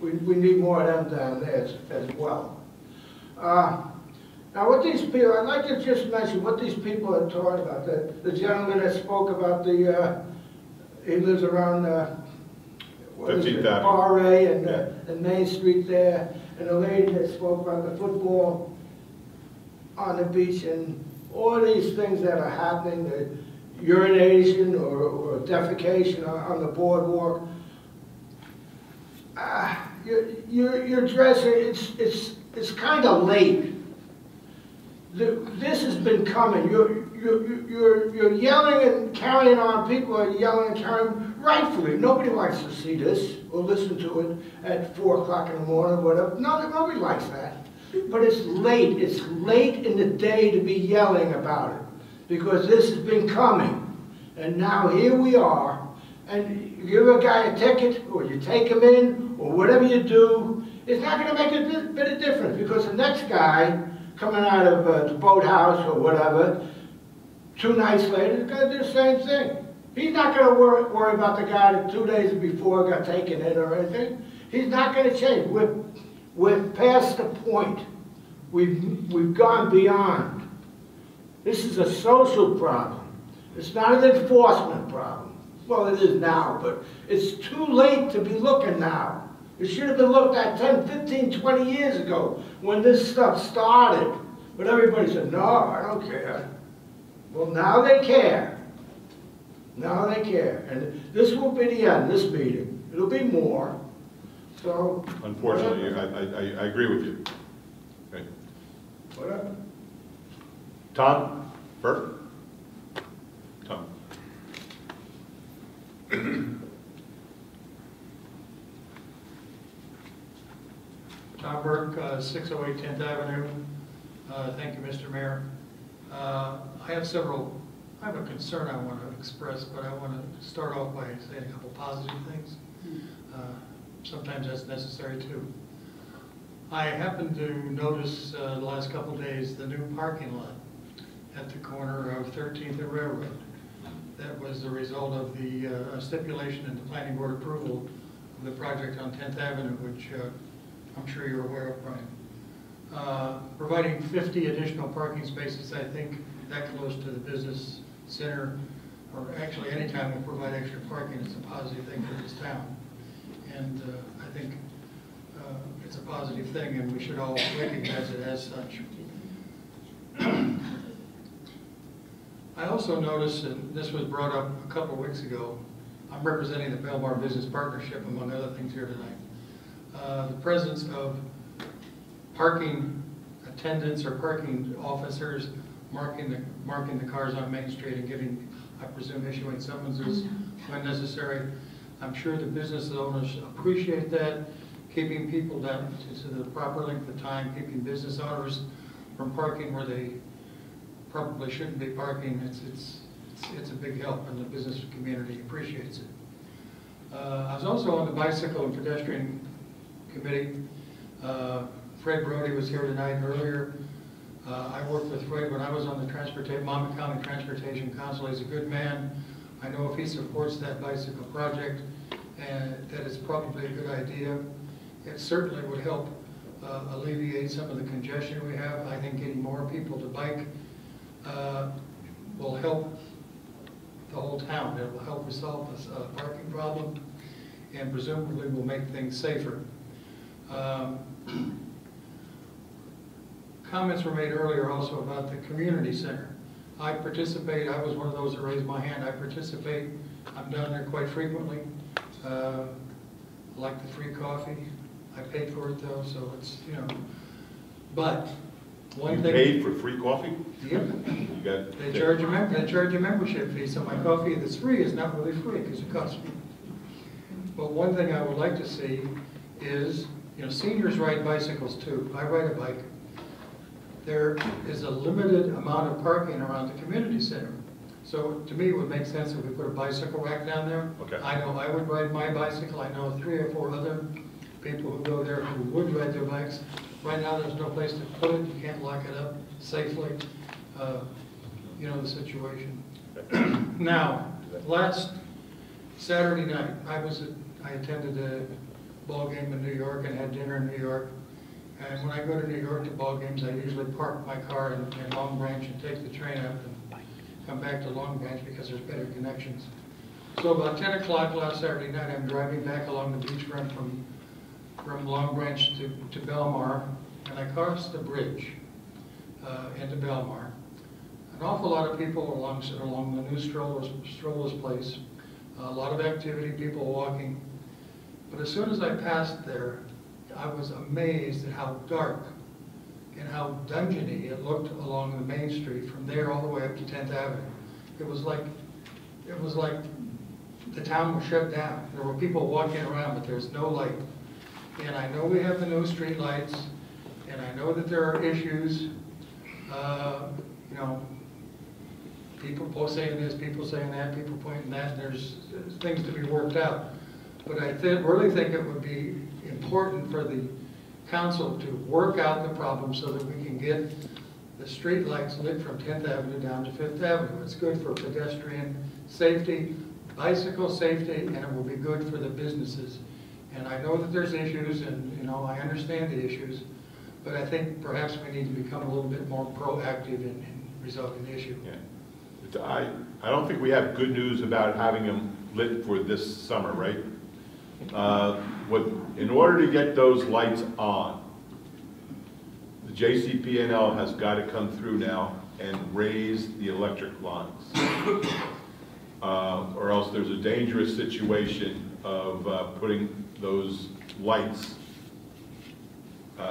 We need more of them down there as well. Now, what these people, I'd like to just mention what these people are talking about. The gentleman that spoke about he lives around, what is it, Bar A and Main Street there, and the lady that spoke about the football on the beach and all these things that are happening, the urination or defecation on the boardwalk. You're dressing, it's kind of late. This has been coming. You're yelling and carrying on. People are yelling and carrying, rightfully. Nobody likes to see this or listen to it at 4 o'clock in the morning or whatever. No, nobody likes that. But it's late. It's late in the day to be yelling about it because this has been coming. And now here we are. And you give a guy a ticket or you take him in or whatever you do, it's not going to make a bit of difference because the next guy coming out of the boathouse or whatever, 2 nights later, is going to do the same thing. He's not going to worry about the guy that 2 days before got taken in or anything. He's not going to change. We're past the point. We've gone beyond. This is a social problem. It's not an enforcement problem. Well, it is now, but it's too late to be looking now. It should have been looked at 10, 15, 20 years ago when this stuff started. But everybody said, no, I don't care. Well, now they care. Now they care. And this will be the end, this meeting. It'll be more. So, unfortunately, I agree with you. Okay. Whatever. Tom? Burke? Tom. Tom Burke, 608 10th Avenue. Thank you, Mr. Mayor. I have several I have a concern I want to express, but I want to start off by saying a couple positive things. Sometimes that's necessary too. I happened to notice the last couple days the new parking lot at the corner of 13th and Railroad. That was the result of the stipulation in the planning board approval of the project on 10th Avenue, which I'm sure you're aware of, Brian. Providing 50 additional parking spaces, I think that close to the business center, or actually anytime we provide extra parking, it's a positive thing for this town. And I think it's a positive thing, and we should all recognize it as such. I also noticed, and this was brought up a couple of weeks ago, I'm representing the Belmar Business Partnership, among other things here tonight. The presence of parking attendants or parking officers marking the cars on Main Street and giving, I presume, issuing summonses when necessary. I'm sure the business owners appreciate that, keeping people down to the proper length of time, keeping business owners from parking where they probably shouldn't be parking. It's a big help, and the business community appreciates it. I was also on the bicycle and pedestrian committee. Fred Brody was here tonight and earlier. I worked with Fred when I was on the Monmouth County Transportation Council. He's a good man. I know if he supports that bicycle project, and that it's probably a good idea. It certainly would help alleviate some of the congestion we have. I think getting more people to bike will help the whole town. It will help resolve this parking problem, and presumably will make things safer. Comments were made earlier also about the community center. I participate. I was one of those that raised my hand. I participate. I'm down there quite frequently. I like the free coffee. I paid for it though, so it's, you know. But one thing. You paid for free coffee? Yeah. They charge a membership fee, so my coffee that's free is not really free because it costs me. But one thing I would like to see is, you know, seniors ride bicycles too. I ride a bike. There is a limited amount of parking around the community center. So to me, it would make sense if we put a bicycle rack down there. Okay. I know I would ride my bicycle. I know 3 or 4 other people who go there who would ride their bikes. Right now, there's no place to put it. You can't lock it up safely. You know the situation. Now, last Saturday night, I attended a ball game in New York and had dinner in New York. And when I go to New York to ball games, I usually park my car in Long Branch and take the train up and come back to Long Branch because there's better connections. So about 10 o'clock last Saturday night, I'm driving back along the beachfront from Long Branch to Belmar, and I crossed the bridge into Belmar. An awful lot of people along the new Strollers Place, a lot of activity, people walking. But as soon as I passed there, I was amazed at how dark and how dungeony it looked along the main street from there all the way up to 10th Avenue. It was like the town was shut down. There were people walking around, but there's no light. And I know we have the new street lights, and I know that there are issues. You know, people saying this, people saying that, people pointing that, and there's things to be worked out. But I really think it would be important for the council to work out the problem so that we can get the street lights lit from 10th Avenue down to 5th Avenue. It's good for pedestrian safety, bicycle safety, and it will be good for the businesses. And I know that there's issues, and you know, I understand the issues, but I think perhaps we need to become a little bit more proactive in resolving the issue. Yeah. I don't think we have good news about having them lit for this summer, right? In order to get those lights on, the JCP&L has got to come through now and raise the electric lines. Or else there's a dangerous situation of putting those lights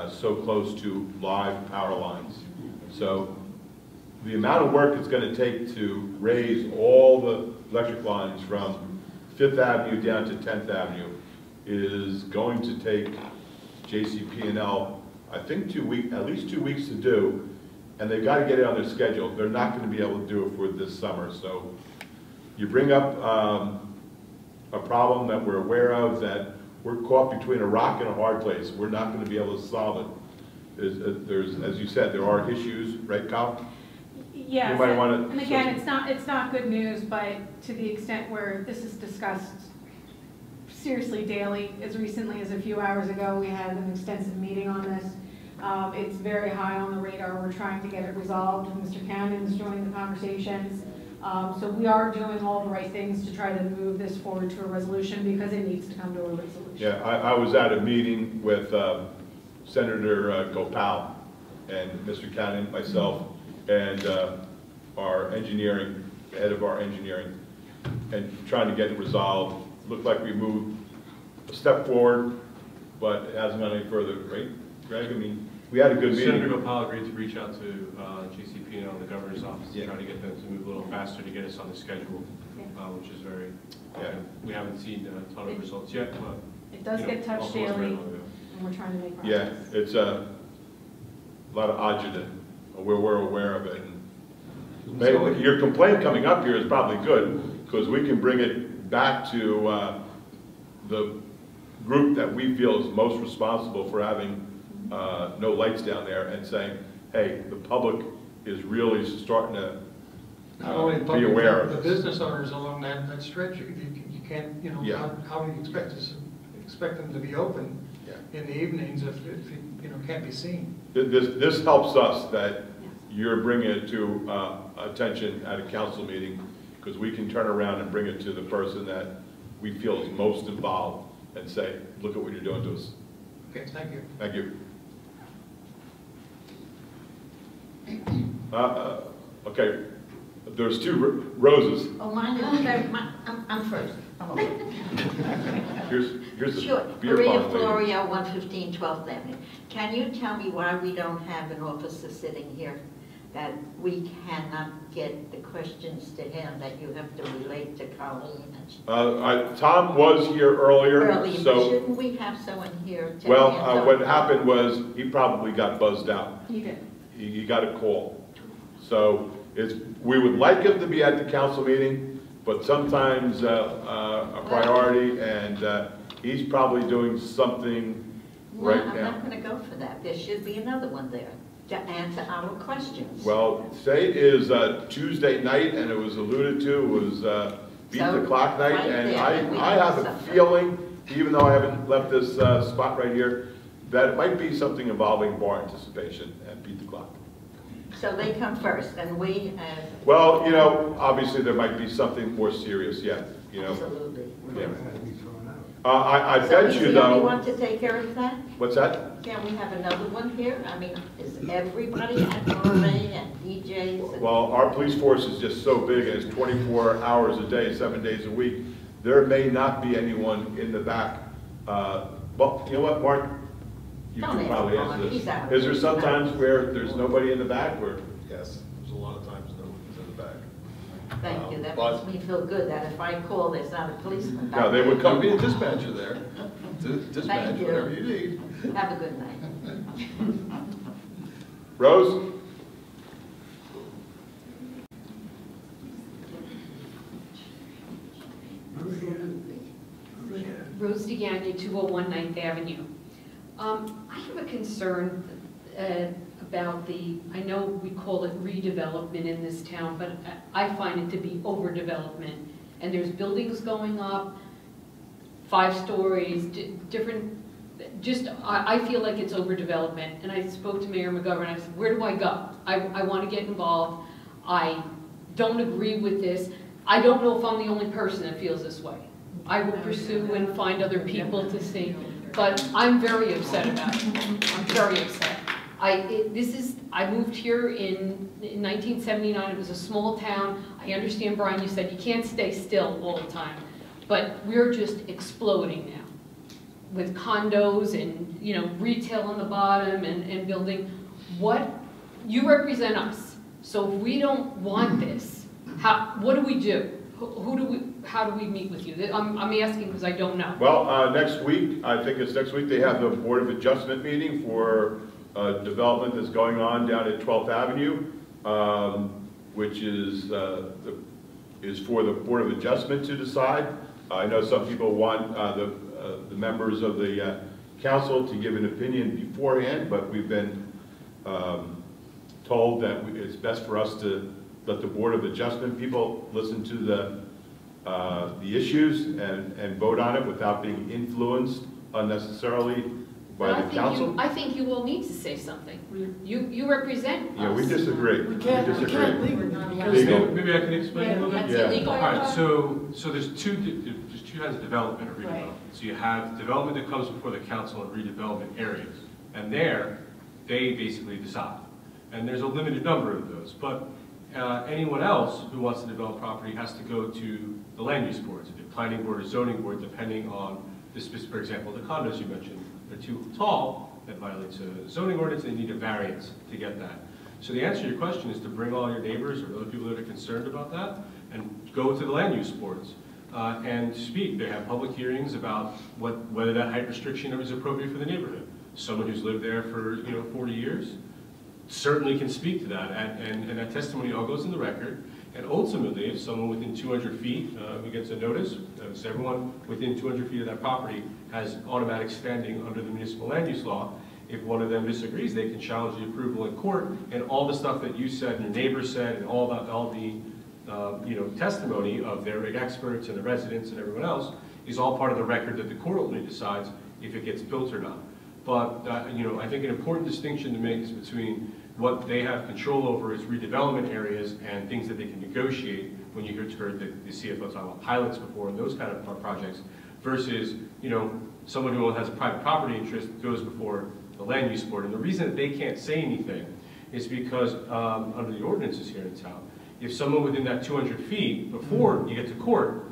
so close to live power lines. So the amount of work it's going to take to raise all the electric lines from 5th Avenue down to 10th Avenue is going to take JCP&L, I think, at least 2 weeks to do. and they've got to get it on their schedule. They're not going to be able to do it for this summer. So you bring up a problem that we're aware of, that we're caught between a rock and a hard place. We're not going to be able to solve it. There's, as you said, there are issues, right, Kyle? Yes, You might want to, and again, it's not good news, but to the extent where this is discussed seriously daily, as recently as a few hours ago, we had an extensive meeting on this. It's very high on the radar. We're trying to get it resolved. Mr. Cannon's joining the conversations. So we are doing all the right things to try to move this forward to a resolution because it needs to come to a resolution. yeah, I was at a meeting with Senator Gopal and Mr. Cannon, myself, and our engineering, head of our engineering, and trying to get it resolved. Looked like we moved a step forward, but it hasn't gone any further, right, Greg? I mean, we had a good meeting. Senator Gopal agreed to reach out to JCP and the governor's office to try to get them to move a little faster to get us on the schedule, which is very, we haven't seen a ton of results yet, but it does get touched daily, and we're trying to make progress. Yeah, it's a lot of agita. We're aware of it. And your complaint coming up here is probably good, because we can bring it back to the group that we feel is most responsible for having no lights down there, and saying, hey, the public is really starting to Not only the be public, aware of the this. business owners along that stretch, you can't, you know, how do you expect them to be open in the evenings if you know, can't be seen? This helps us that you're bringing it to attention at a council meeting, because we can turn around and bring it to the person that we feel is most involved and say, look at what you're doing to us. Okay, thank you. Thank you. Okay, there's two roses. Oh, mine is, I'm first. Here's Sure, the beer Maria pong lady. Florio, 115 12th Avenue. Can you tell me why we don't have an officer sitting here? That we cannot get the questions to him, that you have to relate to Colleen? Tom was here earlier, so. Shouldn't we have someone here to Well, handle? what happened was, he probably got buzzed out. He did. He got a call. So we would like him to be at the council meeting, but sometimes a priority, and he's probably doing something right now. I'm not going to go for that. There should be another one there to answer our questions. Well, say it is Tuesday night, and it was alluded to, it was beat the clock night, right and there, I have a feeling, even though I haven't left this spot right here, that it might be something involving bar anticipation and beat the clock. So they come first, and we, Well, you know, obviously there might be something more serious yet, you know. absolutely. Yeah. I So bet is you he though. only one to take care of that? What's that? Can we have another one here? I mean, is everybody at RMA and DJs? And Well, our police force is just so big, and it's 24 hours a day, 7 days a week. There may not be anyone in the back. Well, you know what, Mark? You Don't can ask probably Mark. answer He's this. out. Is there sometimes where there's nobody in the back, or? Yes, there's a lot of times no one's in the back. Thank you, that But- makes me feel good, that if I call, there's not a policeman back No, they would There'll come. be a dispatcher there. Dispatch Thank you. whatever you need. Have a good night. Rose? Rose DeGagnon, 201 9th Avenue. I have a concern about I know we call it redevelopment in this town, but I find it to be overdevelopment. And there's buildings going up, 5 stories, different, I feel like it's overdevelopment. And I spoke to Mayor McGovern, I said, where do I go? I want to get involved. I don't agree with this. I don't know if I'm the only person that feels this way. I will pursue and find other people to see, but I'm very upset about it. I'm very upset. I moved here in 1979. It was a small town. I understand, Brian, you said you can't stay still all the time, but we're just exploding now with condos and, you know, retail on the bottom and building. You represent us, so if we don't want this, what do we do? How do we meet with you? I'm asking because I don't know. Well, next week, I think it's next week, they have the Board of Adjustment meeting for development that's going on down at 12th Avenue, which is for the Board of Adjustment to decide. I know some people want the members of the council to give an opinion beforehand, but we've been told that it's best for us to let the Board of Adjustment people listen to the issues and vote on it without being influenced unnecessarily by the council. I think you all need to say something. You represent us. Yeah, we disagree. We can't Legal. Maybe I can explain a little bit? That's Yeah. illegal. All right, so there's two kinds of development or redevelopment. Right. So you have development that comes before the council in redevelopment areas, and there, they basically decide. And there's a limited number of those, but anyone else who wants to develop property has to go to the land use boards, the planning board or zoning board, depending on the specific, for example, the condos you mentioned, they're too tall, that violates a zoning ordinance, they need a variance to get that. So the answer to your question is to bring all your neighbors or other people that are concerned about that and go to the land use boards and speak. They have public hearings about whether that height restriction is appropriate for the neighborhood. Someone who's lived there for 40 years certainly can speak to that, and that testimony all goes in the record. And ultimately, if someone within 200 feet who gets a notice, so everyone within 200 feet of that property has automatic standing under the municipal land use law. If one of them disagrees, they can challenge the approval in court, and all the stuff that you said and your neighbor said, and all the testimony of their experts and the residents and everyone else is all part of the record that the court ultimately decides if it gets built or not. But I think an important distinction to make is between what they have control over is redevelopment areas and things that they can negotiate. When you heard the CFO talk about pilots before and those kind of projects, versus someone who has a private property interest goes before the land use board. And the reason that they can't say anything is because under the ordinances here in town, if someone within that 200 feet before you get to court,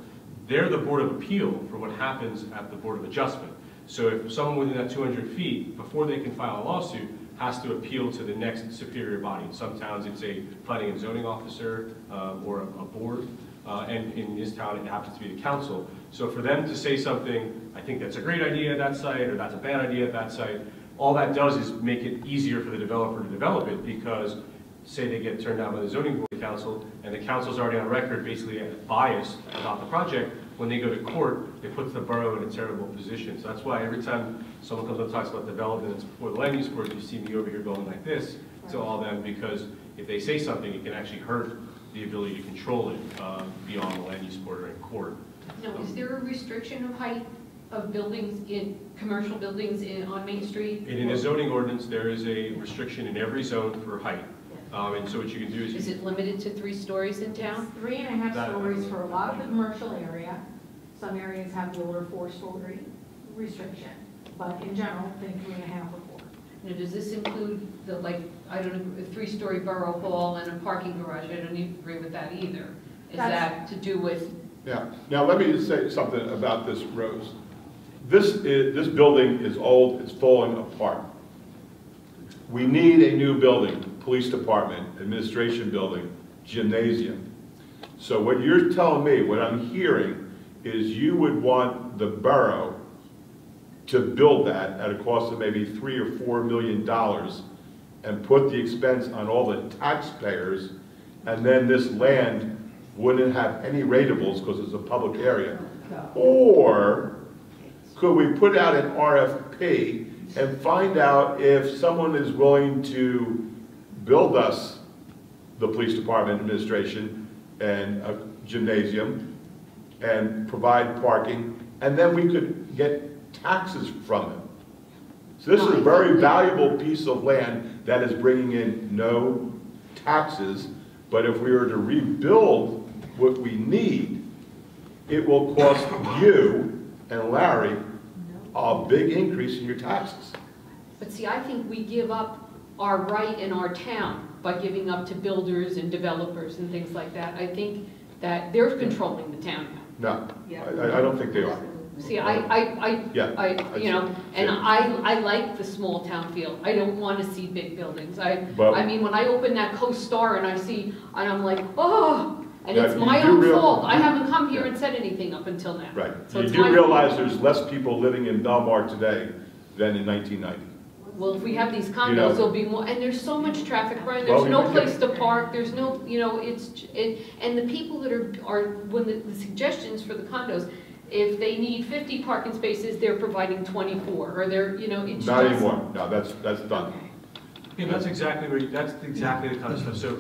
they're the Board of Appeal for what happens at the Board of Adjustment. So if someone within that 200 feet, before they can file a lawsuit, has to appeal to the next superior body. In some towns, it's a planning and zoning officer or a board. And in this town, it happens to be the council. So for them to say something, I think that's a great idea at that site, or that's a bad idea at that site, all that does is make it easier for the developer to develop it, because say they get turned down by the zoning board council, and the council's already on record basically biased about the project. When they go to court, it puts the borough in a terrible position. So that's why every time someone comes up and talks about development that's before the land use board, you see me over here going like this to all them, because if they say something, it can actually hurt the ability to control it beyond the land use board or in court. Now, is there a restriction of height of buildings commercial buildings on Main Street? And in the zoning ordinance, there is a restriction in every zone for height. And so what you can do is... Is it limited to 3 stories in town? 3.5 stories for a lot of the commercial area. Some areas have the over 4-story restriction, but in general, think 3.5 or 4. Now, does this include the, a 3-story borough hall and a parking garage? I don't agree with that either. Is that to do with... Yeah. Now let me just say something about this, Rose. This building is old, it's falling apart. We need a new building, police department, administration building, gymnasium. So what you're telling me, what I'm hearing, is you would want the borough to build that at a cost of maybe $3 or $4 million and put the expense on all the taxpayers, and then this land wouldn't have any ratables because it's a public area. Or could we put out an RFP and find out if someone is willing to build us the police department administration and a gymnasium and provide parking, and then we could get taxes from it. So this is a very valuable piece of land that is bringing in no taxes, but if we were to rebuild what we need, it will cost you and Larry a big increase in your taxes. But see, I think we give up our right in our town by giving up to builders and developers and things like that. I think that they're controlling the town now. No, I don't think they are. See, I like the small town feel. I don't want to see big buildings. I mean, when I open that CoStar and I see, and I'm like, oh, and it's my own fault. I haven't come here and said anything up until now. Right. So you do realize there's less people living in Belmar today than in 1990. well, if we have these You condos, know- there'll be more, and there's so much traffic, Brian, Well, there's no you- place to park, there's no, you know, and the people that are, when the suggestions for the condos, if they need 50 parking spaces, they're providing 24, or they're, you know, it's just. Not anymore, no, that's done. Yeah, that's exactly that's exactly the kind of stuff. So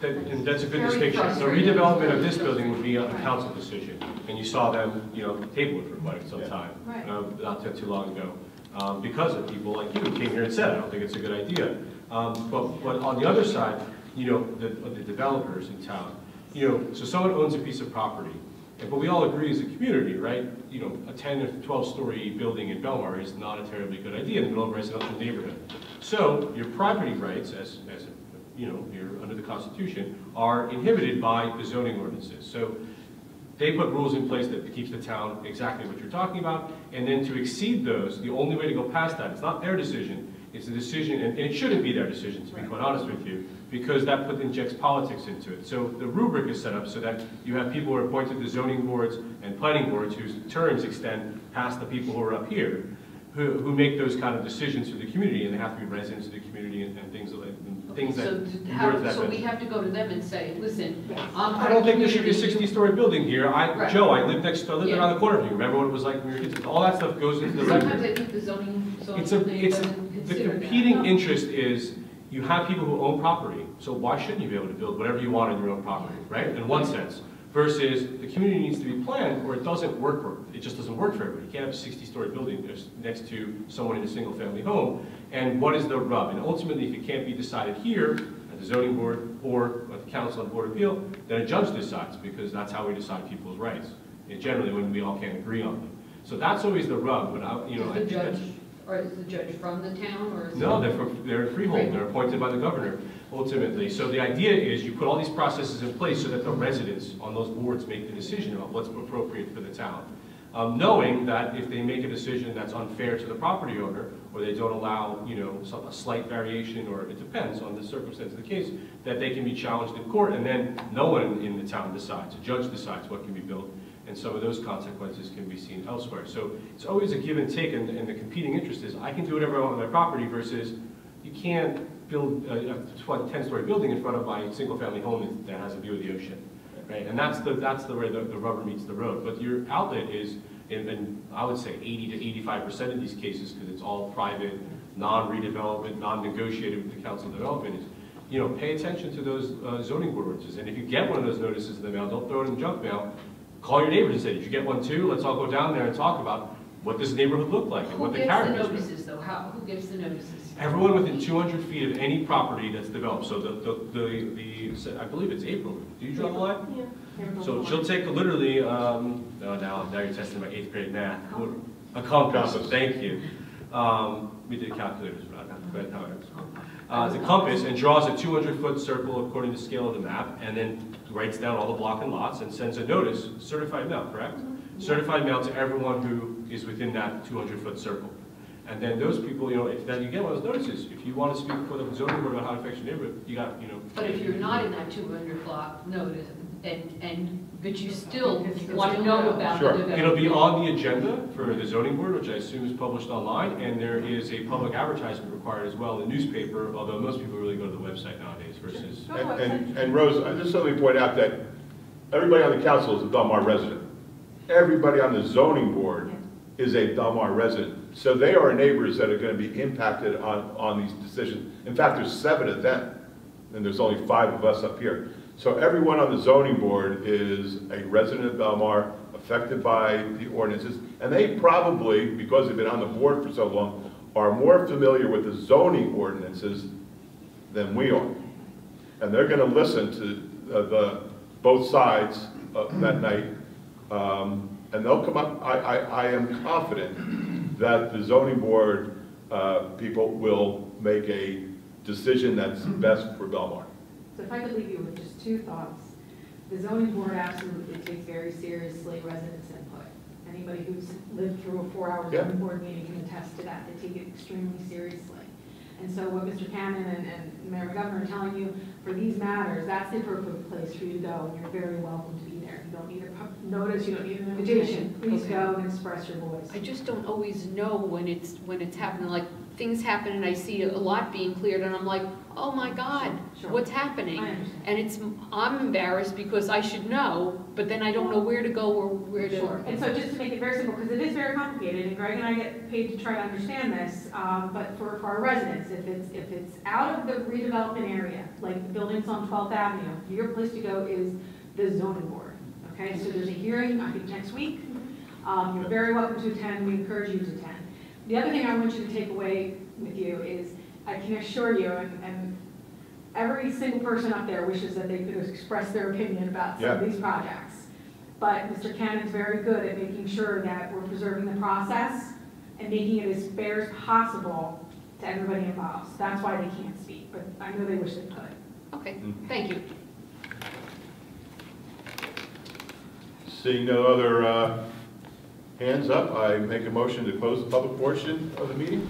and that's a good Very distinction. The frustrating. redevelopment of this building would be a council decision, and you saw them, you know, table it for quite some time, Right. not too long ago, because of people like you who came here and said, I don't think it's a good idea. But on the other side, you know, the developers in town, you know, so someone owns a piece of property, but we all agree as a community, right? You know, a 10 or 12-story building in Belmar is not a terribly good idea in the middle of a residential neighborhood. So your property rights, as you know, you're under the Constitution, are inhibited by the zoning ordinances. So they put rules in place that keeps the town exactly what you're talking about, and then to exceed those, the only way to go past that, it's not their decision, it's a decision, and it shouldn't be their decision, to be quite honest with you, because that injects politics into it. So the rubric is set up so that you have people who are appointed to zoning boards and planning boards whose terms extend past the people who are up here, who make those kind of decisions for the community, and they have to be residents of the community and things like things So that. so we have to go to them and say, listen, I don't think there should be a 60-story building here. Right. Joe, I live Yeah. around the corner from you. Remember what it was like when we were kids? All that stuff goes into the sometimes record. I think the zoning It's thing the doesn't consider that. competing interest is you have people who own property, so why shouldn't you be able to build whatever you want on your own property, right? In one sense, versus the community needs to be planned or it doesn't work, or it just doesn't work for everybody. You can't have a 60-story building next to someone in a single-family home. And what is the rub? And ultimately, if it can't be decided here at the zoning board or at the council and board of appeal, then a judge decides, because that's how we decide people's rights. And generally, when we all can't agree on them. So that's always the rub. But I Is the think judge, that's- or is the judge from the town, or is no, it? they're freehold, they're appointed by the governor, ultimately. So the idea is you put all these processes in place so that the residents on those boards make the decision about what's appropriate for the town. Knowing that if they make a decision that's unfair to the property owner, or they don't allow, you know, a slight variation, or it depends on the circumstance of the case, that they can be challenged in court, and then no one in the town decides. A judge decides what can be built, and some of those consequences can be seen elsewhere. So it's always a give and take, and the competing interest is I can do whatever I want on my property versus you can't build a 10-story building in front of my single-family home that has a view of the ocean, right? And that's the way the rubber meets the road. But your outlet is, in I would say 80 to 85% of these cases, because it's all private, non-redevelopment, non-negotiated with the council of development, is, you know, pay attention to those zoning board ordinances. And if you get one of those notices in the mail, don't throw it in the junk mail. Call your neighbors and say, did you get one too? Let's all go down there and talk about what this neighborhood looked like and what the character is. Who gets the notices, though? Who gives the notices? Everyone within 200 feet of any property that's developed. So I believe it's April. Do you draw the line? Yeah. So she'll take literally, now you're testing my 8th grade math. A compass, thank you. We did calculators, but not quite how it's a compass, and draws a 200-foot circle according to the scale of the map, and then writes down all the block and lots and sends a notice, certified mail, correct? Certified mail to everyone who is within that 200-foot circle. And then those people, you know, if then you get one of those notices, if you want to speak for the zoning board about how it affects your neighborhood, you got, you know. But if you're not in that 200 block notice, but you still want to know about the development. It'll be on the agenda for the zoning board, which I assume is published online, and there is a public advertisement required as well in the newspaper, although most people really go to the website nowadays versus. And Rose, just let me point out that everybody on the council is a Belmar resident. Everybody on the zoning board is a Belmar resident. So they are neighbors that are going to be impacted on these decisions. In fact, there's 7 of them, and there's only 5 of us up here. So everyone on the zoning board is a resident of Belmar, affected by the ordinances, and they probably, because they've been on the board for so long, are more familiar with the zoning ordinances than we are. And they're going to listen to both sides that night, and they'll come up. I am confident that the zoning board people will make a decision that's best for Belmar. So if I could leave you with just 2 thoughts. The zoning board absolutely takes very seriously residents' input. Anybody who's lived through a 4-hour zoning board meeting can attest to that. They take it extremely seriously. And so what Mr. Cannon and Mayor McGovern are telling you, for these matters, that's the appropriate place for you to go, and you're very welcome to be there. You don't need a notice, you don't need an invitation. Please go and express your voice. I just don't always know when it's happening. Like things happen and I see a lot being cleared and I'm like, oh my God, Sure. what's happening? I understand. And I'm embarrassed because I should know, but then I don't know where to go or where to. Sure, and so just to make it very simple, because it is very complicated, and Greg and I get paid to try to understand this, but for our residents, if it's out of the redevelopment area, like the buildings on 12th Avenue, your place to go is the zoning board, okay? So there's a hearing, I think, next week. You're very welcome to attend, we encourage you to attend. The other thing I want you to take away with you is, I can assure you, and every single person up there wishes that they could express their opinion about some of these projects. But Mr. Cannon's very good at making sure that we're preserving the process and making it as fair as possible to everybody involved. So that's why they can't speak, but I know they wish they could. Okay, thank you. Seeing no other hands up, I make a motion to close the public portion of the meeting.